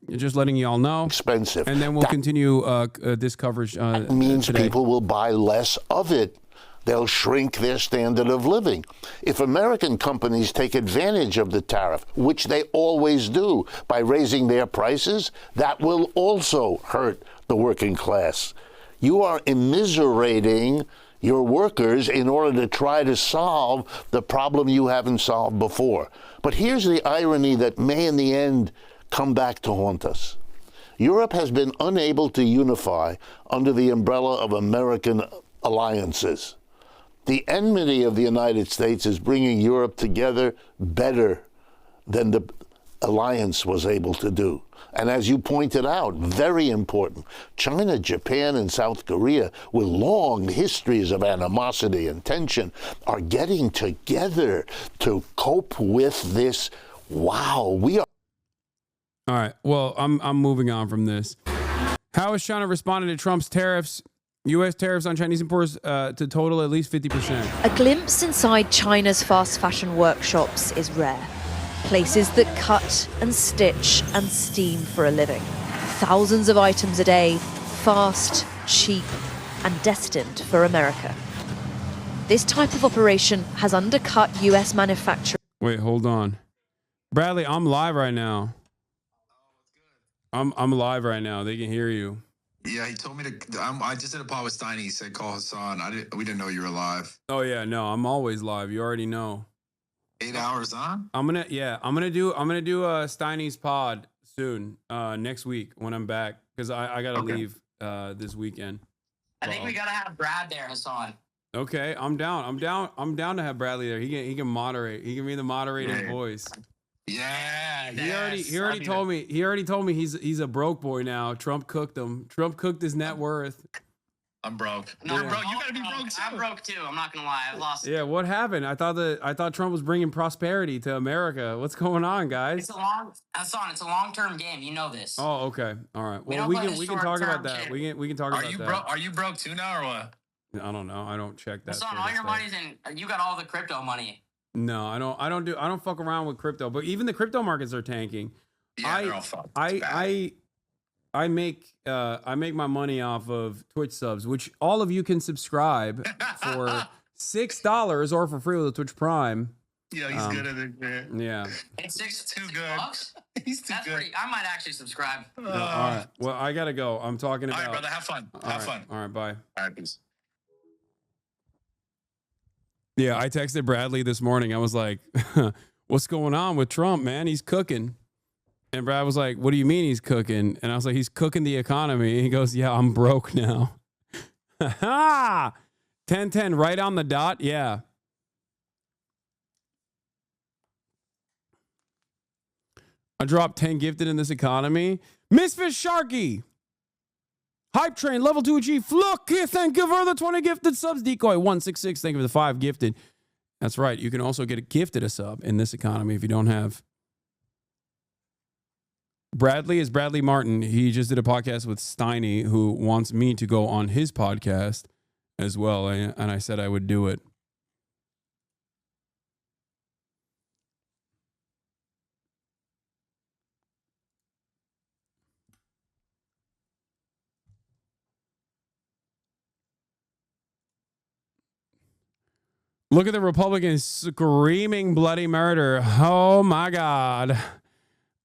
Just letting you all know. Expensive. And then we'll continue this coverage that means today. People will buy less of it. They'll shrink their standard of living. If American companies take advantage of the tariff, which they always do by raising their prices, that will also hurt the working class. You are immiserating your workers in order to try to solve the problem you haven't solved before. But here's the irony that may in the end come back to haunt us. Europe has been unable to unify under the umbrella of American alliances. The enmity of the United States is bringing Europe together better than the alliance was able to do. And as you pointed out, very important, China, Japan, and South Korea, with long histories of animosity and tension, are getting together to cope with this. Wow, we are. All right. Well, I'm moving on from this. How has China responded to Trump's tariffs? U.S. tariffs on Chinese imports to total at least 50%. A glimpse inside China's fast fashion workshops is rare. Places that cut and stitch and steam for a living. Thousands of items a day, fast, cheap, and destined for America. This type of operation has undercut U.S. manufacturing. Wait, hold on. Bradley, I'm live right now. I'm live right now. They can hear you. Yeah, he told me to. I just did a pod with Steiny. He said call Hasan. We didn't know you were live. Oh yeah, no, I'm always live. You already know. 8 hours on. I'm gonna do Steiny's pod soon. Next week when I'm back, because I gotta leave this weekend. I think we gotta have Brad there, Hasan. Okay, I'm down. I'm down to have Bradley there. He can moderate. He can be the moderating voice. Yeah. He already told me. He already told me he's a broke boy now. Trump cooked him. Trump cooked his net worth. I'm broke. No, Yeah. I'm broke. You gotta be broke too. I'm broke too. I'm not gonna lie. I've lost. Yeah, what happened? I thought Trump was bringing prosperity to America. What's going on, guys? It's a long-term game. You know this. Oh, okay. All right. We Well, don't play we can the talk about short-term that. shit. We can talk about that. Are you broke too now or what? I don't know. I don't check that. Hassan, sort all of your stuff. money's in. You got all the crypto money. No, I don't fuck around with crypto. But even the crypto markets are tanking. Yeah, they're all fucked. I make my money off of Twitch subs, which all of you can subscribe for $6 or for free with a Twitch Prime. Yeah, he's good at it, man. Yeah. It's too good. $6? He's too That's good. pretty. I might actually subscribe. All right. Well, I gotta go. I'm talking All about. right, brother. Have fun. Have fun. All right. Bye. All right, peace. Yeah, I texted Bradley this morning. I was like, "What's going on with Trump, man? He's cooking." And Brad was like, "What do you mean he's cooking?" And I was like, "He's cooking the economy." He goes, "Yeah, I'm broke now." Ha! 10-10 right on the dot. Yeah. I dropped 10 gifted in this economy. Misfit Sharky. Hype Train, level 2 achieve. Look, thank you for the 20 gifted subs. Decoy 166, thank you for the 5 gifted. That's right. You can also get gifted a sub in this economy if you don't have. Bradley is Bradley Martin. He just did a podcast with Steiny, who wants me to go on his podcast as well. And I said I would do it. Look at the Republicans screaming bloody murder. Oh, my God.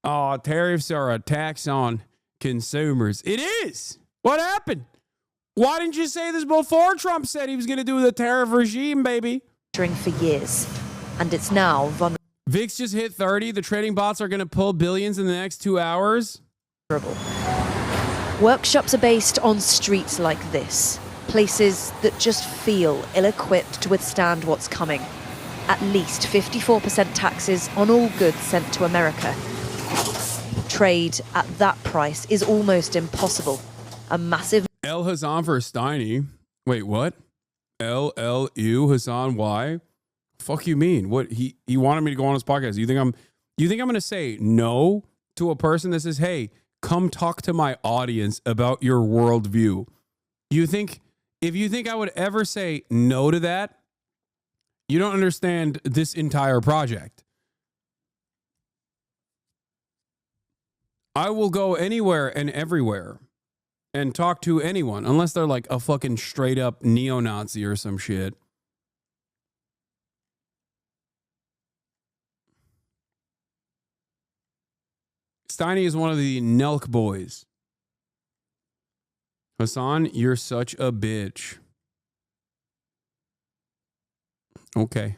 Oh, tariffs are a tax on consumers. It is. What happened? Why didn't you say this before Trump said he was going to do the tariff regime, baby? For years, and it's now vulnerable. VIX just hit 30. The trading bots are going to pull billions in the next 2 hours. Workshops are based on streets like this. Places that just feel ill-equipped to withstand what's coming. At least 54% taxes on all goods sent to America. Trade at that price is almost impossible. A massive... El Hasan for Steiny. Wait, what? LLU Hasan, why? Fuck you mean? What? He wanted me to go on his podcast. You think I'm going to say no to a person that says, hey, come talk to my audience about your worldview? If you think I would ever say no to that, you don't understand this entire project. I will go anywhere and everywhere and talk to anyone, unless they're like a fucking straight up neo-Nazi or some shit. Steiny is one of the Nelk boys. Hasan, you're such a bitch. Okay.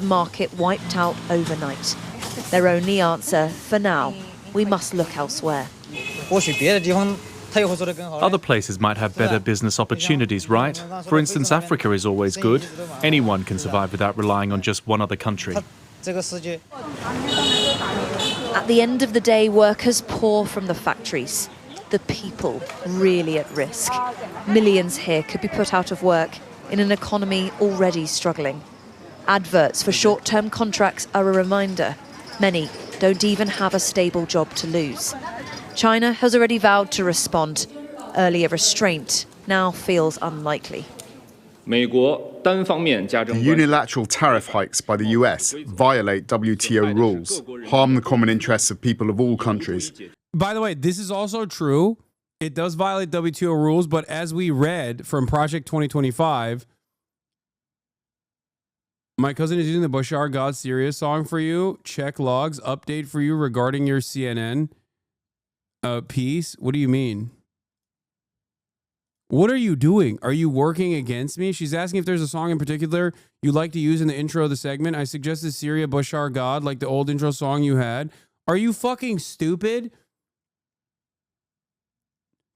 Market wiped out overnight. Their only answer, for now, we must look elsewhere. Other places might have better business opportunities, right? For instance, Africa is always good. Anyone can survive without relying on just one other country. At the end of the day, workers pour from the factories. The people really at risk. Millions here could be put out of work in an economy already struggling. Adverts for short-term contracts are a reminder. Many don't even have a stable job to lose. China has already vowed to respond. Earlier restraint now feels unlikely. The unilateral tariff hikes by the US violate WTO rules, harm the common interests of people of all countries. By the way, this is also true. It does violate WTO rules, but as we read from Project 2025, my cousin is using the Bashar God Serious song for you. Check logs, update for you regarding your CNN piece. What do you mean? What are you doing? Are you working against me? She's asking if there's a song in particular you'd like to use in the intro of the segment. I suggested Syria Bashar God, like the old intro song you had. Are you fucking stupid?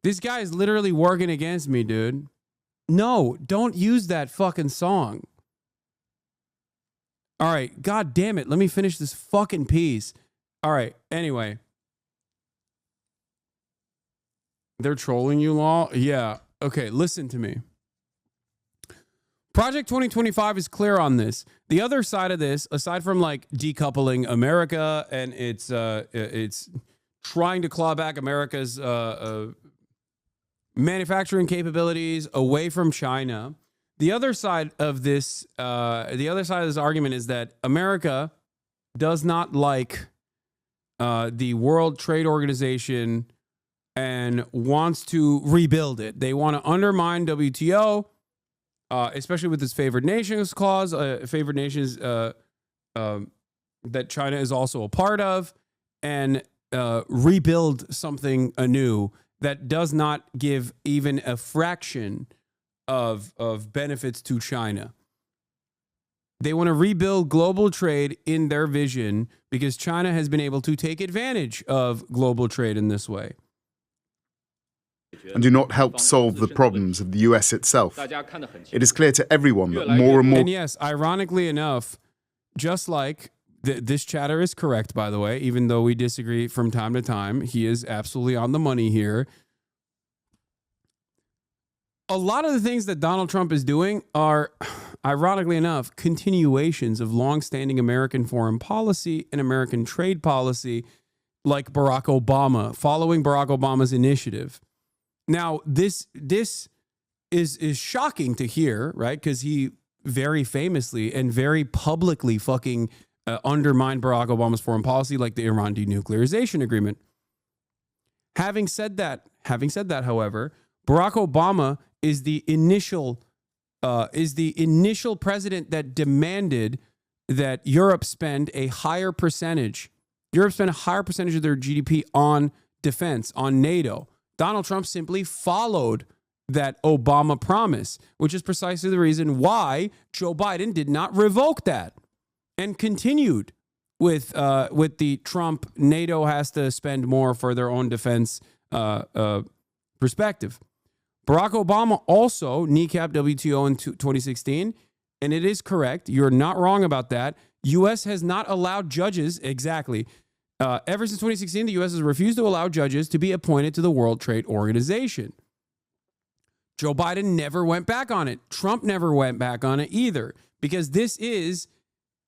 This guy is literally working against me, dude. No, don't use that fucking song. All right, god damn it. Let me finish this fucking piece. All right, anyway. They're trolling you, Law? Yeah. Okay, listen to me. Project 2025 is clear on this. The other side of this, aside from like decoupling America and it's trying to claw back America's manufacturing capabilities away from China, the other side of this argument is that America does not like the World Trade Organization and wants to rebuild it. They want to undermine WTO. Especially with this favored nations clause, favored nations that China is also a part of, and rebuild something anew that does not give even a fraction of benefits to China. They want to rebuild global trade in their vision because China has been able to take advantage of global trade in this way. And do not help solve the problems of the US itself. It is clear to everyone that more and more... And yes, ironically enough, just like this chatter is correct, by the way, even though we disagree from time to time, he is absolutely on the money here. A lot of the things that Donald Trump is doing are, ironically enough, continuations of longstanding American foreign policy and American trade policy, like Barack Obama, following Barack Obama's initiative. Now, this is shocking to hear, right? Because he very famously and very publicly fucking undermined Barack Obama's foreign policy, like the Iran denuclearization agreement. Having said that, however, Barack Obama is the initial president that demanded that Europe spend a higher percentage. Europe spend a higher percentage of their GDP on defense, on NATO. Donald Trump simply followed that Obama promise, which is precisely the reason why Joe Biden did not revoke that and continued with the Trump NATO has to spend more for their own defense perspective. Barack Obama also kneecapped WTO in 2016, and it is correct. You're not wrong about that. U.S. has not allowed judges, exactly. Ever since 2016, the U.S. has refused to allow judges to be appointed to the World Trade Organization. Joe Biden never went back on it. Trump never went back on it either, because this is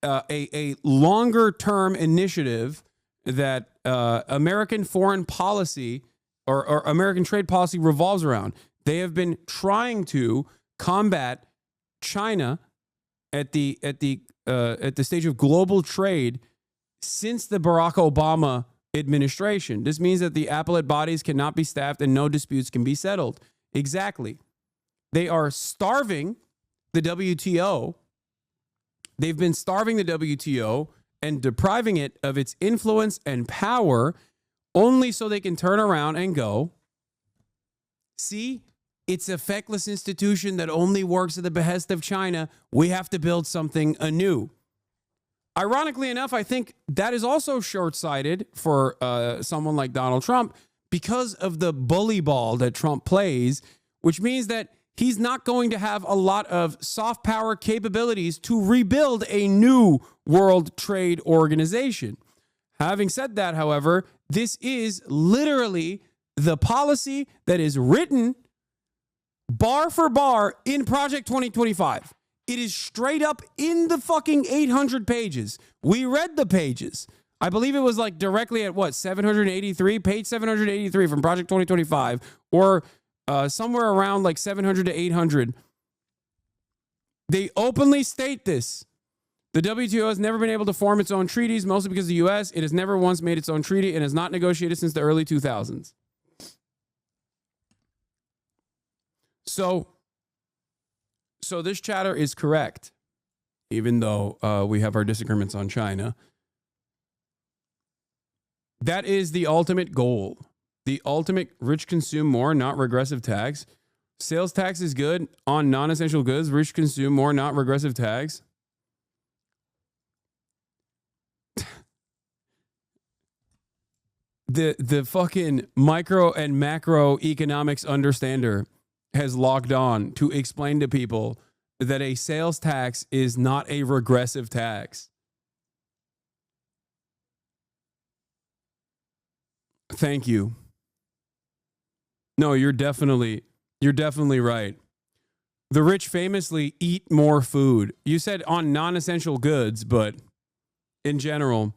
a longer-term initiative that American foreign policy or American trade policy revolves around. They have been trying to combat China at the stage of global trade since the Barack Obama administration. This means that the appellate bodies cannot be staffed and no disputes can be settled. Exactly. They are starving the WTO. They've been starving the WTO and depriving it of its influence and power only so they can turn around and go, see, it's a feckless institution that only works at the behest of China. We have to build something anew. Ironically enough, I think that is also short-sighted for someone like Donald Trump because of the bully ball that Trump plays, which means that he's not going to have a lot of soft power capabilities to rebuild a new World Trade Organization. Having said that, however, this is literally the policy that is written bar for bar in Project 2025. It is straight up in the fucking 800 pages. We read the pages. I believe it was like directly at what, 783? Page 783 from Project 2025, or somewhere around like 700 to 800. They openly state this. The WTO has never been able to form its own treaties, mostly because the U.S. It has never once made its own treaty and has not negotiated since the early 2000s. So this chatter is correct, even though we have our disagreements on China. That is the ultimate goal. The ultimate rich consume more, not regressive tax. Sales tax is good on non-essential goods. Rich consume more, not regressive tax. the fucking micro and macroeconomics understander has logged on to explain to people that a sales tax is not a regressive tax. Thank you. No, you're definitely right. The rich famously eat more food. You said on non-essential goods, but in general,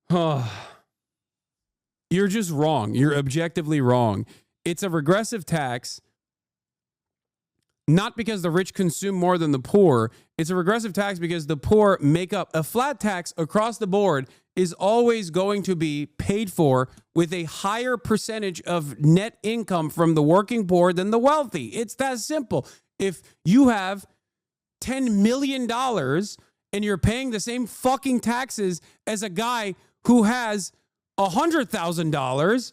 you're just wrong. You're objectively wrong. It's a regressive tax, not because the rich consume more than the poor. It's a regressive tax because the poor make up. A flat tax across the board is always going to be paid for with a higher percentage of net income from the working poor than the wealthy. It's that simple. If you have $10 million and you're paying the same fucking taxes as a guy who has $100,000,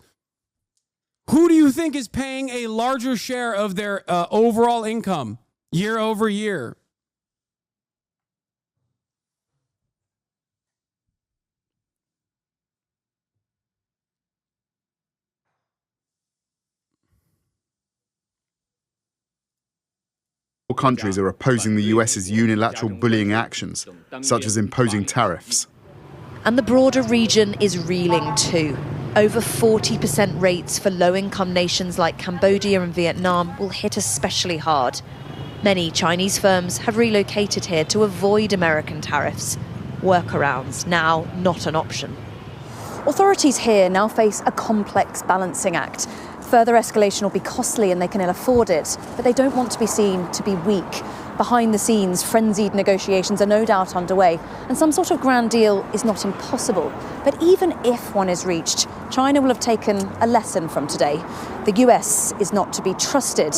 who do you think is paying a larger share of their overall income year over year? Countries are opposing the US's unilateral bullying actions, such as imposing tariffs. And the broader region is reeling too. Over 40% rates for low-income nations like Cambodia and Vietnam will hit especially hard. Many Chinese firms have relocated here to avoid American tariffs. Workarounds now not an option. Authorities here now face a complex balancing act. Further escalation will be costly and they can ill afford it, but they don't want to be seen to be weak. Behind the scenes, frenzied negotiations are no doubt underway, and some sort of grand deal is not impossible. But even if one is reached, China will have taken a lesson from today. The US is not to be trusted,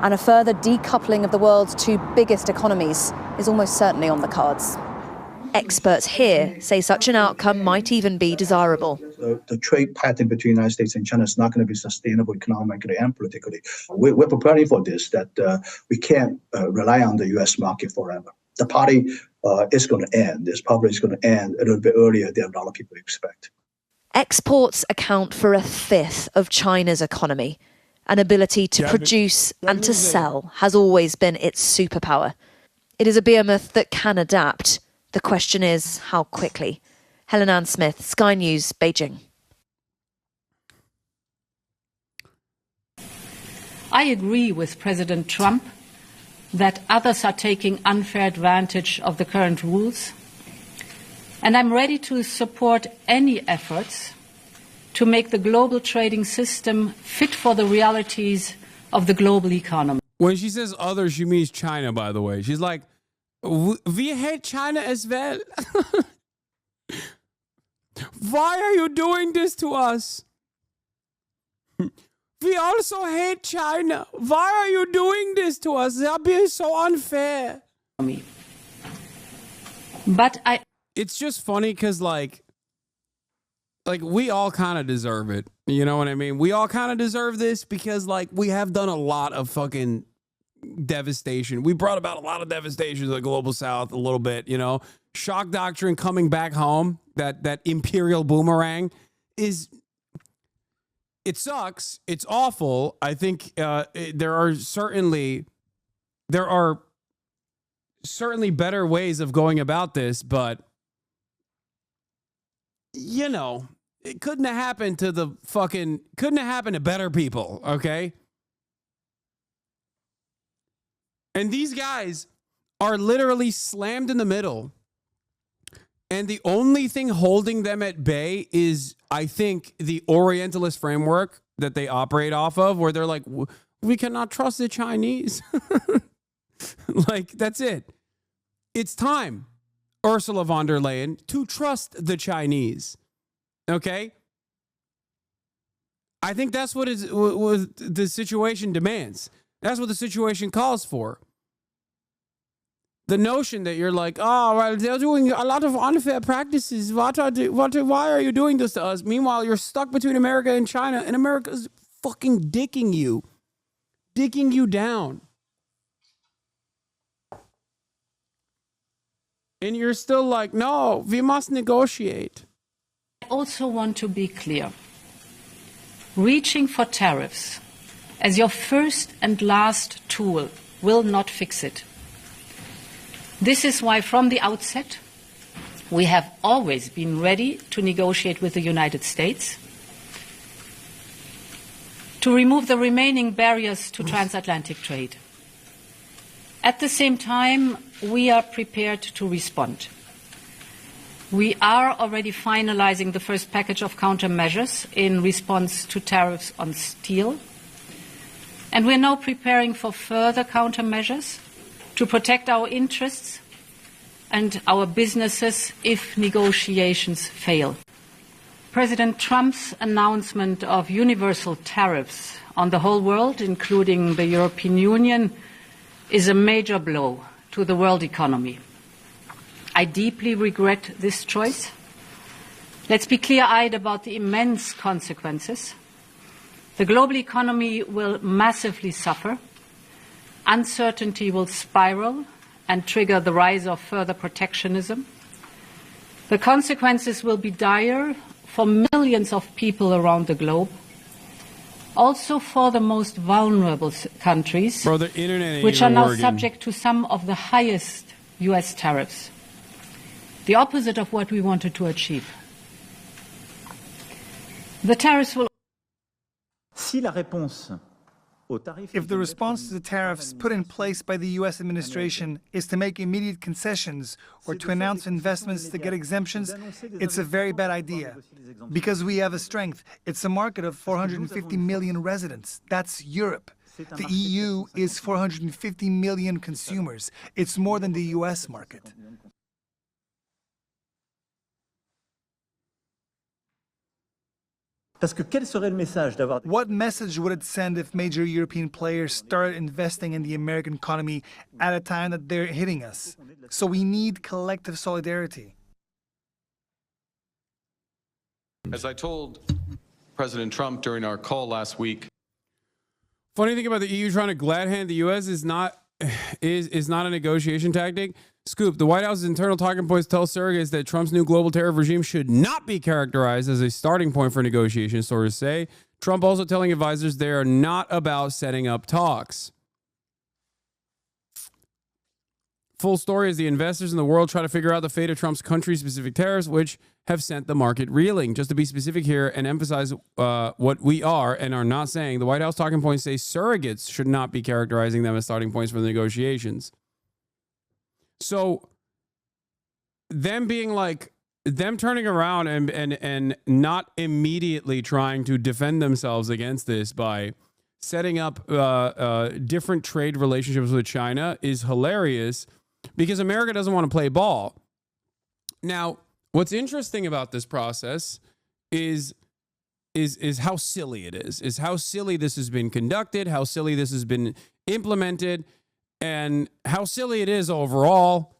and a further decoupling of the world's two biggest economies is almost certainly on the cards. Experts here say such an outcome might even be desirable. The trade pattern between the United States and China is not going to be sustainable economically and politically. We're preparing for this, that we can't rely on the U.S. market forever. The party is going to end. This probably is going to end a little bit earlier than a lot of people expect. Exports account for a fifth of China's economy. An ability to produce and to sell has always been its superpower. It is a behemoth that can adapt. The question is, how quickly? Helen Ann Smith, Sky News, Beijing. I agree with President Trump that others are taking unfair advantage of the current rules, and I'm ready to support any efforts to make the global trading system fit for the realities of the global economy. When she says others, she means China, by the way. She's like, we hate China as well. Why are you doing this to us? We also hate China. Why are you doing this to us? They are being so unfair. But it's just funny because like we all kind of deserve it. You know what I mean? We all kind of deserve this because like we have done a lot of fucking devastation. We brought about a lot of devastation to the global south a little bit, you know. Shock doctrine coming back home, that imperial boomerang is, it sucks. It's awful. I think there are certainly better ways of going about this, but you know, it couldn't have happened to better people, okay? And these guys are literally slammed in the middle. And the only thing holding them at bay is, I think, the Orientalist framework that they operate off of, where they're like, we cannot trust the Chinese. Like, that's it. It's time, Ursula von der Leyen, to trust the Chinese. Okay? I think that's what the situation demands. That's what the situation calls for. The notion that you're like, oh, well, they're doing a lot of unfair practices. Why are you doing this to us? Meanwhile, you're stuck between America and China, and America's fucking dicking you down. And you're still like, no, we must negotiate. also want to be clear. Reaching for tariffs as your first and last tool will not fix it. This is why from the outset we have always been ready to negotiate with the United States to remove the remaining barriers to transatlantic trade. At the same time, we are prepared to respond. We are already finalizing the first package of countermeasures in response to tariffs on steel, and we're now preparing for further countermeasures to protect our interests and our businesses if negotiations fail. President Trump's announcement of universal tariffs on the whole world, including the European Union, is a major blow to the world economy. I deeply regret this choice. Let's be clear-eyed about the immense consequences. The global economy will massively suffer. Uncertainty will spiral and trigger the rise of further protectionism. The consequences will be dire for millions of people around the globe, also for the most vulnerable countries, Bro, the internet ain't which even are now working. subject to some of the highest U.S. tariffs. The opposite of what we wanted to achieve. The tariffs will. If the response to the tariffs put in place by the U.S. administration is to make immediate concessions or to announce investments to get exemptions, it's a very bad idea. Because we have a strength. It's a market of 450 million residents. That's Europe. The EU is 450 million consumers. It's more than the U.S. market. What message would it send if major European players started investing in the American economy at a time that they're hitting us? So we need collective solidarity. As I told President Trump during our call last week. Funny thing about the EU trying to glad hand the U.S. is not a negotiation tactic. Scoop, the White House's internal talking points tell surrogates that Trump's new global tariff regime should not be characterized as a starting point for negotiations, sources say. Trump also telling advisors they are not about setting up talks. Full story is the investors in the world try to figure out the fate of Trump's country-specific tariffs, which have sent the market reeling. Just to be specific here and emphasize what we are and are not saying, the White House talking points say surrogates should not be characterizing them as starting points for the negotiations. So them being like, them turning around and not immediately trying to defend themselves against this by setting up different trade relationships with China is hilarious because America doesn't want to play ball. Now, what's interesting about this process is how silly it is how silly this has been conducted, how silly this has been implemented, and how silly it is overall.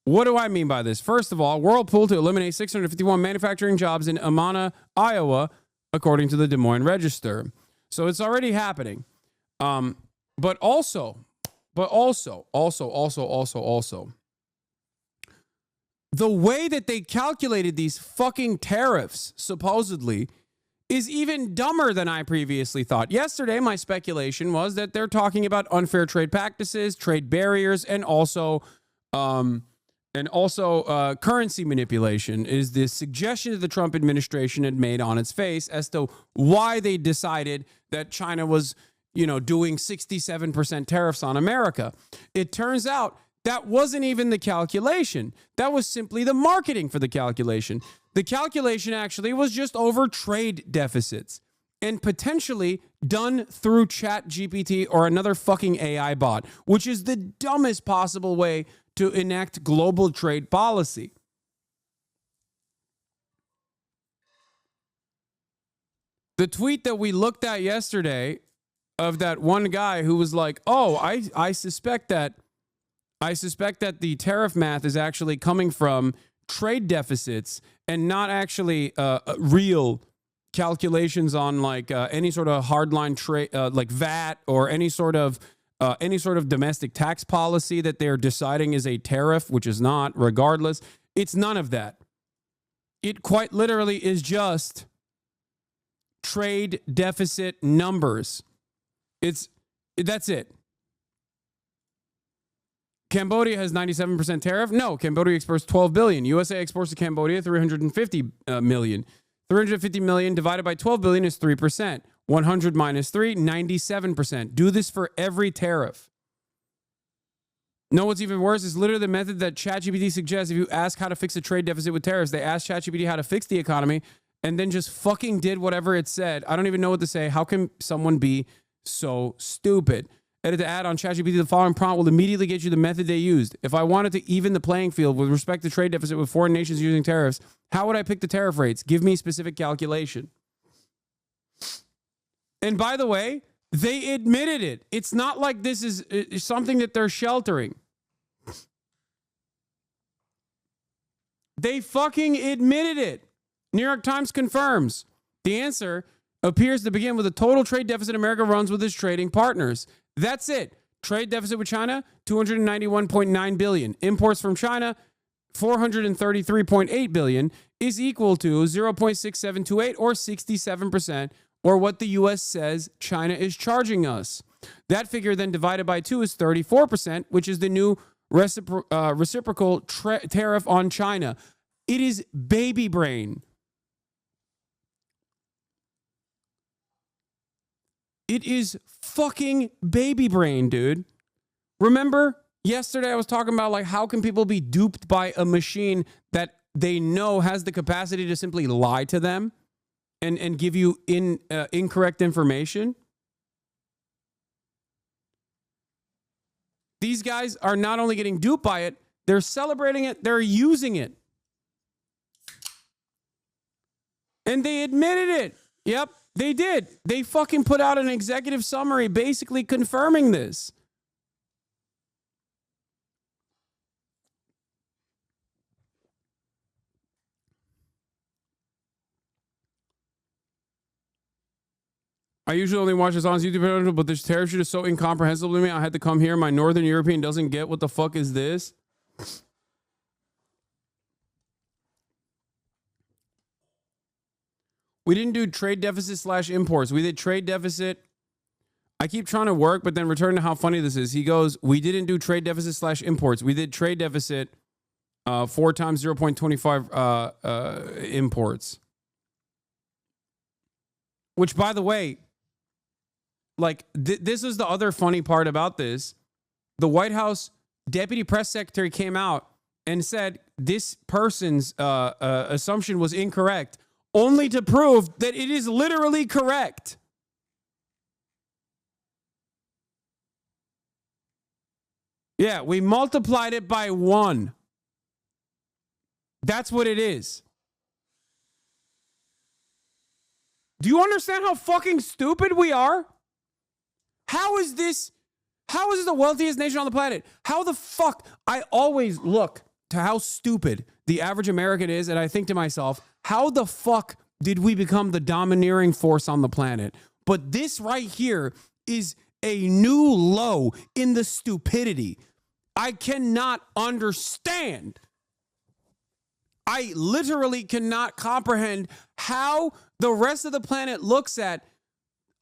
What do I mean by this? First of all, Whirlpool to eliminate 651 manufacturing jobs in Amana, Iowa, according to the Des Moines Register. So it's already happening. But also, the way that they calculated these fucking tariffs, supposedly, is even dumber than I previously thought. Yesterday, my speculation was that they're talking about unfair trade practices, trade barriers, and also currency manipulation is the suggestion that the Trump administration had made on its face as to why they decided that China was, doing 67% tariffs on America. It turns out that wasn't even the calculation. That was simply the marketing for the calculation. The calculation actually was just over trade deficits and potentially done through ChatGPT or another fucking AI bot, which is the dumbest possible way to enact global trade policy. The tweet that we looked at yesterday of that one guy who was like, "Oh, I suspect that the tariff math is actually coming from trade deficits and not actually real calculations on like any sort of hardline trade like VAT or any sort of domestic tax policy that they're deciding is a tariff, which is not, regardless. It's none of that. It quite literally is just trade deficit numbers. That's it. Cambodia has 97% tariff. No, Cambodia exports 12 billion. USA exports to Cambodia 350 million. 350 million divided by 12 billion is 3%. 100 minus 3, 97%. Do this for every tariff. No, what's even worse is literally the method that ChatGPT suggests. If you ask how to fix a trade deficit with tariffs, they ask ChatGPT how to fix the economy and then just fucking did whatever it said. I don't even know what to say. How can someone be so stupid? Edit the add on ChatGPT. The following prompt will immediately get you the method they used. If I wanted to even the playing field with respect to trade deficit with foreign nations using tariffs, how would I pick the tariff rates? Give me specific calculation. And by the way, they admitted it. It's not like this is something that they're sheltering. They fucking admitted it. New York Times confirms. The answer appears to begin with the total trade deficit America runs with its trading partners. That's it. Trade deficit with China, $291.9 billion. Imports from China, $433.8 billion, is equal to 0.6728 or 67%, or what the U.S. says China is charging us. That figure then divided by 2 is 34%, which is the new reciprocal tariff on China. It is baby brain. It is fucking baby brain, dude. Remember yesterday I was talking about like how can people be duped by a machine that they know has the capacity to simply lie to them and give you incorrect information? These guys are not only getting duped by it, they're celebrating it, they're using it. And they admitted it. Yep, they did. They fucking put out an executive summary basically confirming this. I usually only watch Hasan's YouTube channel, but this tariff shit is so incomprehensible to me. I had to come here. My Northern European doesn't get what the fuck is this. We didn't do trade deficit / imports. We did trade deficit. I keep trying to work, but then return to how funny this is. He goes, we didn't do trade deficit / imports. We did trade deficit 4 times 0.25 imports. Which, by the way, like, this is the other funny part about this. The White House deputy press secretary came out and said this person's assumption was incorrect, only to prove that it is literally correct. Yeah, we multiplied it by 1. That's what it is. Do you understand how fucking stupid we are? How is this the wealthiest nation on the planet? How the fuck? I always look to how stupid the average American is, and I think to myself, how the fuck did we become the domineering force on the planet? But this right here is a new low in the stupidity. I cannot understand. I literally cannot comprehend how the rest of the planet looks at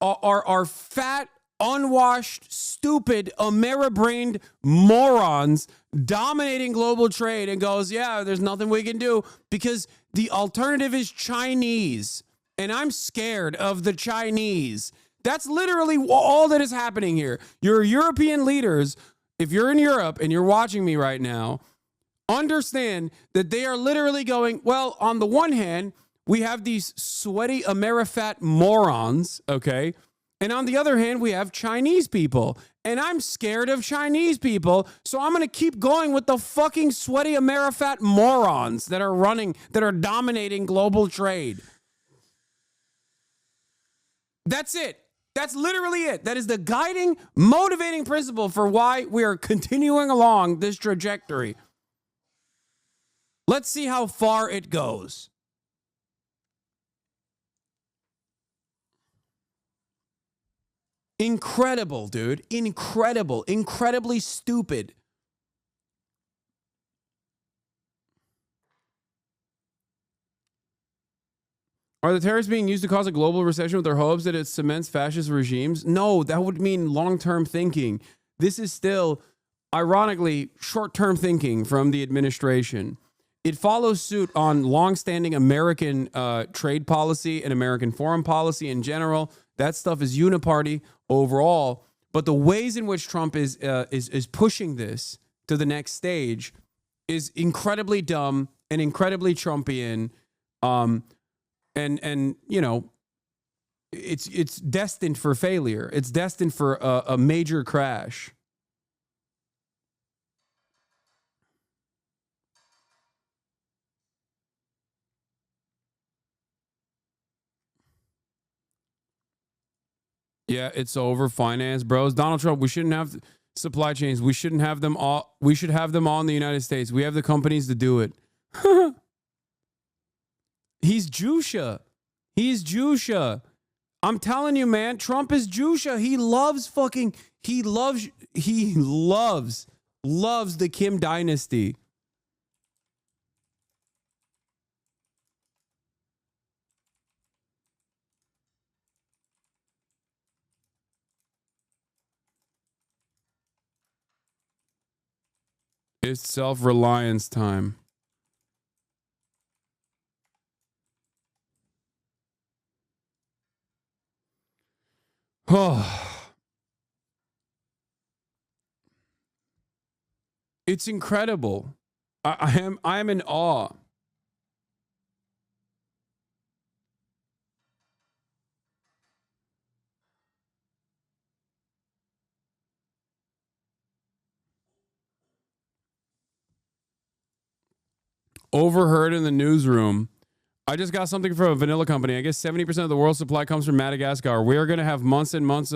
our fat, unwashed, stupid, Ameri-brained morons dominating global trade and goes, yeah, there's nothing we can do because the alternative is Chinese. And I'm scared of the Chinese. That's literally all that is happening here. Your European leaders, if you're in Europe and you're watching me right now, understand that they are literally going, well, on the one hand, we have these sweaty Amerifat morons, okay? And on the other hand, we have Chinese people. And I'm scared of Chinese people, so I'm going to keep going with the fucking sweaty Amerifat morons that are dominating global trade. That's it. That's literally it. That is the guiding, motivating principle for why we are continuing along this trajectory. Let's see how far it goes. Incredible, dude. Incredible. Incredibly stupid. Are the tariffs being used to cause a global recession with their hopes that it cements fascist regimes? No, that would mean long-term thinking. This is still, ironically, short-term thinking from the administration. It follows suit on long-standing American trade policy and American foreign policy in general. That stuff is uniparty overall. But the ways in which Trump is pushing this to the next stage is incredibly dumb and incredibly Trumpian. And you know, it's destined for failure. It's destined for a major crash. Yeah, it's over. Finance bros. Donald Trump, we shouldn't have supply chains. We shouldn't have them all. We should have them all in the United States. We have the companies to do it. He's Jusha. He's Jusha. I'm telling you, man, Trump is Jusha. He loves the Kim dynasty. It's self-reliance time. Oh. It's incredible. I am in awe. Overheard in the newsroom. I just got something from a vanilla company. I guess 70% of the world's supply comes from Madagascar. We are going to have months and months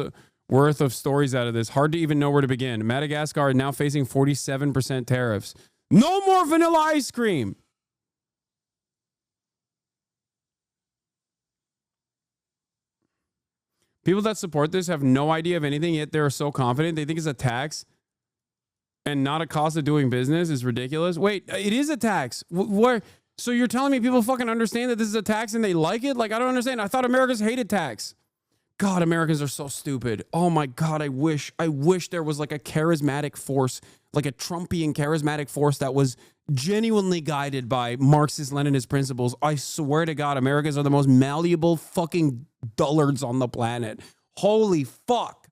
worth of stories out of this. Hard to even know where to begin. Madagascar is now facing 47% tariffs. No more vanilla ice cream. People that support this have no idea of anything, yet they're so confident. They think it's a tax and not a cost of doing business. Is ridiculous. Wait, it is a tax. Where? So you're telling me people fucking understand that this is a tax and they like it? Like, I don't understand. I thought Americans hated tax. God, Americans are so stupid. Oh my God, I wish there was like a charismatic force, like a Trumpian charismatic force that was genuinely guided by Marxist-Leninist principles. I swear to God, Americans are the most malleable fucking dullards on the planet. Holy fuck.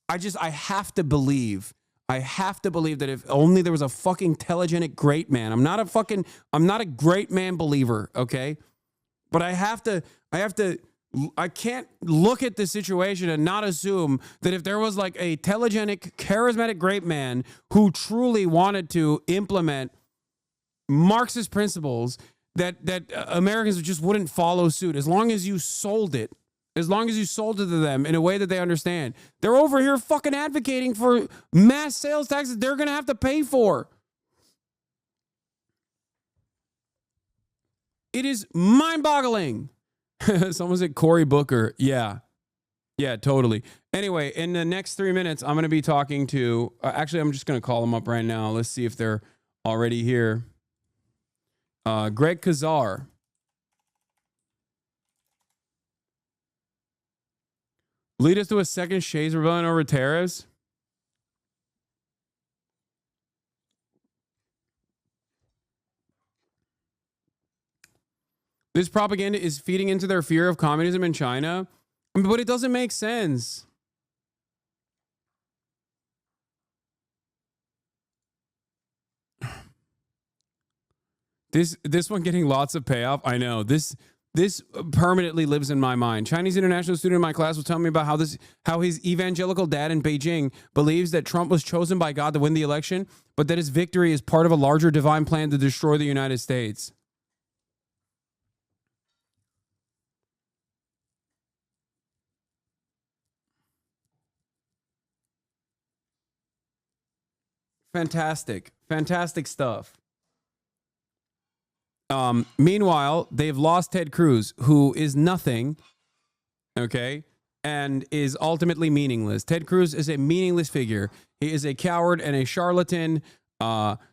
I have to believe that if only there was a fucking telegenic great man. I'm not a great man believer, okay? But I can't look at the situation and not assume that if there was like a telegenic, charismatic great man who truly wanted to implement Marxist principles, that Americans just wouldn't follow suit as long as you sold it. As long as you sold it to them in a way that they understand. They're over here fucking advocating for mass sales taxes they're going to have to pay for. It is mind-boggling. Someone said Cory Booker. Yeah, totally. Anyway, in the next 3 minutes, I'm going to be talking to... actually, I'm just going to call them up right now. Let's see if they're already here. Greg Kazar. Lead us to a second Shays rebellion over tariffs? This propaganda is feeding into their fear of communism in China, but it doesn't make sense. This one getting lots of payoff. I know. This permanently lives in my mind. Chinese international student in my class was telling me about how his evangelical dad in Beijing believes that Trump was chosen by God to win the election, but that his victory is part of a larger divine plan to destroy the United States. Fantastic stuff. Meanwhile, they've lost Ted Cruz, who is nothing, okay, and is ultimately meaningless. Ted Cruz is a meaningless figure. He is a coward and a charlatan.